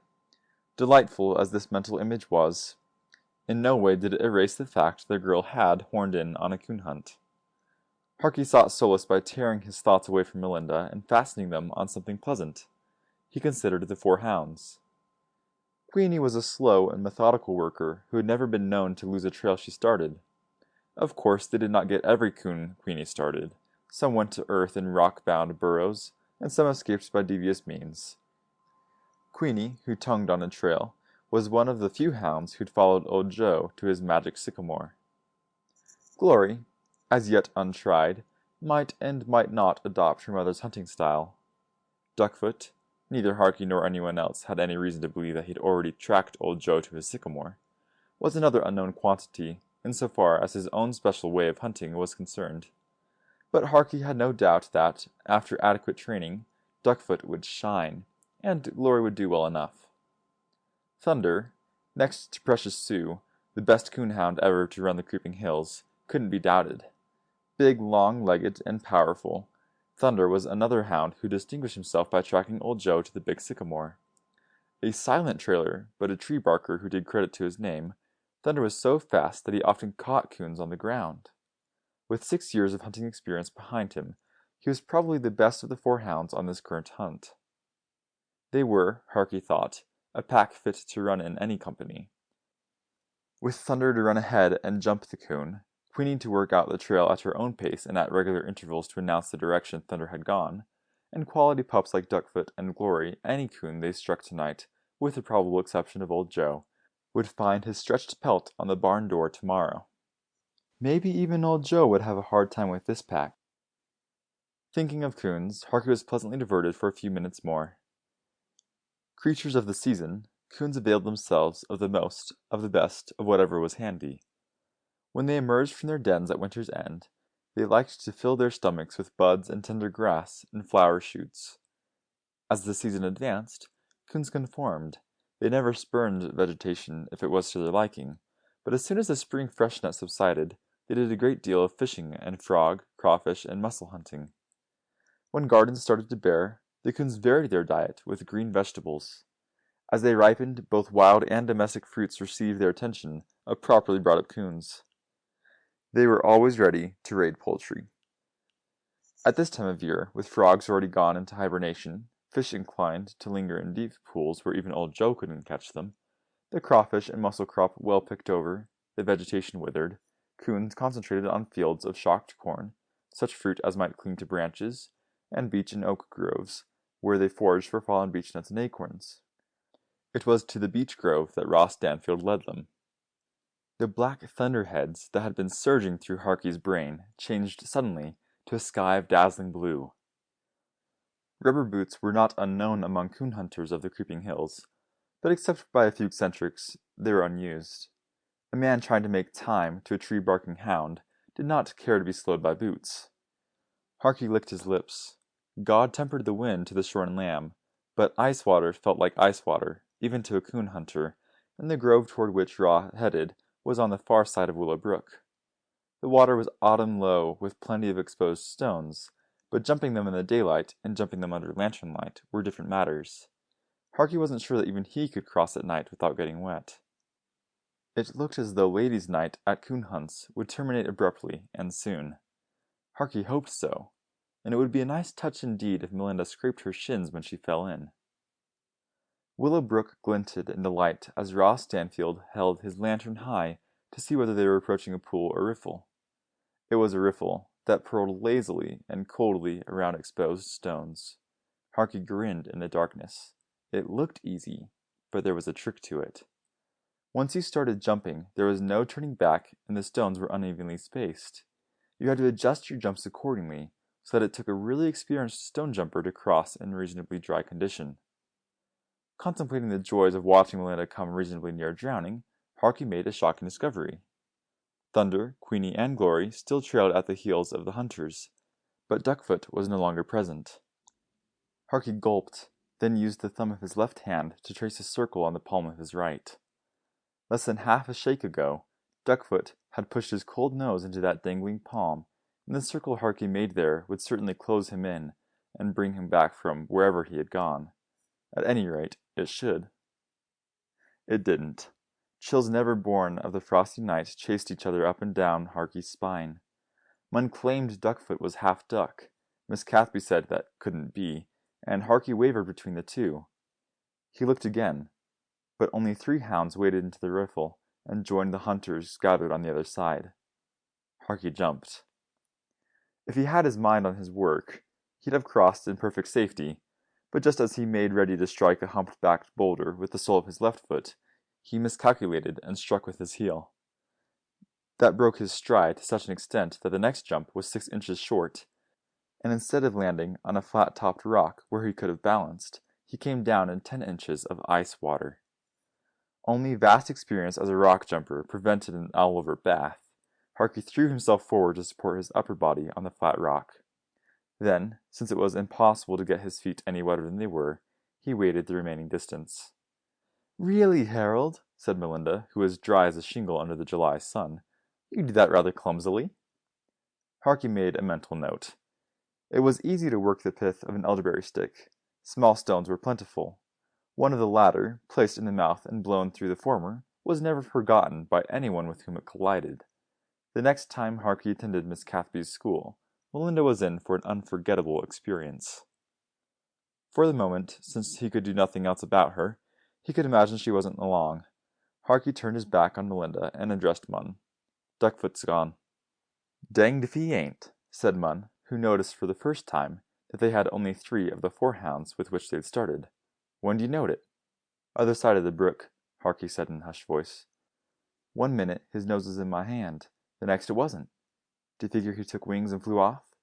Delightful as this mental image was, in no way did it erase the fact that the girl had horned in on a coon hunt. Harky sought solace by tearing his thoughts away from Melinda and fastening them on something pleasant. He considered the 4 hounds. Queenie was a slow and methodical worker who had never been known to lose a trail she started. Of course, they did not get every coon Queenie started. Some went to earth in rock-bound burrows, and some escaped by devious means. Queenie, who tongued on a trail, was one of the few hounds who'd followed old Joe to his magic sycamore. Glory, as yet untried, might and might not adopt her mother's hunting style. Duckfoot, neither Harky nor anyone else had any reason to believe that he'd already tracked old Joe to his sycamore, was another unknown quantity, insofar as his own special way of hunting was concerned. But Harky had no doubt that, after adequate training, Duckfoot would shine, and Glory would do well enough. Thunder, next to Precious Sue, the best coonhound ever to run the creeping hills, couldn't be doubted. Big, long-legged, and powerful, Thunder was another hound who distinguished himself by tracking old Joe to the big sycamore. A silent trailer, but a tree barker who did credit to his name, Thunder was so fast that he often caught coons on the ground. With 6 years of hunting experience behind him, he was probably the best of the 4 hounds on this current hunt. They were, Harky thought, a pack fit to run in any company. With Thunder to run ahead and jump the coon, Queenie to work out the trail at her own pace and at regular intervals to announce the direction Thunder had gone, and quality pups like Duckfoot and Glory, any coon they struck tonight, with the probable exception of old Joe, would find his stretched pelt on the barn door tomorrow. Maybe even old Joe would have a hard time with this pack. Thinking of coons, Harky was pleasantly diverted for a few minutes more. Creatures of the season, coons availed themselves of the most, of the best, of whatever was handy. When they emerged from their dens at winter's end, they liked to fill their stomachs with buds and tender grass and flower shoots. As the season advanced, coons conformed. They never spurned vegetation if it was to their liking, but as soon as the spring freshness subsided, they did a great deal of fishing and frog, crawfish, and mussel hunting. When gardens started to bear, the coons varied their diet with green vegetables. As they ripened, both wild and domestic fruits received their attention of properly brought-up coons. They were always ready to raid poultry. At this time of year, with frogs already gone into hibernation, fish inclined to linger in deep pools where even old Joe couldn't catch them, the crawfish and mussel crop well picked over, the vegetation withered, coons concentrated on fields of shocked corn, such fruit as might cling to branches, and beech and oak groves, where they foraged for fallen beechnuts and acorns. It was to the beech grove that Ross Stanfield led them. The black thunderheads that had been surging through Harky's brain changed suddenly to a sky of dazzling blue. Rubber boots were not unknown among coon hunters of the creeping hills, but except by a few eccentrics, they were unused. A man trying to make time to a tree-barking hound did not care to be slowed by boots. Harky licked his lips. God tempered the wind to the shorn lamb, but ice water felt like ice water, even to a coon hunter, and the grove toward which Raw headed was on the far side of Willow Brook. The water was autumn low with plenty of exposed stones, but jumping them in the daylight and jumping them under lantern light were different matters. Harky wasn't sure that even he could cross at night without getting wet. It looked as though ladies' night at coon hunts would terminate abruptly and soon. Harky hoped so, and it would be a nice touch indeed if Melinda scraped her shins when she fell in. Willow Brook glinted in the light as Ross Stanfield held his lantern high to see whether they were approaching a pool or riffle. It was a riffle that purled lazily and coldly around exposed stones. Harky grinned in the darkness. It looked easy, but there was a trick to it. Once you started jumping, there was no turning back and the stones were unevenly spaced. You had to adjust your jumps accordingly, so that it took a really experienced stone jumper to cross in reasonably dry condition. Contemplating the joys of watching Melinda come reasonably near drowning, Harky made a shocking discovery. Thunder, Queenie, and Glory still trailed at the heels of the hunters, but Duckfoot was no longer present. Harky gulped, then used the thumb of his left hand to trace a circle on the palm of his right. Less than half a shake ago, Duckfoot had pushed his cold nose into that dangling palm, and the circle Harky made there would certainly close him in and bring him back from wherever he had gone. At any rate, it should. It didn't. Chills never born of the frosty night chased each other up and down Harky's spine. Munn claimed Duckfoot was half duck. Miss Cathby said that couldn't be, and Harky wavered between the two. He looked again, but only 3 hounds waded into the riffle and joined the hunters gathered on the other side. Harky jumped. If he had his mind on his work, he'd have crossed in perfect safety, but just as he made ready to strike a humped-backed boulder with the sole of his left foot, he miscalculated and struck with his heel. That broke his stride to such an extent that the next jump was 6 inches short, and instead of landing on a flat-topped rock where he could have balanced, he came down in 10 inches of ice water. Only vast experience as a rock jumper prevented an all-over bath. Harky threw himself forward to support his upper body on the flat rock. Then, since it was impossible to get his feet any wetter than they were, he waded the remaining distance. "Really, Harold," said Melinda, who was dry as a shingle under the July sun, "you do that rather clumsily." Harky made a mental note. It was easy to work the pith of an elderberry stick. Small stones were plentiful. One of the latter, placed in the mouth and blown through the former, was never forgotten by anyone with whom it collided. The next time Harky attended Miss Cathby's school, Melinda was in for an unforgettable experience. For the moment, since he could do nothing else about her, he could imagine she wasn't along. Harky turned his back on Melinda and addressed Munn. "Duckfoot's gone." "Danged if he ain't," said Munn, who noticed for the first time that they had only 3 of the 4 hounds with which they had started. "When d'you note it?" "Other side of the brook," Harky said in a hushed voice. "One minute his nose was in my hand, the next it wasn't. Do you figure he took wings and flew off?"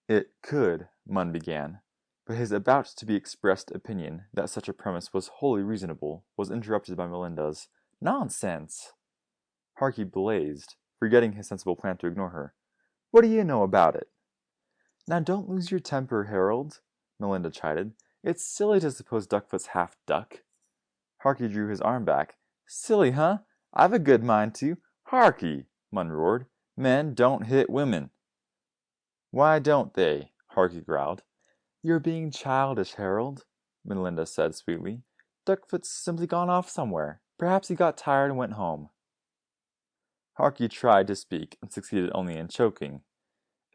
"It could," Munn began, but his about-to-be-expressed opinion that such a premise was wholly reasonable was interrupted by Melinda's "Nonsense!" Harky blazed, forgetting his sensible plan to ignore her. "What do you know about it?" "Now don't lose your temper, Harold," Melinda chided. "It's silly to suppose Duckfoot's half duck." Harky drew his arm back. "Silly, huh? I've a good mind to." "Harky!" Munn roared. "Men don't hit women." "Why don't they?" Harky growled. "You're being childish, Harold," Melinda said sweetly. "Duckfoot's simply gone off somewhere. Perhaps he got tired and went home." Harky tried to speak and succeeded only in choking.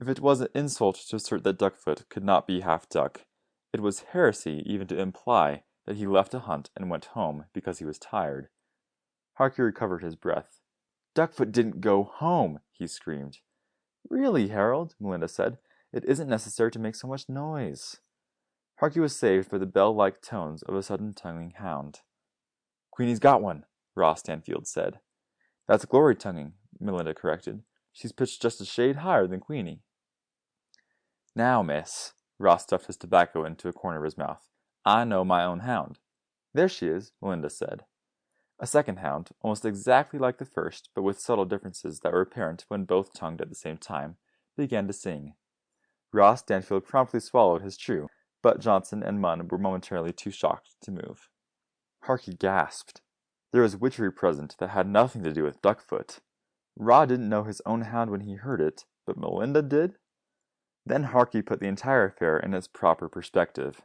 If it was an insult to assert that Duckfoot could not be half duck, it was heresy even to imply that he left a hunt and went home because he was tired. Harky recovered his breath. "Duckfoot didn't go home!" he screamed. "Really, Harold," Melinda said, "it isn't necessary to make so much noise." Harky was saved by the bell-like tones of a sudden tonguing hound. "Queenie's got one," Ross Stanfield said. "That's Glory tonguing," Melinda corrected. "She's pitched just a shade higher than Queenie." "Now, miss," Ross stuffed his tobacco into a corner of his mouth, "I know my own hound." "There she is," Melinda said. A second hound, almost exactly like the first, but with subtle differences that were apparent when both tongued at the same time, began to sing. Ross Stanfield promptly swallowed his chew, but Johnson and Munn were momentarily too shocked to move. Harky gasped. There was witchery present that had nothing to do with Duckfoot. Ra didn't know his own hound when he heard it, but Melinda did? Then Harky put the entire affair in its proper perspective.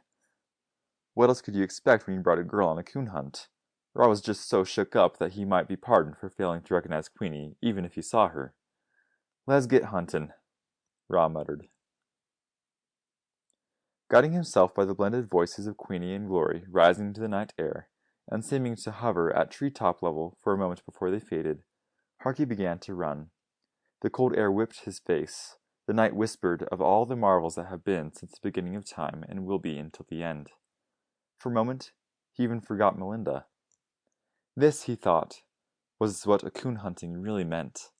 What else could you expect when you brought a girl on a coon hunt? Ra was just so shook up that he might be pardoned for failing to recognize Queenie, even if he saw her. "Let's get huntin'," Ra muttered. Guiding himself by the blended voices of Queenie and Glory rising into the night air, and seeming to hover at tree-top level for a moment before they faded, Harky began to run. The cold air whipped his face. The night whispered of all the marvels that have been since the beginning of time and will be until the end. For a moment, he even forgot Melinda. This, he thought, was what a coon hunting really meant.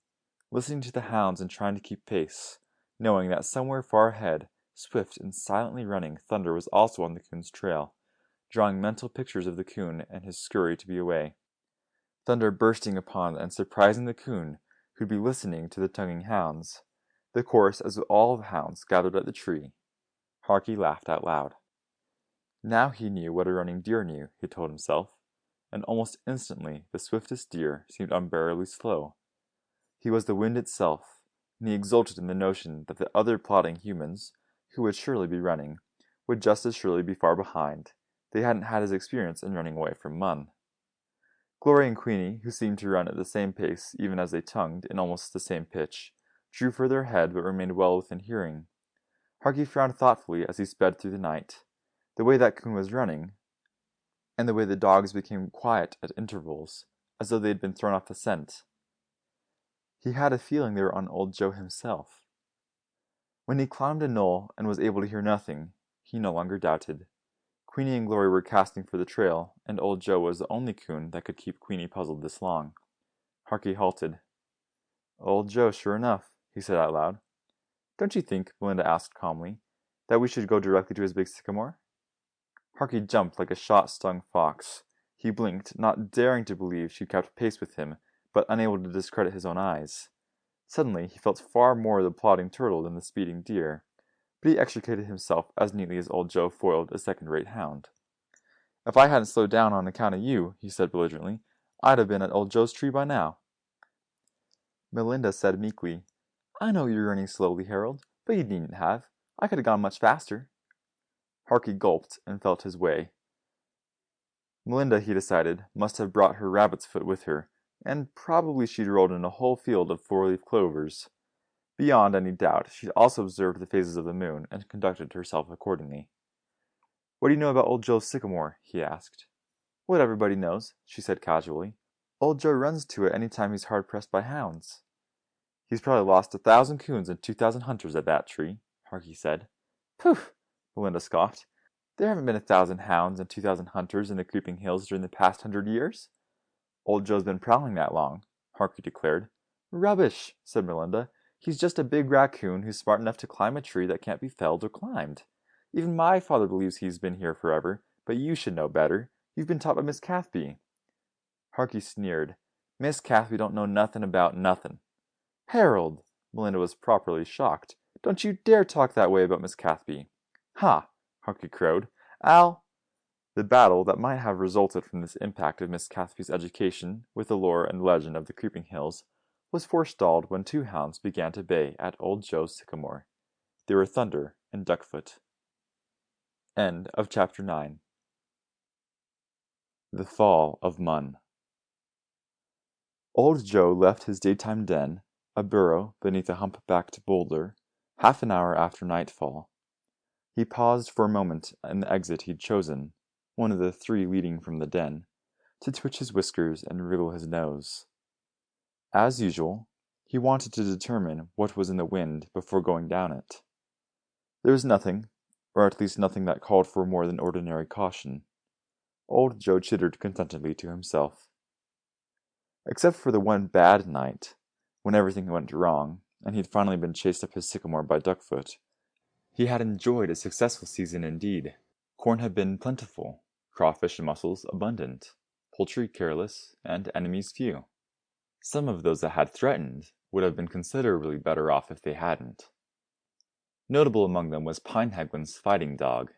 Listening to the hounds and trying to keep pace, knowing that somewhere far ahead, swift and silently running, Thunder was also on the coon's trail, drawing mental pictures of the coon and his scurry to be away. Thunder bursting upon and surprising the coon, who'd be listening to the tonguing hounds. The chorus as all the hounds gathered at the tree. Harky laughed out loud. Now he knew what a running deer knew, he told himself, and almost instantly the swiftest deer seemed unbearably slow. He was the wind itself, and he exulted in the notion that the other plodding humans, who would surely be running, would just as surely be far behind. They hadn't had his experience in running away from Munn. Glory and Queenie, who seemed to run at the same pace even as they tongued in almost the same pitch, drew further ahead but remained well within hearing. Harky frowned thoughtfully as he sped through the night. The way that coon was running, and the way the dogs became quiet at intervals, as though they had been thrown off the scent. He had a feeling they were on old Joe himself. When he climbed a knoll and was able to hear nothing, he no longer doubted. Queenie and Glory were casting for the trail, and old Joe was the only coon that could keep Queenie puzzled this long. Harky halted. "Old Joe, sure enough," he said out loud. "Don't you think," Melinda asked calmly, "that we should go directly to his big sycamore?" Harky jumped like a shot-stung fox. He blinked, not daring to believe she kept pace with him, but unable to discredit his own eyes. Suddenly he felt far more the plodding turtle than the speeding deer, but he extricated himself as neatly as old Joe foiled a second-rate hound. "If I hadn't slowed down on account of you," he said belligerently, "I'd have been at old Joe's tree by now." Melinda said meekly, "I know you're running slowly, Harold, but you needn't have. I could have gone much faster." Harky gulped and felt his way. Melinda, he decided, must have brought her rabbit's foot with her, and probably she'd rolled in a whole field of four-leaf clovers. Beyond any doubt, she'd also observed the phases of the moon and conducted herself accordingly. "What do you know about old Joe's sycamore?" he asked. "What everybody knows," she said casually. "Old Joe runs to it any time he's hard-pressed by hounds." "He's probably lost 1,000 coons and 2,000 hunters at that tree," Harky said. "Poof!" Melinda scoffed. "There haven't been 1,000 hounds and 2,000 hunters in the creeping hills during the past 100 years. Old Joe's been prowling that long," Harky declared. "Rubbish," said Melinda. "He's just a big raccoon who's smart enough to climb a tree that can't be felled or climbed. Even my father believes he's been here forever, but you should know better. You've been taught by Miss Cathby." Harky sneered. "Miss Cathby don't know nothin' about nothin'." "Harold!" Melinda was properly shocked. "Don't you dare talk that way about Miss Cathby." "Ha!" Harky crowed. "I'll—" The battle that might have resulted from this impact of Miss Cathby's education with the lore and legend of the creeping hills was forestalled when two hounds began to bay at old Joe's sycamore. They were Thunder and Duckfoot. End of chapter 9. The Fall of Munn. Old Joe left his daytime den, a burrow beneath a hump-backed boulder, half an hour after nightfall. He paused for a moment in the exit he'd chosen, one of the three leading from the den, to twitch his whiskers and wriggle his nose. As usual, he wanted to determine what was in the wind before going down it. There was nothing, or at least nothing that called for more than ordinary caution. Old Joe chittered contentedly to himself. Except for the one bad night, when everything went wrong, and he'd finally been chased up his sycamore by Duckfoot, he had enjoyed a successful season indeed. Corn had been plentiful, crawfish and mussels abundant, poultry careless, and enemies few. Some of those that had threatened would have been considerably better off if they hadn't. Notable among them was Pinehagwin's fighting dog.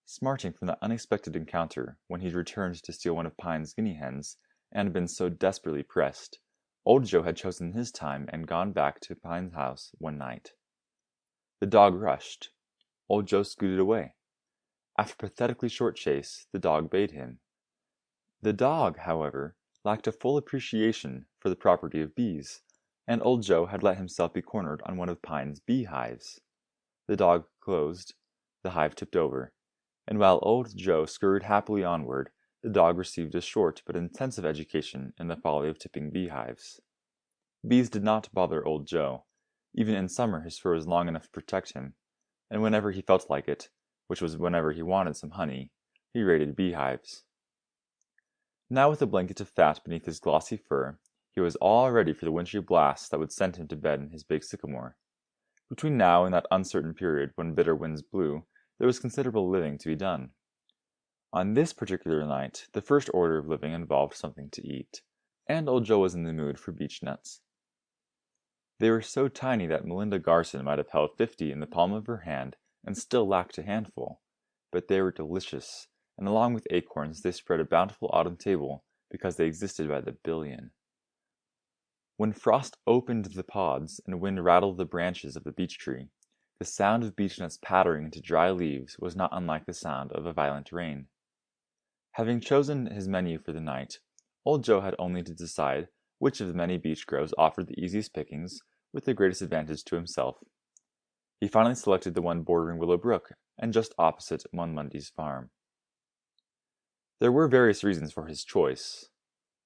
Smarting from that unexpected encounter when he'd returned to steal one of Pine's guinea hens, and been so desperately pressed, old Joe had chosen his time and gone back to Pine's house one night. The dog rushed. Old Joe scooted away. After a pathetically short chase, the dog bayed him. The dog, however, lacked a full appreciation for the property of bees, and old Joe had let himself be cornered on one of Pine's beehives. The dog closed, the hive tipped over, and while old Joe scurried happily onward, the dog received a short but intensive education in the folly of tipping beehives. Bees did not bother old Joe. Even in summer his fur was long enough to protect him, and whenever he felt like it, which was whenever he wanted some honey, he raided beehives. Now with a blanket of fat beneath his glossy fur, he was all ready for the wintry blast that would send him to bed in his big sycamore. Between now and that uncertain period when bitter winds blew, there was considerable living to be done. On this particular night, the first order of living involved something to eat, and old Joe was in the mood for beech nuts. They were so tiny that Melinda Garson might have held 50 in the palm of her hand and still lacked a handful, but they were delicious, and along with acorns they spread a bountiful autumn table because they existed by the billion. When frost opened the pods and wind rattled the branches of the beech tree, the sound of beechnuts pattering into dry leaves was not unlike the sound of a violent rain. Having chosen his menu for the night, old Joe had only to decide which of the many beech groves offered the easiest pickings with the greatest advantage to himself. He finally selected the one bordering Willow Brook and just opposite Mundy's farm. There were various reasons for his choice.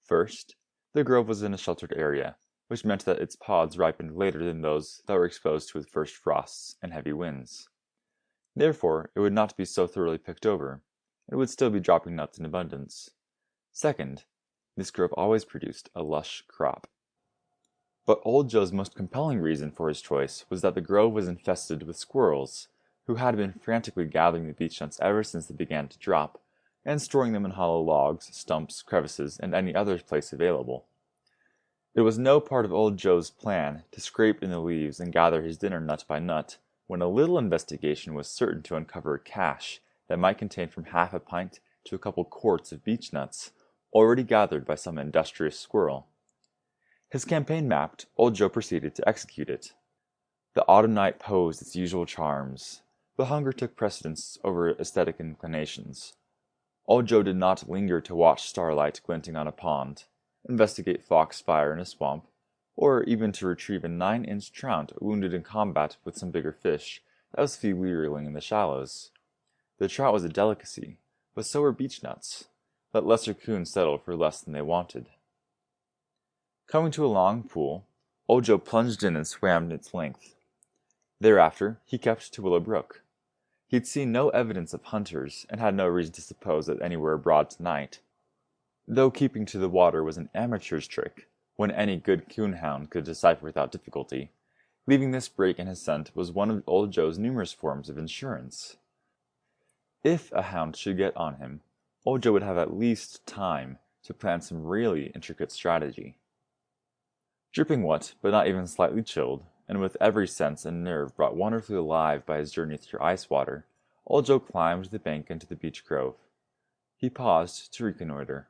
First, the grove was in a sheltered area, which meant that its pods ripened later than those that were exposed to the first frosts and heavy winds. Therefore, it would not be so thoroughly picked over, and it would still be dropping nuts in abundance. Second, this grove always produced a lush crop. But old Joe's most compelling reason for his choice was that the grove was infested with squirrels, who had been frantically gathering the beechnuts ever since they began to drop, and storing them in hollow logs, stumps, crevices, and any other place available. It was no part of old Joe's plan to scrape in the leaves and gather his dinner nut by nut, when a little investigation was certain to uncover a cache that might contain from half a pint to a couple quarts of beechnuts, already gathered by some industrious squirrel. His campaign mapped, old Joe proceeded to execute it. The autumn night posed its usual charms, but hunger took precedence over aesthetic inclinations. Old Joe did not linger to watch starlight glinting on a pond, investigate foxfire in a swamp, or even to retrieve a 9-inch trout wounded in combat with some bigger fish that was feebly reeling in the shallows. The trout was a delicacy, but so were beechnuts. Let lesser coons settle for less than they wanted. Coming to a long pool, old Joe plunged in and swam its length. Thereafter he kept to Willow Brook. He had seen no evidence of hunters, and had no reason to suppose that any were abroad tonight, though keeping to the water was an amateur's trick, when any good coon hound could decipher without difficulty. Leaving this break in his scent was one of old Joe's numerous forms of insurance. If a hound should get on him, old Joe would have at least time to plan some really intricate strategy. Dripping wet, but not even slightly chilled, and with every sense and nerve brought wonderfully alive by his journey through ice water, old Joe climbed the bank into the beech grove. He paused to reconnoiter.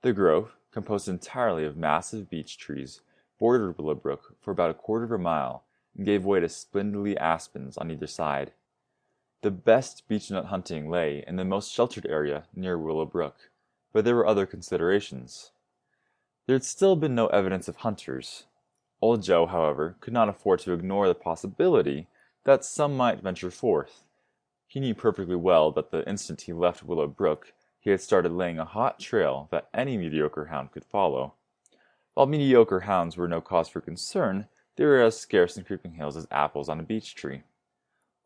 The grove, composed entirely of massive beech trees, bordered Willow Brook for about a quarter of a mile, and gave way to spindly aspens on either side. The best beechnut hunting lay in the most sheltered area near Willow Brook, but there were other considerations. There had still been no evidence of hunters. Old Joe, however, could not afford to ignore the possibility that some might venture forth. He knew perfectly well that the instant he left Willow Brook, he had started laying a hot trail that any mediocre hound could follow. While mediocre hounds were no cause for concern, they were as scarce in Creeping Hills as apples on a beech tree.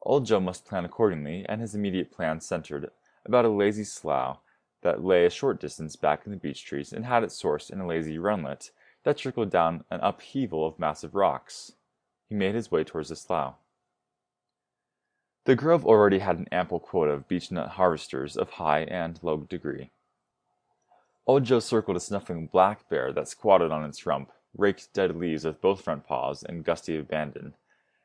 Old Joe must plan accordingly, and his immediate plans centered about a lazy slough that lay a short distance back in the beech trees and had its source in a lazy runlet that trickled down an upheaval of massive rocks. He made his way towards the slough. The grove already had an ample quota of beechnut harvesters of high and low degree. Old Joe circled a snuffling black bear that squatted on its rump, raked dead leaves with both front paws in gusty abandon,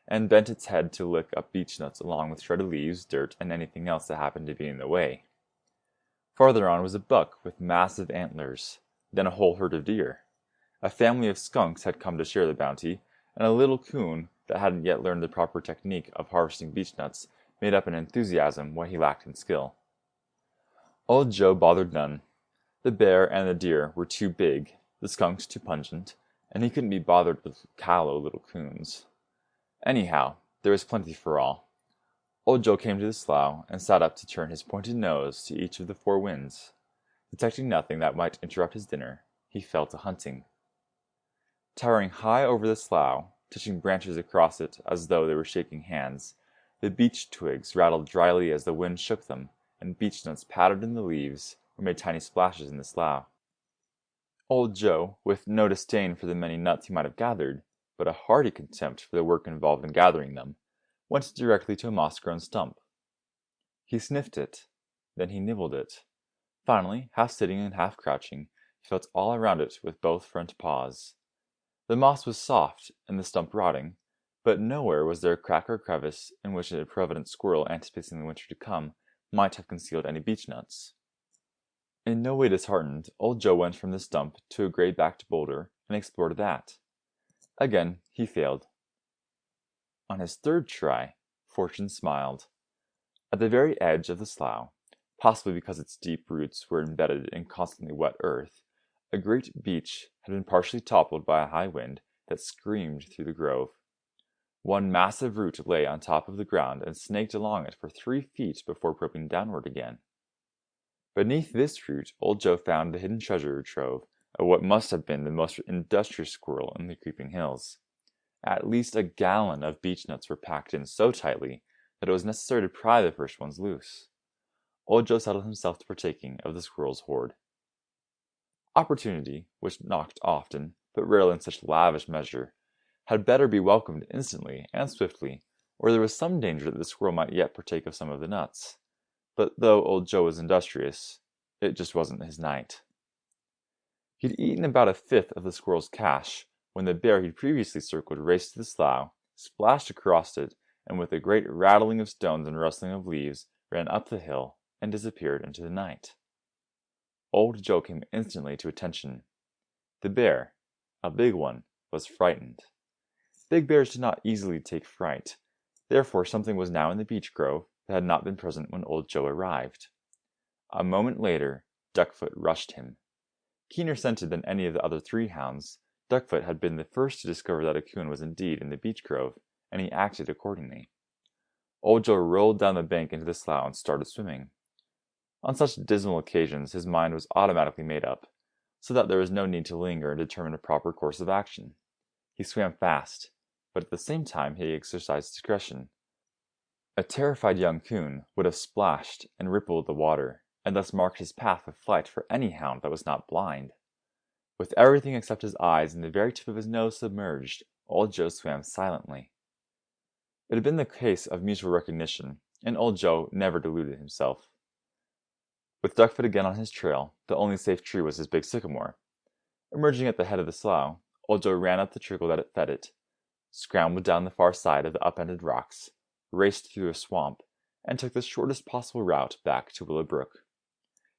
and bent its head to lick up beechnuts along with shredded leaves, dirt, and anything else that happened to be in the way. Farther on was a buck with massive antlers, then a whole herd of deer. A family of skunks had come to share the bounty, and a little coon that hadn't yet learned the proper technique of harvesting beechnuts made up in enthusiasm what he lacked in skill. Old Joe bothered none. The bear and the deer were too big, the skunks too pungent, and he couldn't be bothered with callow little coons. Anyhow, there was plenty for all. Old Joe came to the slough and sat up to turn his pointed nose to each of the four winds. Detecting nothing that might interrupt his dinner, he fell to hunting. Towering high over the slough, touching branches across it as though they were shaking hands, the beech twigs rattled dryly as the wind shook them, and beechnuts pattered in the leaves or made tiny splashes in the slough. Old Joe, with no disdain for the many nuts he might have gathered, but a hearty contempt for the work involved in gathering them, went directly to a moss-grown stump. He sniffed it, then he nibbled it. Finally, half sitting and half crouching, he felt all around it with both front paws. The moss was soft and the stump rotting, but nowhere was there a crack or crevice in which a provident squirrel anticipating the winter to come might have concealed any beechnuts. In no way disheartened, Old Joe went from the stump to a gray-backed boulder and explored that. Again he failed. On his third try, fortune smiled. At the very edge of the slough, possibly because its deep roots were embedded in constantly wet earth, a great beech had been partially toppled by a high wind that screamed through the grove. One massive root lay on top of the ground and snaked along it for 3 feet before probing downward again. Beneath this root, Old Joe found the hidden treasure trove of what must have been the most industrious squirrel in the creeping hills. At least a gallon of beechnuts were packed in so tightly that it was necessary to pry the first ones loose. Old Joe settled himself to partaking of the squirrel's hoard. Opportunity, which knocked often, but rarely in such lavish measure, had better be welcomed instantly and swiftly, or there was some danger that the squirrel might yet partake of some of the nuts. But though Old Joe was industrious, it just wasn't his night. He'd eaten about a fifth of the squirrel's cache when the bear he'd previously circled raced to the slough, splashed across it, and with a great rattling of stones and rustling of leaves, ran up the hill and disappeared into the night. Old Joe came instantly to attention. The bear, a big one, was frightened. Big bears did not easily take fright, therefore something was now in the beech grove that had not been present when Old Joe arrived. A moment later, Duckfoot rushed him. Keener scented than any of the other 3 hounds, Duckfoot had been the first to discover that a coon was indeed in the beech grove, and he acted accordingly. Old Joe rolled down the bank into the slough and started swimming. On such dismal occasions his mind was automatically made up, so that there was no need to linger and determine a proper course of action. He swam fast, but at the same time he exercised discretion. A terrified young coon would have splashed and rippled the water, and thus marked his path of flight for any hound that was not blind. With everything except his eyes and the very tip of his nose submerged, Old Joe swam silently. It had been the case of mutual recognition, and Old Joe never deluded himself. With Duckfoot again on his trail, the only safe tree was his big sycamore. Emerging at the head of the slough, Old Joe ran up the trickle that it fed it, scrambled down the far side of the upended rocks, raced through a swamp, and took the shortest possible route back to Willow Brook.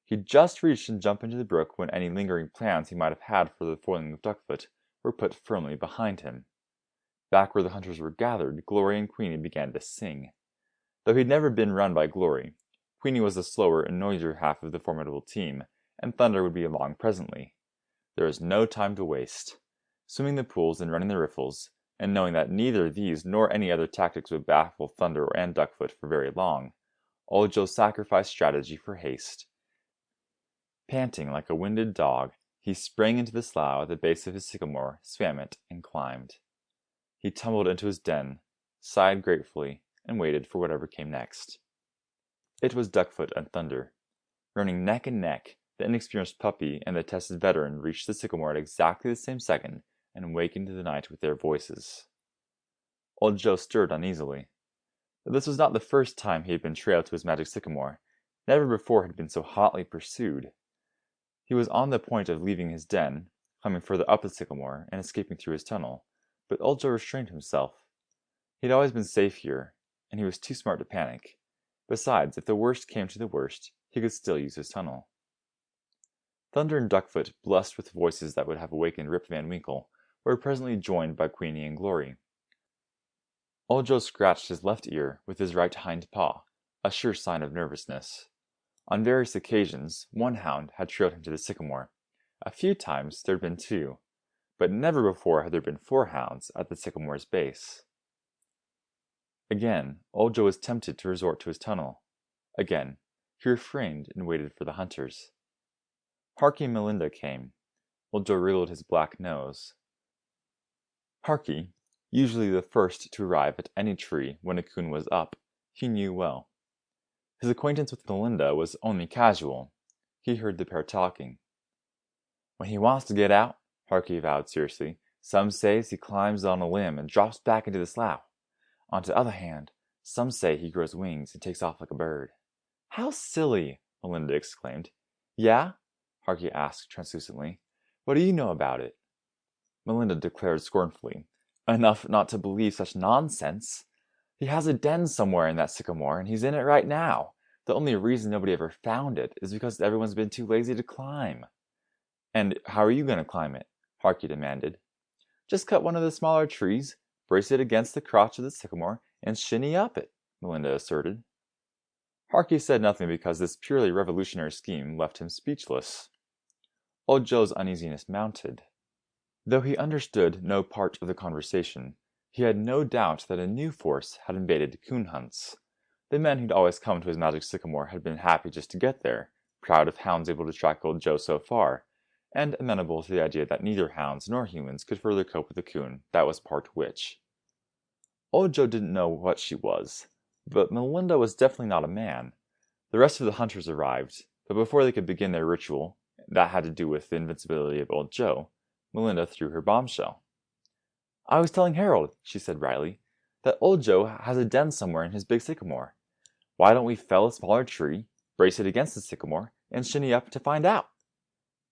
He just reached and jumped into the brook when any lingering plans he might have had for the foiling of Duckfoot were put firmly behind him. Back where the hunters were gathered, Glory and Queenie began to sing. Though he'd never been run by Glory, Queenie was the slower and noisier half of the formidable team, and Thunder would be along presently. There was no time to waste. Swimming the pools and running the riffles, and knowing that neither these nor any other tactics would baffle Thunder and Duckfoot for very long, Old Joe sacrificed strategy for haste. Panting like a winded dog, he sprang into the slough at the base of his sycamore, swam it, and climbed. He tumbled into his den, sighed gratefully, and waited for whatever came next. It was Duckfoot and Thunder. Running neck and neck, the inexperienced puppy and the tested veteran reached the sycamore at exactly the same second and awakened the night with their voices. Old Joe stirred uneasily. This was not the first time he had been trailed to his magic sycamore. Never before had he been so hotly pursued. He was on the point of leaving his den, climbing further up the sycamore, and escaping through his tunnel, but Old Joe restrained himself. He had always been safe here, and he was too smart to panic. Besides, if the worst came to the worst, he could still use his tunnel. Thunder and Duckfoot, blessed with voices that would have awakened Rip Van Winkle, were presently joined by Queenie and Glory. Old Joe scratched his left ear with his right hind paw, a sure sign of nervousness. On various occasions, one hound had trailed him to the sycamore. A few times there had been two, but never before had there been 4 hounds at the sycamore's base. Again, Old Joe was tempted to resort to his tunnel. Again, he refrained and waited for the hunters. Harky and Melinda came. Old Joe wriggled his black nose. Harky, usually the first to arrive at any tree when a coon was up, he knew well. His acquaintance with Melinda was only casual. He heard the pair talking. "When he wants to get out," Harky vowed seriously, "some says he climbs on a limb and drops back into the slough. On the other hand, some say he grows wings and takes off like a bird." "How silly!" Melinda exclaimed. "Yeah?" Harky asked translucently. "What do you know about it?" Melinda declared scornfully, "Enough not to believe such nonsense. He has a den somewhere in that sycamore, and he's in it right now. The only reason nobody ever found it is because everyone's been too lazy to climb." "And how are you going to climb it?" Harky demanded. "Just cut one of the smaller trees, brace it against the crotch of the sycamore, and shinny up it," Melinda asserted. Harky said nothing because this purely revolutionary scheme left him speechless. Old Joe's uneasiness mounted. Though he understood no part of the conversation, he had no doubt that a new force had invaded coon hunts. The men who'd always come to his magic sycamore had been happy just to get there, proud of hounds able to track Old Joe so far, and amenable to the idea that neither hounds nor humans could further cope with a coon that was part witch. Old Joe didn't know what she was, but Melinda was definitely not a man. The rest of the hunters arrived, but before they could begin their ritual, that had to do with the invincibility of Old Joe, Melinda threw her bombshell. "I was telling Harold," she said wryly, "that Old Joe has a den somewhere in his big sycamore. Why don't we fell a smaller tree, brace it against the sycamore, and shinny up to find out?"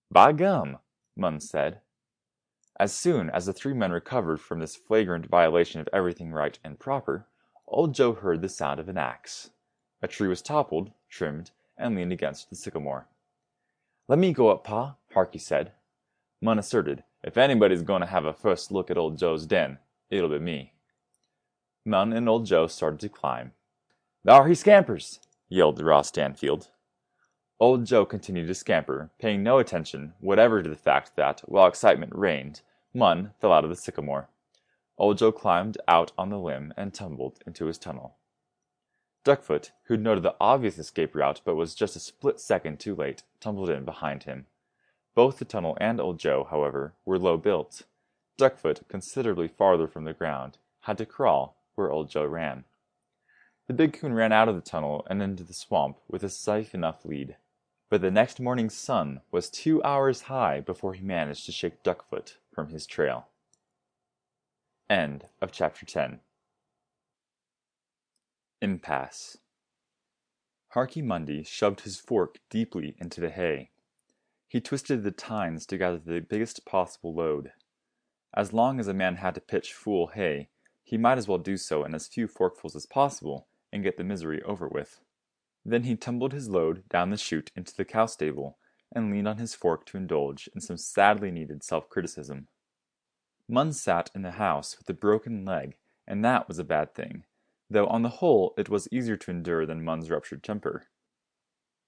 "By gum," Munn said. As soon as the 3 men recovered from this flagrant violation of everything right and proper, Old Joe heard the sound of an axe. A tree was toppled, trimmed, and leaned against the sycamore. "Let me go up, Pa," Harky said. Munn asserted, "If anybody's going to have a first look at Old Joe's den, it'll be me." Munn and Old Joe started to climb. "Thar he scampers!" yelled Ross Stanfield. Old Joe continued to scamper, paying no attention whatever to the fact that, while excitement reigned, Munn fell out of the sycamore. Old Joe climbed out on the limb and tumbled into his tunnel. Duckfoot, who'd noted the obvious escape route but was just a split second too late, tumbled in behind him. Both the tunnel and Old Joe, however, were low built. Duckfoot, considerably farther from the ground, had to crawl where Old Joe ran. The big coon ran out of the tunnel and into the swamp with a safe enough lead. But the next morning's sun was 2 hours high before he managed to shake Duckfoot from his trail. End of Chapter 10. Impasse. Harky Mundy shoved his fork deeply into the hay. He twisted the tines to gather the biggest possible load. As long as a man had to pitch full hay, he might as well do so in as few forkfuls as possible and get the misery over with. Then he tumbled his load down the chute into the cow stable and leaned on his fork to indulge in some sadly needed self-criticism. Munn sat in the house with a broken leg, and that was a bad thing, though on the whole it was easier to endure than Munn's ruptured temper.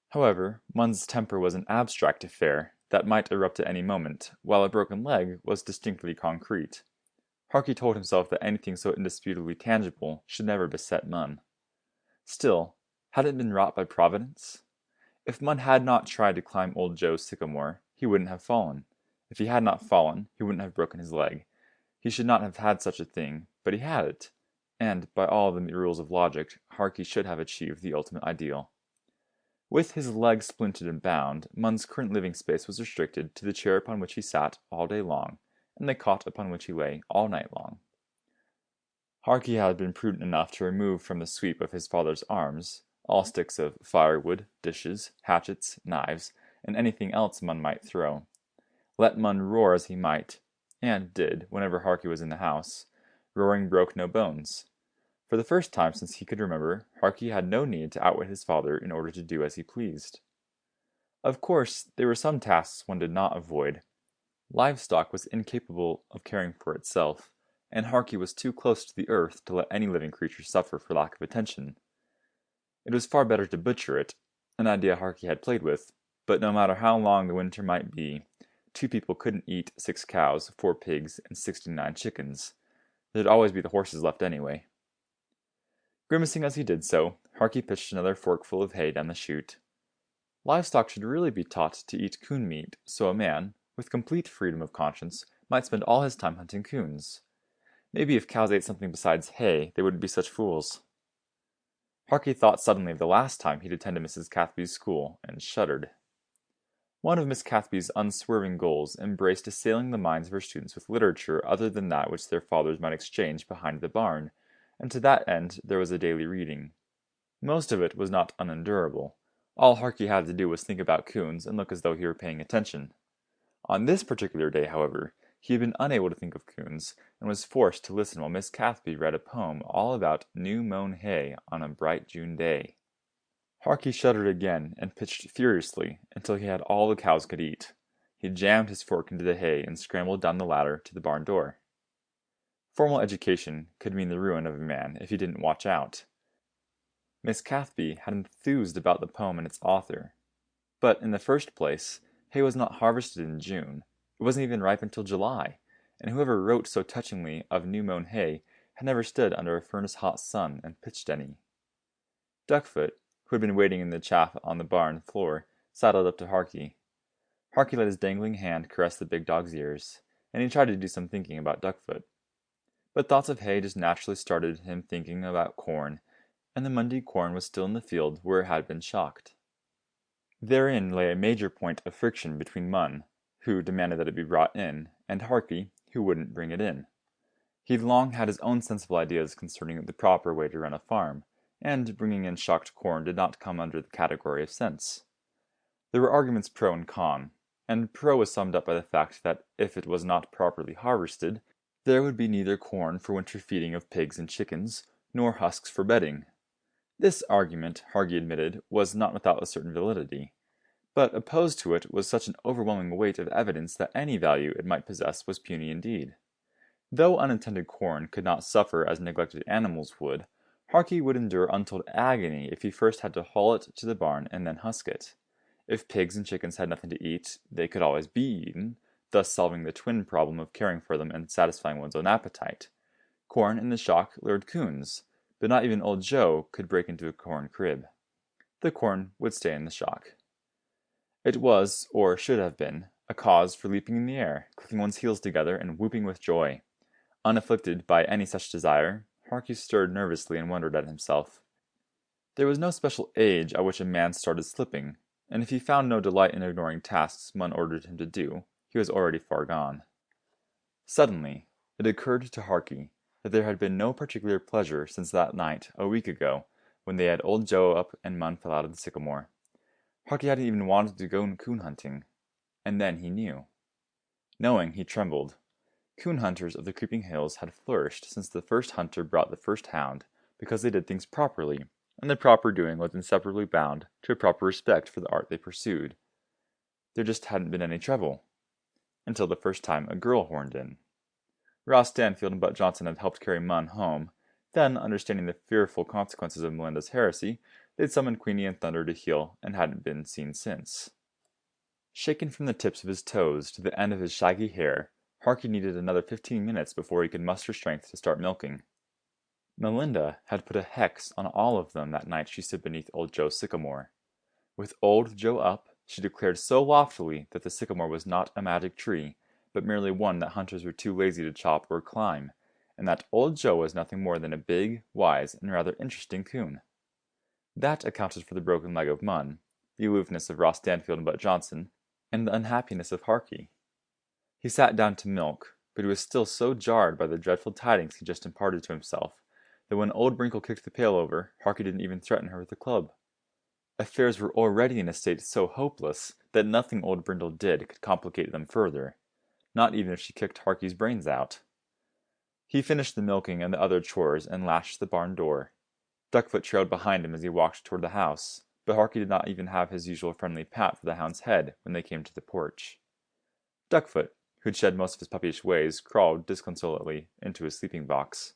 However, Munn's temper was an abstract affair that might erupt at any moment, while a broken leg was distinctly concrete. Harky told himself that anything so indisputably tangible should never beset Munn. Still, had it been wrought by Providence? If Munn had not tried to climb Old Joe's sycamore, he wouldn't have fallen. If he had not fallen, he wouldn't have broken his leg. He should not have had such a thing, but he had it. and by all the rules of logic, Harky should have achieved the ultimate ideal. With his legs splinted and bound, Mun's current living space was restricted to the chair upon which he sat all day long, and the cot upon which he lay all night long. Harky had been prudent enough to remove from the sweep of his father's arms all sticks of firewood, dishes, hatchets, knives, and anything else Mun might throw. Let Mun roar as he might, and did, whenever Harky was in the house, roaring broke no bones. For the first time since he could remember, Harky had no need to outwit his father in order to do as he pleased. Of course, there were some tasks one did not avoid. Livestock was incapable of caring for itself, and Harky was too close to the earth to let any living creature suffer for lack of attention. It was far better to butcher it, an idea Harky had played with, but no matter how long the winter might be, 2 people couldn't eat 6 cows, 4 pigs, and 69 chickens. There'd always be the horses left anyway. Grimacing as he did so, Harky pitched another forkful of hay down the chute. Livestock should really be taught to eat coon meat, so a man, with complete freedom of conscience, might spend all his time hunting coons. Maybe if cows ate something besides hay, they wouldn't be such fools. Harky thought suddenly of the last time he'd attended Mrs. Cathby's school, and shuddered. One of Miss Cathby's unswerving goals embraced assailing the minds of her students with literature other than that which their fathers might exchange behind the barn, and to that end there was a daily reading. Most of it was not unendurable. All Harky had to do was think about coons and look as though he were paying attention. On this particular day, however, he had been unable to think of coons, and was forced to listen while Miss Cathby read a poem all about new-mown hay on a bright June day. Harky shuddered again, and pitched furiously until he had all the cows could eat. He jammed his fork into the hay and scrambled down the ladder to the barn door. Formal education could mean the ruin of a man if he didn't watch out. Miss Cathby had enthused about the poem and its author. But in the first place, hay was not harvested in June. It wasn't even ripe until July, and whoever wrote so touchingly of new-mown hay had never stood under a furnace-hot sun and pitched any. Duckfoot, who had been waiting in the chaff on the barn floor, sidled up to Harky. Harky let his dangling hand caress the big dog's ears, and he tried to do some thinking about Duckfoot. But thoughts of hay just naturally started him thinking about corn, and the Monday corn was still in the field where it had been shocked. Therein lay a major point of friction between Mun, who demanded that it be brought in, and Harky, who wouldn't bring it in. He'd long had his own sensible ideas concerning the proper way to run a farm, and bringing in shocked corn did not come under the category of sense. There were arguments pro and con, and pro was summed up by the fact that if it was not properly harvested, there would be neither corn for winter feeding of pigs and chickens, nor husks for bedding. This argument, Harky admitted, was not without a certain validity, but opposed to it was such an overwhelming weight of evidence that any value it might possess was puny indeed. Though unintended corn could not suffer as neglected animals would, Harky would endure untold agony if he first had to haul it to the barn and then husk it. If pigs and chickens had nothing to eat, they could always be eaten, thus solving the twin problem of caring for them and satisfying one's own appetite. Corn in the shock lured coons, but not even old Joe could break into a corn crib. The corn would stay in the shock. It was, or should have been, a cause for leaping in the air, clicking one's heels together and whooping with joy. Unafflicted by any such desire, Harky stirred nervously and wondered at himself. There was no special age at which a man started slipping, and if he found no delight in ignoring tasks Mun ordered him to do, he was already far gone. Suddenly, it occurred to Harky that there had been no particular pleasure since that night, a week ago, when they had old Joe up and Mun fell out of the sycamore. Harky hadn't even wanted to go coon hunting. And then he knew. Knowing, he trembled. Coon hunters of the creeping hills had flourished since the first hunter brought the first hound, because they did things properly, and the proper doing was inseparably bound to a proper respect for the art they pursued. There just hadn't been any trouble. Until the first time a girl horned in. Ross Stanfield and Bud Johnson had helped carry Mun home. Then, understanding the fearful consequences of Melinda's heresy, they'd summoned Queenie and Thunder to heel and hadn't been seen since. Shaken from the tips of his toes to the end of his shaggy hair, Harky needed another 15 minutes before he could muster strength to start milking. Melinda had put a hex on all of them that night she stood beneath old Joe's sycamore. With old Joe up, she declared so loftily that the sycamore was not a magic tree, but merely one that hunters were too lazy to chop or climb, and that old Joe was nothing more than a big, wise, and rather interesting coon. That accounted for the broken leg of Munn, the aloofness of Ross Stanfield and Butt Johnson, and the unhappiness of Harky. He sat down to milk, but he was still so jarred by the dreadful tidings he just imparted to himself, that when old Brinkle kicked the pail over, Harky didn't even threaten her with a club. Affairs were already in a state so hopeless that nothing old Brindle did could complicate them further, not even if she kicked Harky's brains out. He finished the milking and the other chores and latched the barn door. Duckfoot trailed behind him as he walked toward the house, but Harky did not even have his usual friendly pat for the hound's head when they came to the porch. Duckfoot, who had shed most of his puppyish ways, crawled disconsolately into his sleeping box.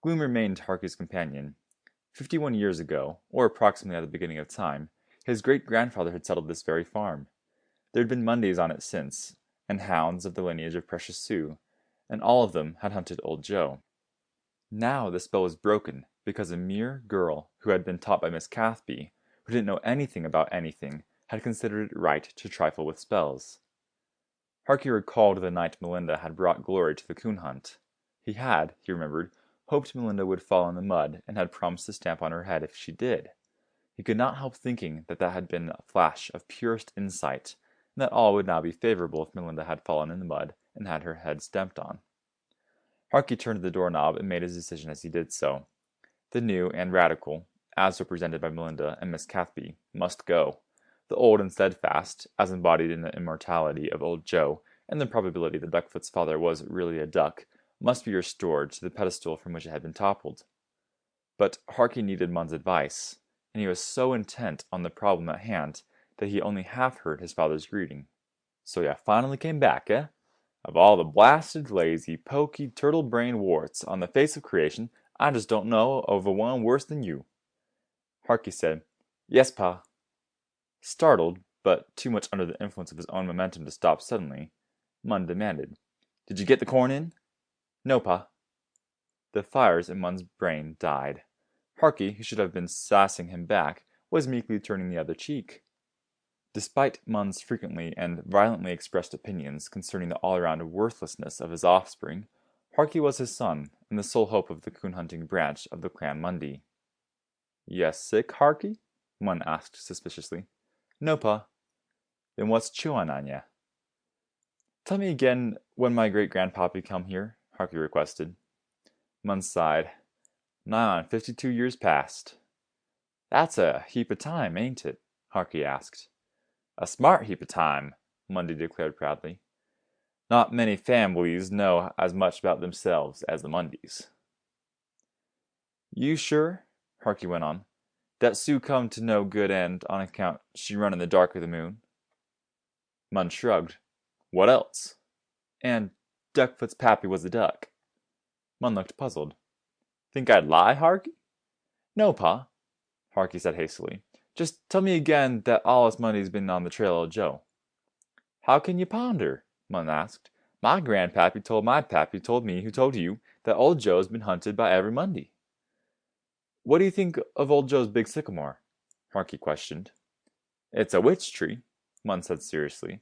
Gloom remained Harky's companion. 51 years ago, or approximately at the beginning of time, his great-grandfather had settled this very farm. There had been Mondays on it since, and hounds of the lineage of Precious Sue, and all of them had hunted old Joe. Now the spell was broken because a mere girl who had been taught by Miss Cathby, who didn't know anything about anything, had considered it right to trifle with spells. Harky recalled the night Melinda had brought Glory to the coon hunt. He had, he remembered, hoped Melinda would fall in the mud, and had promised to stamp on her head if she did. He could not help thinking that that had been a flash of purest insight, and that all would now be favorable if Melinda had fallen in the mud and had her head stamped on. Harky turned to the doorknob and made his decision as he did so. The new and radical, as represented by Melinda and Miss Cathby, must go. The old and steadfast, as embodied in the immortality of old Joe, and the probability that Duckfoot's father was really a duck, must be restored to the pedestal from which it had been toppled. But Harky needed Munn's advice, and he was so intent on the problem at hand that he only half heard his father's greeting. "So ya finally came back, eh? Of all the blasted, lazy, poky, turtle-brained warts on the face of creation, I just don't know of a one worse than you." Harky said, "Yes, Pa." Startled, but too much under the influence of his own momentum to stop suddenly, Munn demanded, "Did you get the corn in?" "No, Pa." The fires in Munn's brain died. Harky, who should have been sassing him back, was meekly turning the other cheek. Despite Munn's frequently and violently expressed opinions concerning the all-around worthlessness of his offspring, Harky was his son, and the sole hope of the coon-hunting branch of the clan Mundy. "Yes, sick, Harky?" Munn asked suspiciously. "No, Pa." "Then what's chewing on ya?" "Tell me again when my great-grandpappy come here," Harky requested. Munn sighed. "Nigh on 52 years past." "That's a heap of time, ain't it?" Harky asked. "A smart heap of time," Mundy declared proudly. "Not many families know as much about themselves as the Mundys." "You sure," Harky went on, "that Sue come to no good end on account she run in the dark of the moon?" Munn shrugged. "What else?" "And Duckfoot's pappy was a duck." Munn looked puzzled. "Think I'd lie, Harky?" "No, Pa," Harky said hastily. "Just tell me again that all us Mondays been on the trail of Joe." "How can you ponder?" Munn asked. "My grandpappy told my pappy told me who told you that old Joe's been hunted by every Monday." "What do you think of old Joe's big sycamore?" Harky questioned. "It's a witch tree," Munn said seriously.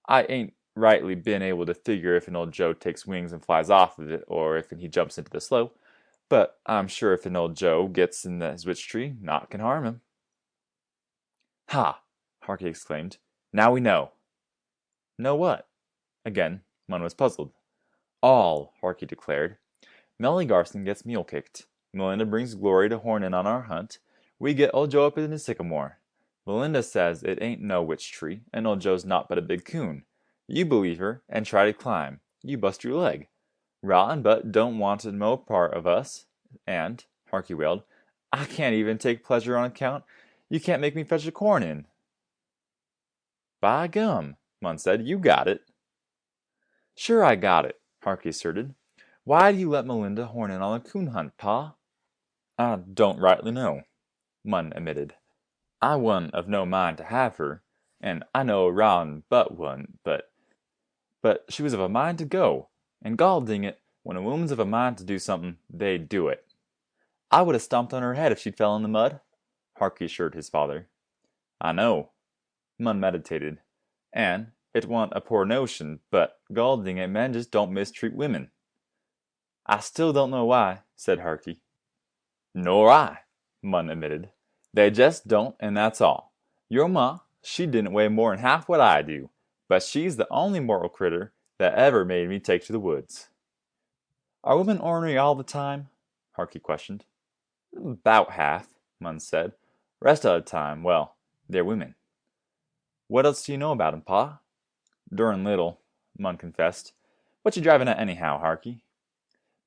"I ain't rightly been able to figure if an old Joe takes wings and flies off of it, or if he jumps into the slough, but I'm sure if an old Joe gets in his witch tree, naught can harm him." "Ha!" Harky exclaimed. "Now we know." "Know what?" Again, Munn was puzzled. "All," Harky declared. "Melly Garson gets mule kicked. Melinda brings Glory to horn in on our hunt. We get old Joe up in his sycamore. Melinda says it ain't no witch tree, and old Joe's not but a big coon. You believe her, and try to climb. You bust your leg. Rot and Butt don't want no part of us, and," Harky wailed, "I can't even take pleasure on account you can't make me fetch the corn in." "By gum," Munn said, "you got it." "Sure I got it," Harky asserted. "Why do you let Melinda horn in on a coon hunt, Pa?" "I don't rightly know," Munn admitted. "I wa'n't of no mind to have her, and I know Rot and Butt wa'n't, but she was of a mind to go, and gol ding it, when a woman's of a mind to do something, they do it." "I would have stomped on her head if she'd fell in the mud," Harky assured his father. "I know." Munn meditated. "And it wa'n't a poor notion, but gol ding it, men just don't mistreat women." I still don't know why, said Harky. Nor I, Mun admitted. They just don't, and that's all. Your ma, she didn't weigh more'n half what I do, but she's the only mortal critter that ever made me take to the woods. Are women ornery all the time? Harky questioned. About half, Mun said. Rest of the time, well, they're women. What else do you know about 'em, Pa? Durin' little, Mun confessed. What you driving at anyhow, Harky?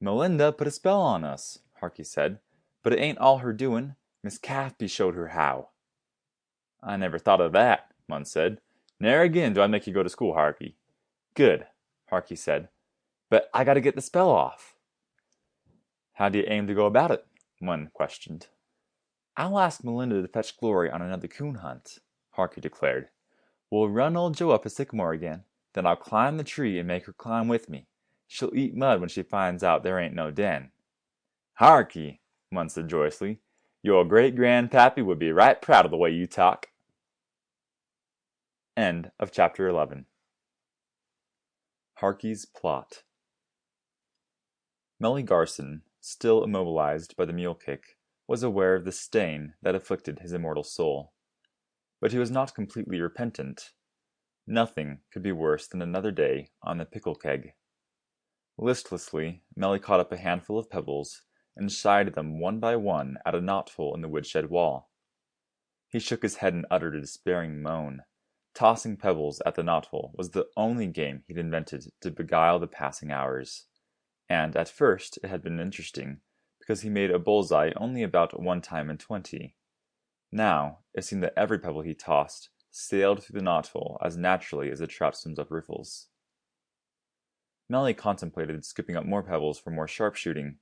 Melinda put a spell on us, Harky said. But it ain't all her doin'. Miss Cathby showed her how. I never thought of that, Mun said. Ne'er again do I make you go to school, Harky. Good, Harky said. But I gotta get the spell off. How do you aim to go about it? Mun questioned. I'll ask Melinda to fetch Glory on another coon hunt, Harky declared. We'll run old Joe up a sycamore again, then I'll climb the tree and make her climb with me. She'll eat mud when she finds out there ain't no den. Harky, Mun said joyously, your great-grandpappy would be right proud of the way you talk. End of chapter 11. Harky's plot. Melly Garson, still immobilized by the mule kick, was aware of the stain that afflicted his immortal soul. But he was not completely repentant. Nothing could be worse than another day on the pickle keg. Listlessly, Melly caught up a handful of pebbles and shied them one by one at a knothole in the woodshed wall. He shook his head and uttered a despairing moan. Tossing pebbles at the knothole was the only game he'd invented to beguile the passing hours. And at first it had been interesting, because he made a bullseye only about 1 time in 20. Now it seemed that every pebble he tossed sailed through the knothole as naturally as a trout swims up riffles. Melly contemplated scooping up more pebbles for more sharpshooting,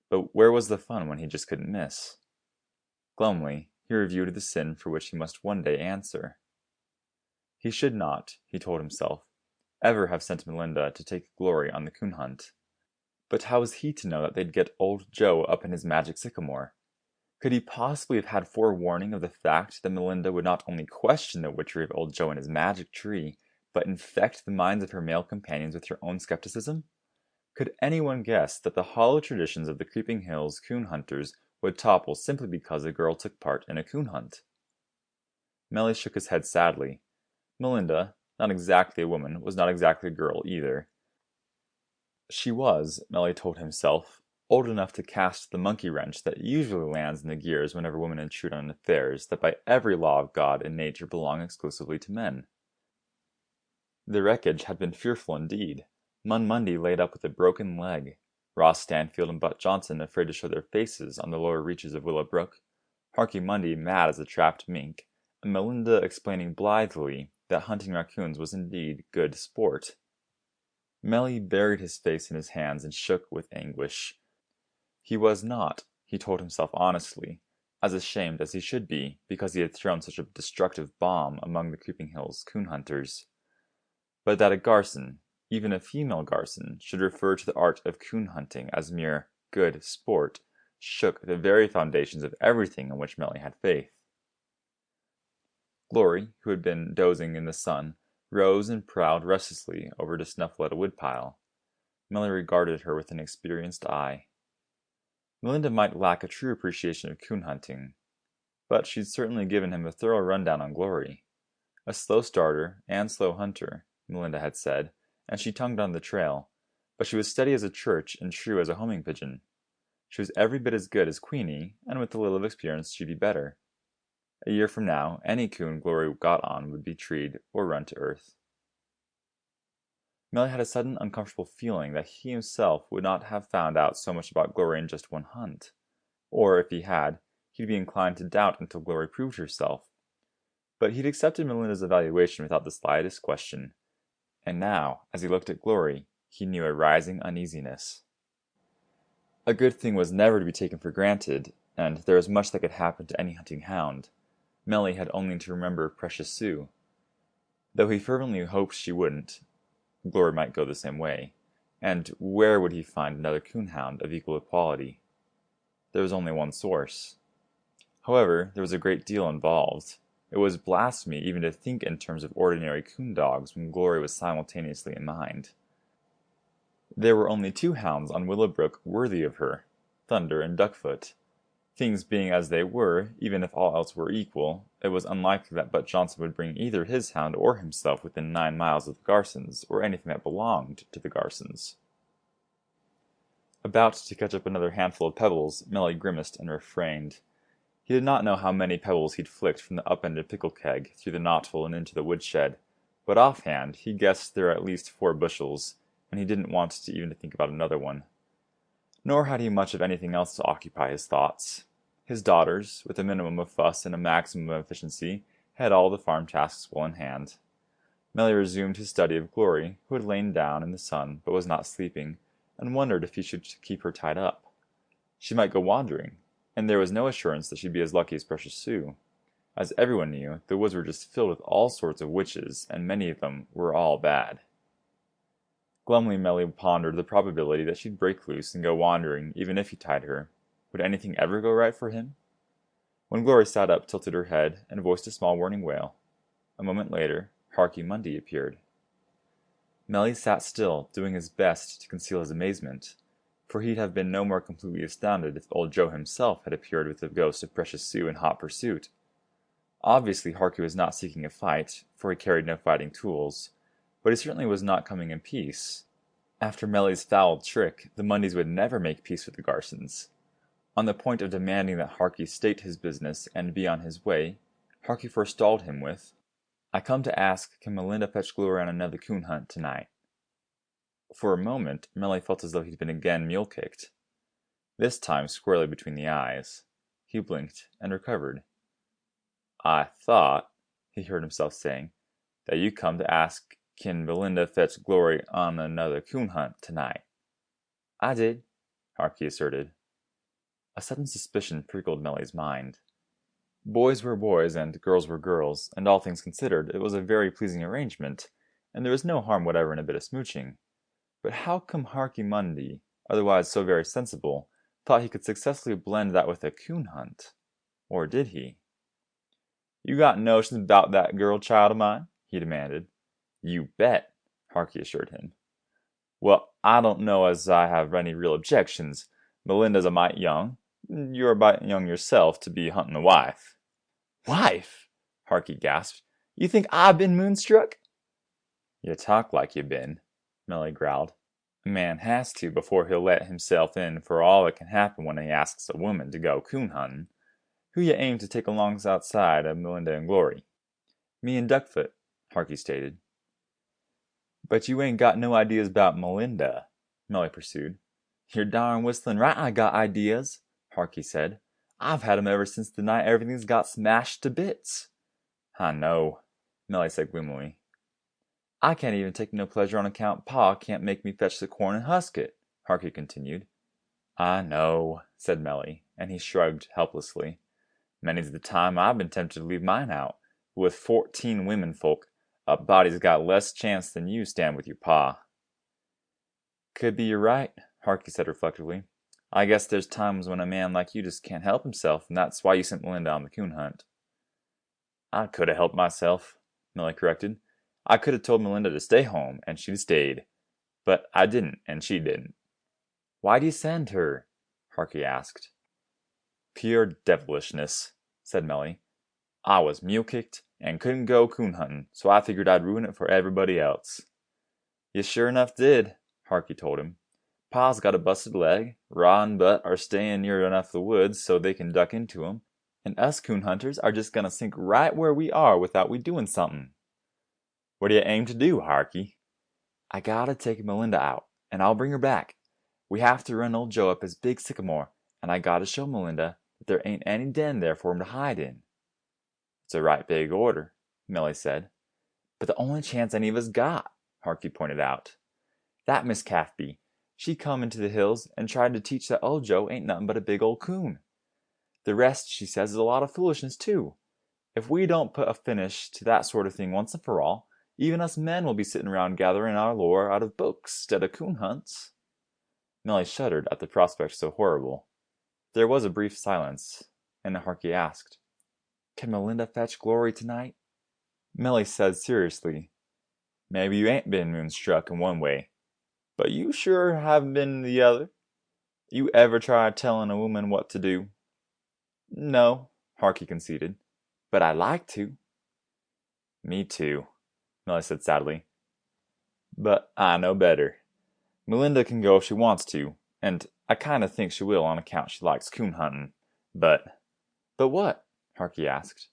but where was the fun when he just couldn't miss? Glumly, he reviewed the sin for which he must one day answer. He should not, he told himself, ever have sent Melinda to take Glory on the coon hunt. But how was he to know that they'd get old Joe up in his magic sycamore? Could he possibly have had forewarning of the fact that Melinda would not only question the witchery of old Joe and his magic tree, but infect the minds of her male companions with her own skepticism? Could anyone guess that the hollow traditions of the Creeping Hills coon hunters would topple simply because a girl took part in a coon hunt? Melly shook his head sadly. Melinda, not exactly a woman, was not exactly a girl either. She was, Melly told himself, old enough to cast the monkey wrench that usually lands in the gears whenever women intrude on affairs that by every law of God and nature belong exclusively to men. The wreckage had been fearful indeed. Mun Mundy laid up with a broken leg, Ross Stanfield and Butt Johnson afraid to show their faces on the lower reaches of Willow Brook, Harky Mundy mad as a trapped mink, and Melinda explaining blithely that hunting raccoons was indeed good sport. Melly buried his face in his hands and shook with anguish. He was not, he told himself honestly, as ashamed as he should be because he had thrown such a destructive bomb among the Creeping Hills coon hunters. But that a Garson, even a female Garson, should refer to the art of coon hunting as mere good sport shook the very foundations of everything in which Melly had faith. Glory, who had been dozing in the sun, rose and prowled restlessly over to snuffle at a woodpile. Melly regarded her with an experienced eye. Melinda might lack a true appreciation of coon hunting, but she'd certainly given him a thorough rundown on Glory. A slow starter and slow hunter, Melinda had said, and she tongued on the trail, but she was steady as a church and true as a homing pigeon. She was every bit as good as Queenie, and with a little experience she'd be better. A year from now, any coon Glory got on would be treed or run to earth. Melly had a sudden uncomfortable feeling that he himself would not have found out so much about Glory in just one hunt. Or, if he had, he'd be inclined to doubt until Glory proved herself. But he'd accepted Melinda's evaluation without the slightest question. And now, as he looked at Glory, he knew a rising uneasiness. A good thing was never to be taken for granted, and there was much that could happen to any hunting hound. Melly had only to remember Precious Sue. Though he fervently hoped she wouldn't, Glory might go the same way, and where would he find another coon hound of equal equality? There was only one source. However, there was a great deal involved. It was blasphemy even to think in terms of ordinary coon dogs when Glory was simultaneously in mind. There were only 2 hounds on Willowbrook worthy of her, Thunder and Duckfoot. Things being as they were, even if all else were equal, it was unlikely that Butt Johnson would bring either his hound or himself within 9 miles of the Garsons, or anything that belonged to the Garsons. About to catch up another handful of pebbles, Melly grimaced and refrained. He did not know how many pebbles he'd flicked from the up-ended pickle keg through the knothole and into the woodshed, but offhand he guessed there were at least 4 bushels, and he didn't want to even think about another one. Nor had he much of anything else to occupy his thoughts. His daughters, with a minimum of fuss and a maximum of efficiency, had all the farm tasks well in hand. Melly resumed his study of Glory, who had lain down in the sun but was not sleeping, and wondered if he should keep her tied up. She might go wandering, and there was no assurance that she'd be as lucky as Precious Sue. As everyone knew, the woods were just filled with all sorts of witches, and many of them were all bad. Glumly Melly pondered the probability that she'd break loose and go wandering even if he tied her. Would anything ever go right for him? When Glory sat up, tilted her head, and voiced a small warning wail. A moment later, Harky Mundy appeared. Melly sat still, doing his best to conceal his amazement, for he'd have been no more completely astounded if old Joe himself had appeared with the ghost of Precious Sue in hot pursuit. Obviously Harky was not seeking a fight, for he carried no fighting tools, but he certainly was not coming in peace. After Melly's foul trick, the Mundys would never make peace with the Garsons. On the point of demanding that Harky state his business and be on his way, Harky forestalled him with, "I come to ask, can Melinda fetch Glory on another coon hunt tonight?" For a moment, Melly felt as though he'd been again mule-kicked. This time squarely between the eyes. He blinked and recovered. "I thought," he heard himself saying, "that you come to ask, can Melinda fetch Glory on another coon hunt tonight?" "I did," Harky asserted. A sudden suspicion prickled Melly's mind. Boys were boys and girls were girls, and all things considered, it was a very pleasing arrangement, and there was no harm whatever in a bit of smooching. But how come Harky Mundy, otherwise so very sensible, thought he could successfully blend that with a coon hunt? Or did he? "You got notions about that girl child of mine?" he demanded. "You bet," Harky assured him. "Well, I don't know as I have any real objections. Melinda's a mite young. You're a mite young yourself to be hunting a wife." "Wife!" Harky gasped. "You think I've been moonstruck?" "You talk like you been," Melly growled. "A man has to before he'll let himself in for all that can happen when he asks a woman to go coon hunting. Who you aim to take along outside of Melinda and Glory?" "Me and Duckfoot," Harky stated. "But you ain't got no ideas about Melinda," Melly pursued. "You're darn whistling right I got ideas," Harky said. "I've had 'em ever since the night everything's got smashed to bits." "I know," Melly said gloomily. "I can't even take no pleasure on account Pa can't make me fetch the corn and husk it," Harky continued. "I know," said Melly, and he shrugged helplessly. "Many's the time I've been tempted to leave mine out. But with 14 women folk, a body's got less chance than you stand with your Pa." "Could be you're right," Harky said reflectively. "I guess there's times when a man like you just can't help himself, and that's why you sent Melinda on the coon hunt." "I could have helped myself," Melly corrected. "I could have told Melinda to stay home, and she'd stayed. But I didn't, and she didn't." "Why'd you send her?" Harky asked. "Pure devilishness," said Melly. "I was mule-kicked, and couldn't go coon hunting, so I figured I'd ruin it for everybody else." "You sure enough did," Harky told him. "Pa's got a busted leg, Raw and Butt are staying near enough the woods so they can duck into 'em, and us coon hunters are just gonna sink right where we are without we doing something." "What do you aim to do, Harky?" "I gotta take Melinda out, and I'll bring her back. We have to run old Joe up his big sycamore, and I gotta show Melinda that there ain't any den there for him to hide in." "It's a right big order," Melly said. "But the only chance any of us got," Harky pointed out. "That Miss Cathby, she come into the hills and tried to teach that old Joe ain't nothing but a big old coon. The rest, she says, is a lot of foolishness too. If we don't put a finish to that sort of thing once and for all, even us men will be sitting around gathering our lore out of books instead of coon hunts." Melly shuddered at the prospect so horrible. There was a brief silence, and Harky asked, "Can Melinda fetch Glory tonight?" Melly said seriously, "Maybe you ain't been moonstruck in one way. But you sure haven't been the other. You ever try telling a woman what to do? No, Harky conceded, but I like to. Me too, Melly said sadly. But I know better. Melinda can go if she wants to, and I kinda think she will on account she likes coon hunting. But what? Harky asked.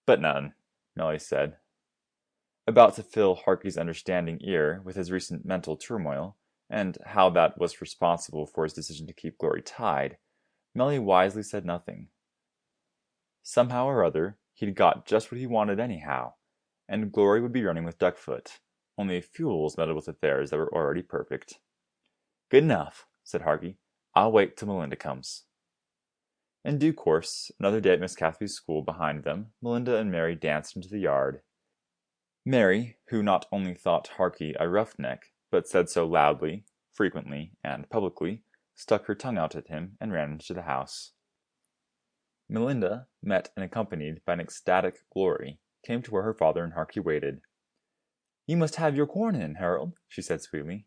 But none, Melly said. About to fill Harky's understanding ear with his recent mental turmoil, and how that was responsible for his decision to keep Glory tied, Melly wisely said nothing. Somehow or other, he'd got just what he wanted anyhow, and Glory would be running with Duckfoot, only fools meddled with affairs that were already perfect. Good enough, said Harky. I'll wait till Melinda comes. In due course, another day at Miss Cathby's school behind them, Melinda and Mary danced into the yard. Mary, who not only thought Harky a roughneck, but said so loudly, frequently, and publicly, stuck her tongue out at him and ran into the house. Melinda, met and accompanied by an ecstatic Glory, came to where her father and Harky waited. You must have your corn in, Harold, she said sweetly.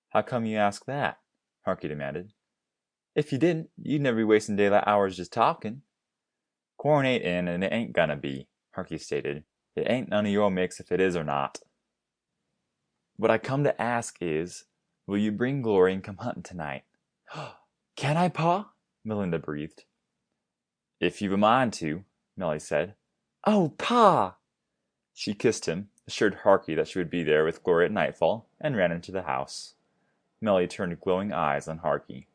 How come you ask that? Harky demanded. If you didn't, you'd never be wasting daylight hours just talking. Corn ain't in, and it ain't gonna be, Harky stated. It ain't none of your mix if it is or not. What I come to ask is, will you bring Glory and come hunting tonight? Can I, Pa? Melinda breathed. If you've a mind to, Melly said. Oh, Pa! She kissed him, assured Harky that she would be there with Glory at nightfall, and ran into the house. Melly turned glowing eyes on Harky.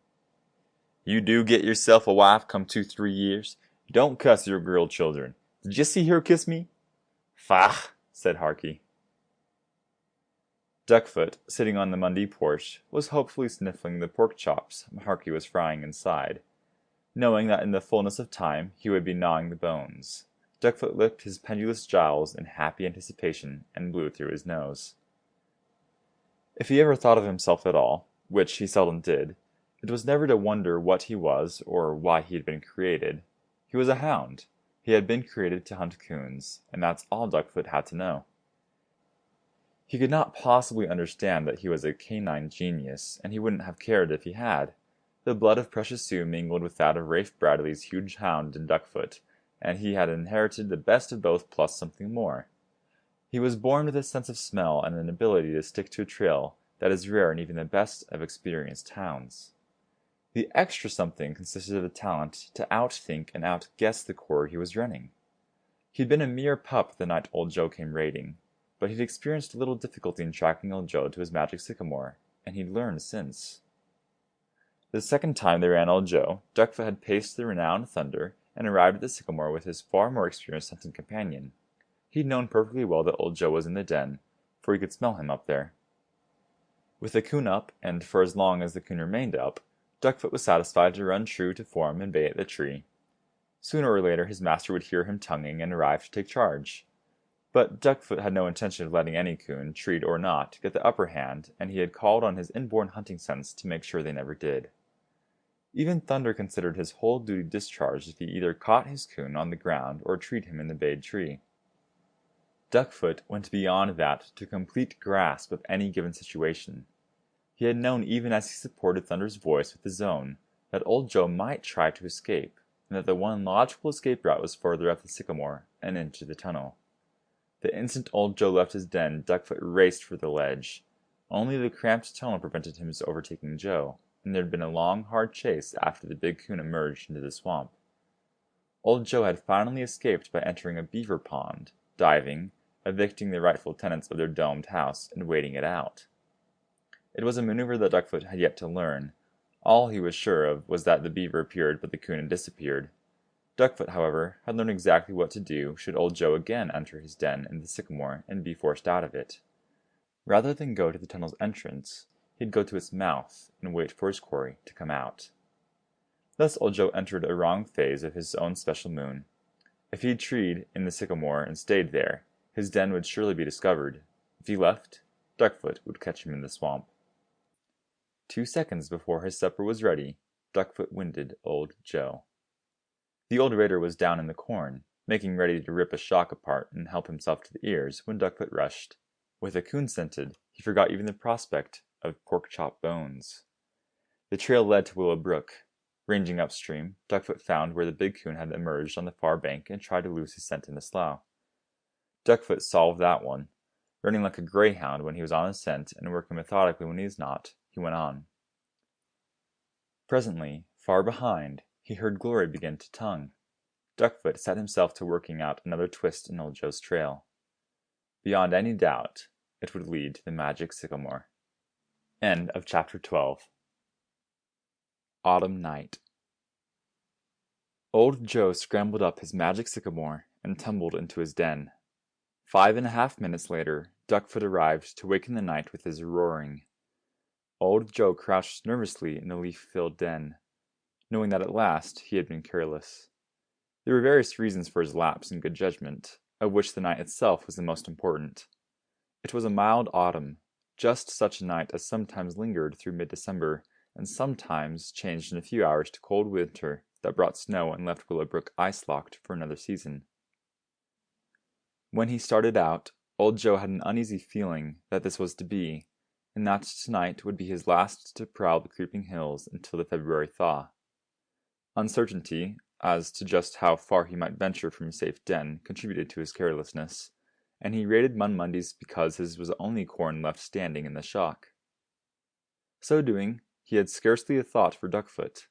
You do get yourself a wife come 2-3 years. Don't cuss your girl children. Did you see her kiss me? Faugh, said Harky. Duckfoot, sitting on the Mundy porch, was hopefully sniffling the pork chops Harky was frying inside. Knowing that in the fullness of time he would be gnawing the bones, Duckfoot licked his pendulous jowls in happy anticipation and blew through his nose. If he ever thought of himself at all, which he seldom did, it was never to wonder what he was or why he had been created. He was a hound. He had been created to hunt coons, and that's all Duckfoot had to know. He could not possibly understand that he was a canine genius, and he wouldn't have cared if he had. The blood of Precious Sue mingled with that of Rafe Bradley's huge hound in Duckfoot, and he had inherited the best of both plus something more. He was born with a sense of smell and an ability to stick to a trail that is rare in even the best of experienced hounds. The extra something consisted of the talent to outthink and outguess the quarry he was running. He'd been a mere pup the night old Joe came raiding, but he'd experienced little difficulty in tracking old Joe to his magic sycamore, and he'd learned since. The second time they ran old Joe, Duckfoot had paced the renowned Thunder and arrived at the sycamore with his far more experienced hunting companion. He'd known perfectly well that old Joe was in the den, for he could smell him up there. With the coon up, and for as long as the coon remained up, Duckfoot was satisfied to run true to form and bay at the tree. Sooner or later his master would hear him tonguing and arrive to take charge. But Duckfoot had no intention of letting any coon, treed or not, get the upper hand, and he had called on his inborn hunting sense to make sure they never did. Even Thunder considered his whole duty discharged if he either caught his coon on the ground or treed him in the bayed tree. Duckfoot went beyond that to complete grasp of any given situation. He had known even as he supported Thunder's voice with his own, that old Joe might try to escape, and that the one logical escape route was further up the sycamore and into the tunnel. The instant old Joe left his den, Duckfoot raced for the ledge. Only the cramped tunnel prevented him from overtaking Joe, and there had been a long, hard chase after the big coon emerged into the swamp. Old Joe had finally escaped by entering a beaver pond, diving, evicting the rightful tenants of their domed house, and waiting it out. It was a maneuver that Duckfoot had yet to learn. All he was sure of was that the beaver appeared but the coon had disappeared. Duckfoot, however, had learned exactly what to do should old Joe again enter his den in the sycamore and be forced out of it. Rather than go to the tunnel's entrance, he'd go to its mouth and wait for his quarry to come out. Thus old Joe entered a wrong phase of his own special moon. If he'd treed in the sycamore and stayed there, his den would surely be discovered. If he left, Duckfoot would catch him in the swamp. 2 seconds before his supper was ready, Duckfoot winded old Joe. The old raider was down in the corn, making ready to rip a shock apart and help himself to the ears when Duckfoot rushed. With a coon scented, He forgot even the prospect of pork chop bones. The trail led to Willow Brook. Ranging upstream, Duckfoot found where the big coon had emerged on the far bank and tried to lose his scent in the slough. Duckfoot solved that one. Running like a greyhound when he was on his scent and working methodically when he was not, he went on. Presently, far behind, he heard Glory begin to tongue. Duckfoot set himself to working out another twist in old Joe's trail. Beyond any doubt, it would lead to the magic sycamore. End of chapter 12. Autumn Night. Old Joe scrambled up his magic sycamore and tumbled into his den. 5.5 minutes later, Duckfoot arrived to waken the night with his roaring. Old Joe crouched nervously in the leaf-filled den, knowing that at last he had been careless. There were various reasons for his lapse in good judgment, of which the night itself was the most important. It was a mild autumn, just such a night as sometimes lingered through mid-December, and sometimes changed in a few hours to cold winter that brought snow and left Willow Brook ice-locked for another season. When he started out, old Joe had an uneasy feeling that this was to be, and that tonight would be his last to prowl the creeping hills until the February thaw. Uncertainty as to just how far he might venture from a safe den contributed to his carelessness, and he raided Munmundy's because his was the only corn left standing in the shock. So doing, he had scarcely a thought for Duckfoot.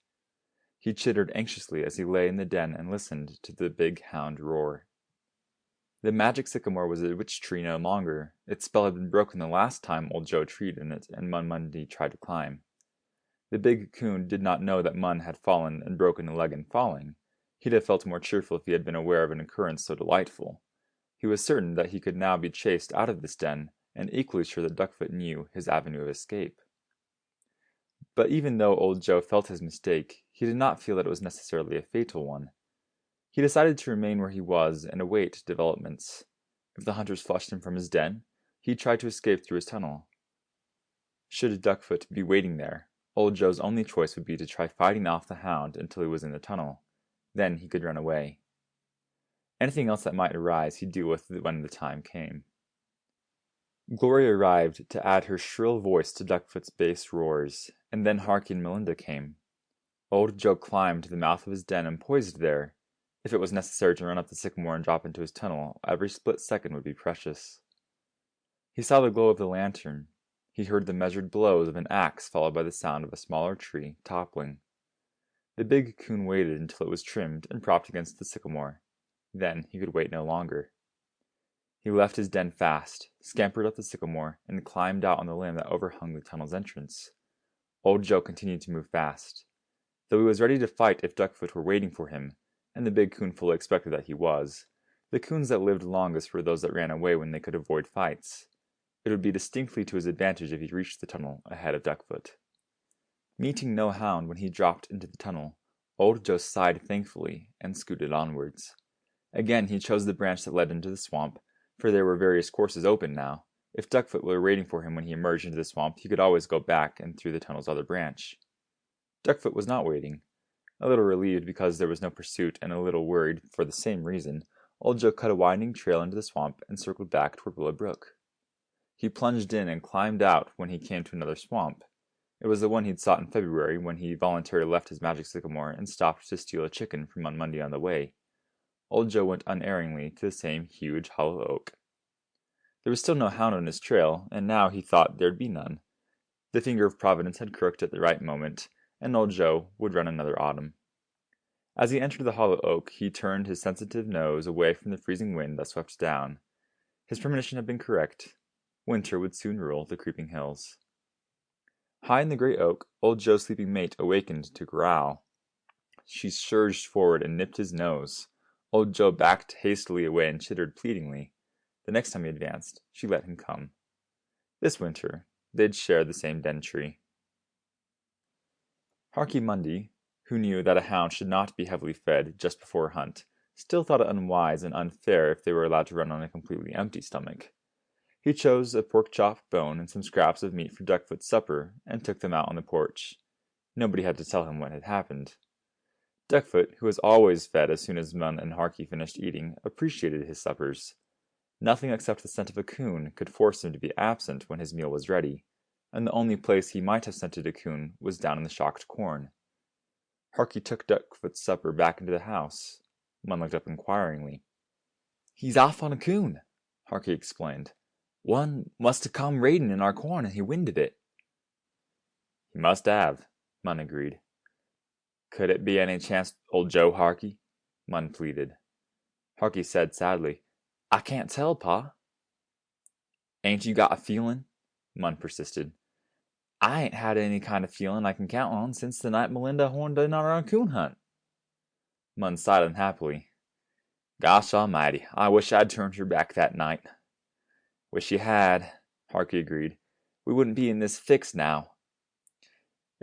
He chittered anxiously as he lay in the den and listened to the big hound roar. The magic sycamore was a witch tree no longer. Its spell had been broken the last time old Joe treed in it and Munmundy tried to climb. The big coon did not know that Mun had fallen and broken a leg in falling. He'd have felt more cheerful if he had been aware of an occurrence so delightful. He was certain that he could now be chased out of this den, and equally sure that Duckfoot knew his avenue of escape. But even though old Joe felt his mistake, he did not feel that it was necessarily a fatal one. He decided to remain where he was and await developments. If the hunters flushed him from his den, he'd try to escape through his tunnel. Should Duckfoot be waiting there, old Joe's only choice would be to try fighting off the hound until he was in the tunnel. Then he could run away. Anything else that might arise he'd deal with when the time came. Glory arrived to add her shrill voice to Duckfoot's bass roars, and then Harky and Melinda came. Old Joe climbed to the mouth of his den and poised there. If it was necessary to run up the sycamore and drop into his tunnel, every split second would be precious. He saw the glow of the lantern. He heard the measured blows of an axe followed by the sound of a smaller tree toppling. The big coon waited until it was trimmed and propped against the sycamore. Then he could wait no longer. He left his den fast, scampered up the sycamore, and climbed out on the limb that overhung the tunnel's entrance. Old Joe continued to move fast. Though he was ready to fight if Duckfoot were waiting for him, and the big coon fully expected that he was, the coons that lived longest were those that ran away when they could avoid fights. It would be distinctly to his advantage if he reached the tunnel ahead of Duckfoot. Meeting no hound when he dropped into the tunnel, old Joe sighed thankfully and scooted onwards. Again he chose the branch that led into the swamp, for there were various courses open now. If Duckfoot were waiting for him when he emerged into the swamp, he could always go back and through the tunnel's other branch. Duckfoot was not waiting. A little relieved because there was no pursuit and a little worried for the same reason, old Joe cut a winding trail into the swamp and circled back toward Willow Brook. He plunged in and climbed out when he came to another swamp. It was the one he'd sought in February when he voluntarily left his magic sycamore and stopped to steal a chicken from Munmundy on the way. Old Joe went unerringly to the same huge hollow oak. There was still no hound on his trail, and now he thought there'd be none. The finger of Providence had crooked at the right moment, and old Joe would run another autumn. As he entered the hollow oak, he turned his sensitive nose away from the freezing wind that swept down. His premonition had been correct. Winter would soon rule the creeping hills. High in the great oak, old Joe's sleeping mate awakened to growl. She surged forward and nipped his nose. Old Joe backed hastily away and chittered pleadingly. The next time he advanced, she let him come. This winter, they'd share the same den tree. Harky Mundy, who knew that a hound should not be heavily fed just before a hunt, still thought it unwise and unfair if they were allowed to run on a completely empty stomach. He chose a pork chop bone and some scraps of meat for Duckfoot's supper, and took them out on the porch. Nobody had to tell him what had happened. Duckfoot, who was always fed as soon as Mun and Harky finished eating, appreciated his suppers. Nothing except the scent of a coon could force him to be absent when his meal was ready, and the only place he might have scented a coon was down in the shocked corn. Harky took Duckfoot's supper back into the house. Munn looked up inquiringly. He's off on a coon, Harky explained. One must have come raiding in our corn and he winded it. He must have, Munn agreed. Could it be any chance old Joe, Harky? Munn pleaded. Harky said sadly, I can't tell, Pa. Ain't you got a feeling? Munn persisted. I ain't had any kind of feeling I can count on since the night Melinda horned in on our coon hunt. Munn sighed unhappily. Gosh almighty, I wish I'd turned her back that night. Wish you had, Harky agreed. We wouldn't be in this fix now.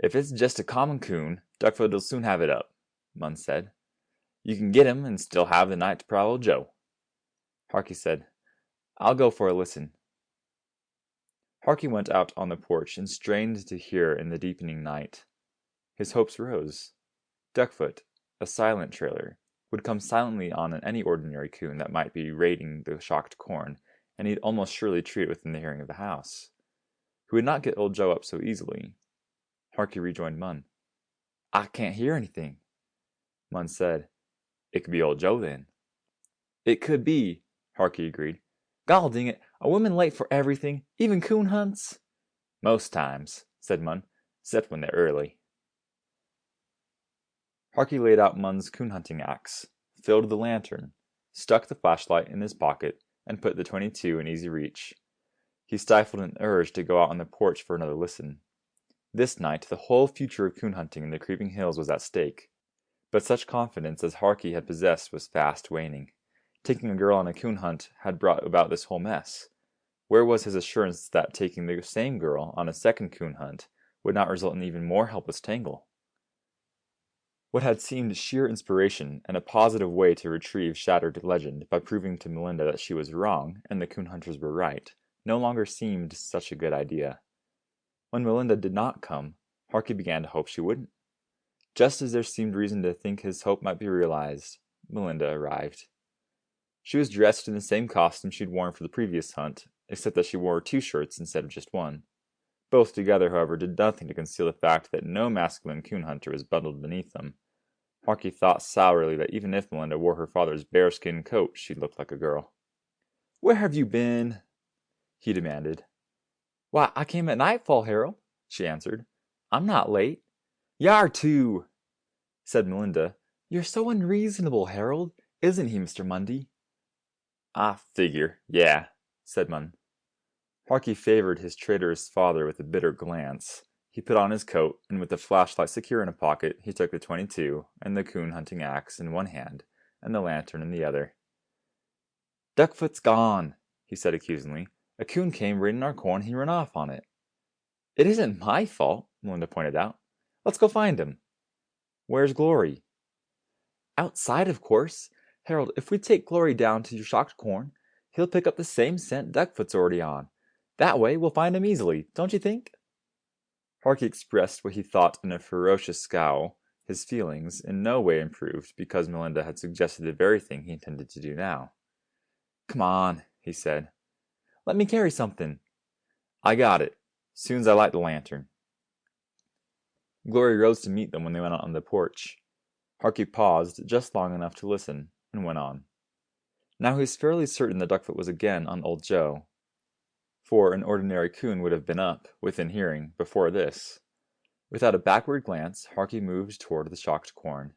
If it's just a common coon, Duckfoot'll soon have it up, Munn said. You can get him and still have the night to prowl old Joe. Harky said, I'll go for a listen. Harky went out on the porch and strained to hear in the deepening night. His hopes rose. Duckfoot, a silent trailer, would come silently on any ordinary coon that might be raiding the shocked corn, and he'd almost surely treat it within the hearing of the house. He would not get old Joe up so easily. Harky rejoined Munn. I can't hear anything. Munn said, It could be old Joe then. It could be, Harky agreed. Gall ding it, are women late for everything, even coon hunts? Most times, said Munn, except when they're early. Harky laid out Munn's coon hunting axe, filled the lantern, stuck the flashlight in his pocket, and put the .22 in easy reach. He stifled an urge to go out on the porch for another listen. This night, the whole future of coon hunting in the creeping hills was at stake. But such confidence as Harky had possessed was fast waning. Taking a girl on a coon hunt had brought about this whole mess. Where was his assurance that taking the same girl on a second coon hunt would not result in even more helpless tangle? What had seemed sheer inspiration and a positive way to retrieve shattered legend by proving to Melinda that she was wrong and the coon hunters were right no longer seemed such a good idea. When Melinda did not come, Harky began to hope she wouldn't. Just as there seemed reason to think his hope might be realized, Melinda arrived. She was dressed in the same costume she'd worn for the previous hunt, except that she wore 2 shirts instead of just one. Both together, however, did nothing to conceal the fact that no masculine coon hunter was bundled beneath them. Harky thought sourly that even if Melinda wore her father's bearskin coat, she'd look like a girl. Where have you been? He demanded. Why, I came at nightfall, Harold, she answered. I'm not late. Y'are too, said Melinda. You're so unreasonable, Harold, isn't he, Mr. Mundy? I figure, yeah, said Munn. Harky favored his traitorous father with a bitter glance. He put on his coat, and with the flashlight secure in a pocket, he took the .22 and the coon hunting axe in one hand, and the lantern in the other. Duckfoot's gone, he said accusingly. A coon came raiding our corn, and he ran off on it. It isn't my fault, Melinda pointed out. Let's go find him. Where's Glory? Outside, of course. Harold, if we take Glory down to your shocked corn, he'll pick up the same scent Duckfoot's already on. That way we'll find him easily, don't you think? Harky expressed what he thought in a ferocious scowl, his feelings in no way improved because Melinda had suggested the very thing he intended to do now. Come on, he said. Let me carry something. I got it, soon as I light the lantern. Glory rose to meet them when they went out on the porch. Harky paused just long enough to listen, and went on. Now he was fairly certain that Duckfoot was again on old Joe, for an ordinary coon would have been up, within hearing, before this. Without a backward glance, Harky moved toward the shocked corn.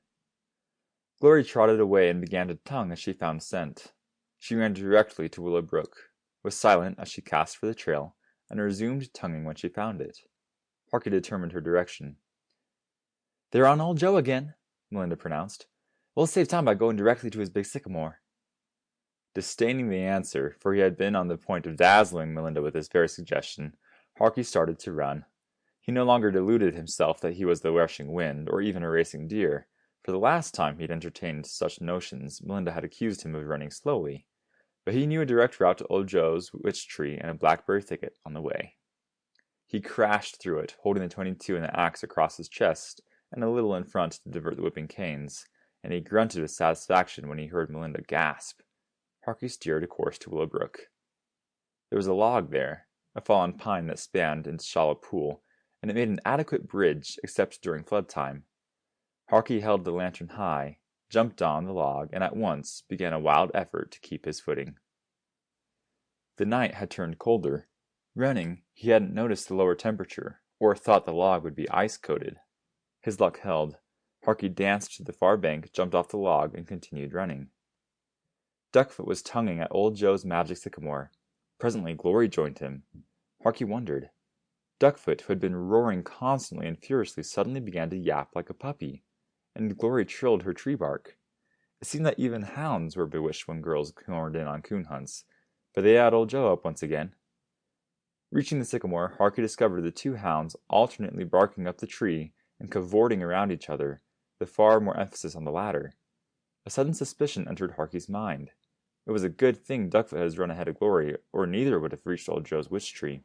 Glory trotted away and began to tongue as she found scent. She ran directly to Willow Brook, was silent as she cast for the trail, and resumed tonguing when she found it. Harky determined her direction. They're on old Joe again, Melinda pronounced. We'll save time by going directly to his big sycamore. Disdaining the answer, for he had been on the point of dazzling Melinda with this very suggestion, Harky started to run. He no longer deluded himself that he was the rushing wind, or even a racing deer. For the last time he'd entertained such notions, Melinda had accused him of running slowly. But he knew a direct route to old Joe's witch tree and a blackberry thicket on the way. He crashed through it, holding the .22 and the axe across his chest, and a little in front to divert the whipping canes, and he grunted with satisfaction when he heard Melinda gasp. Harky steered a course to Willowbrook. There was a log there, a fallen pine that spanned into shallow pool, and it made an adequate bridge except during flood time. Harky held the lantern high, jumped on the log, and at once began a wild effort to keep his footing. The night had turned colder. Running, he hadn't noticed the lower temperature, or thought the log would be ice-coated. His luck held. Harky danced to the far bank, jumped off the log, and continued running. Duckfoot was tonguing at old Joe's magic sycamore. Presently Glory joined him. Harky wondered. Duckfoot, who had been roaring constantly and furiously, suddenly began to yap like a puppy, and Glory trilled her tree bark. It seemed that even hounds were bewitched when girls horned in on coon hunts, but they had old Joe up once again. Reaching the sycamore, Harky discovered the two hounds alternately barking up the tree and cavorting around each other, with far more emphasis on the latter. A sudden suspicion entered Harky's mind. It was a good thing Duckfoot had run ahead of Glory, or neither would have reached old Joe's witch tree.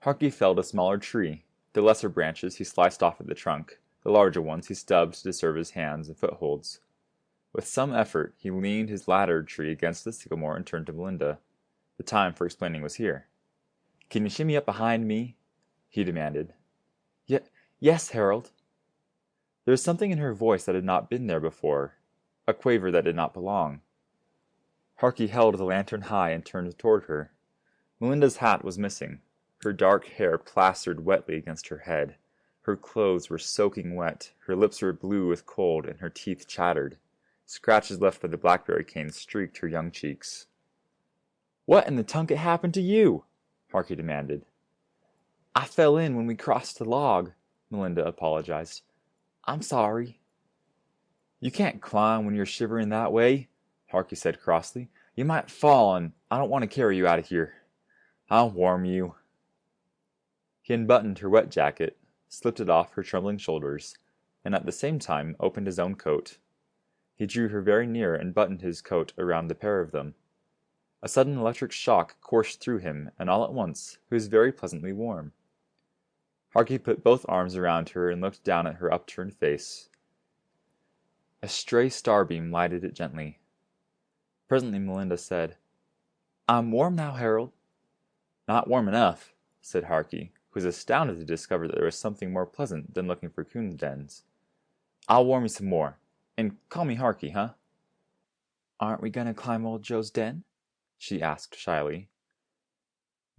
Harky felled a smaller tree. The lesser branches he sliced off at the trunk. The larger ones he stubbed to serve his hands and footholds. With some effort, he leaned his laddered tree against the sycamore and turned to Melinda. The time for explaining was here. "Can you shimmy up behind me?" he demanded. Yes, Harold." There was something in her voice that had not been there before, a quaver that did not belong. Harky held the lantern high and turned toward her. Melinda's hat was missing. Her dark hair plastered wetly against her head. Her clothes were soaking wet, her lips were blue with cold, and her teeth chattered. Scratches left by the blackberry cane streaked her young cheeks. "What in the tunket happened to you?" Harky demanded. "I fell in when we crossed the log," Melinda apologized. "I'm sorry." "You can't climb when you're shivering that way," Harky said crossly. "You might fall, and I don't want to carry you out of here. I'll warm you." He unbuttoned her wet jacket, slipped it off her trembling shoulders, and at the same time opened his own coat. He drew her very near and buttoned his coat around the pair of them. A sudden electric shock coursed through him, and all at once he was very pleasantly warm. Harky put both arms around her and looked down at her upturned face. A stray starbeam lighted it gently. Presently Melinda said, "I'm warm now, Harold." "Not warm enough," said Harky, who was astounded to discover that there was something more pleasant than looking for coon dens. "I'll warm you some more. And call me Harky, huh?" "Aren't we going to climb old Joe's den?" she asked shyly.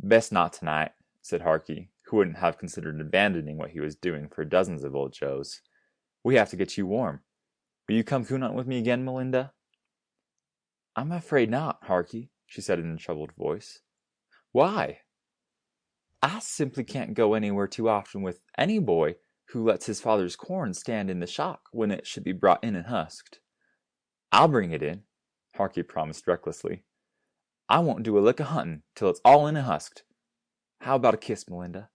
"Best not tonight," said Harky, who wouldn't have considered abandoning what he was doing for dozens of old Joes. "We have to get you warm. Will you come coon hunting with me again, Melinda?" "I'm afraid not, Harky," she said in a troubled voice. "Why?" "I simply can't go anywhere too often with any boy who lets his father's corn stand in the shock when it should be brought in and husked." "I'll bring it in," Harky promised recklessly. "I won't do a lick of hunting till it's all in and husked. How about a kiss, Melinda?"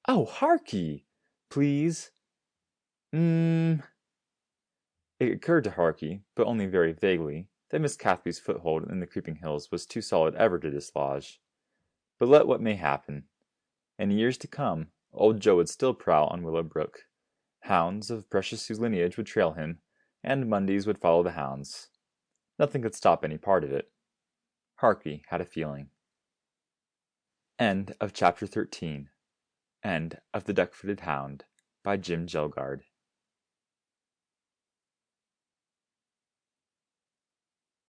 "Oh, Harky! Please." It occurred to Harky, but only very vaguely, that Miss Cathby's foothold in the creeping hills was too solid ever to dislodge. But let what may happen. In years to come, old Joe would still prowl on Willow Brook. Hounds of precious lineage would trail him, and Mondays would follow the hounds. Nothing could stop any part of it. Harky had a feeling. End of chapter 13. End of The Duck-Footed Hound by Jim Kjelgraard.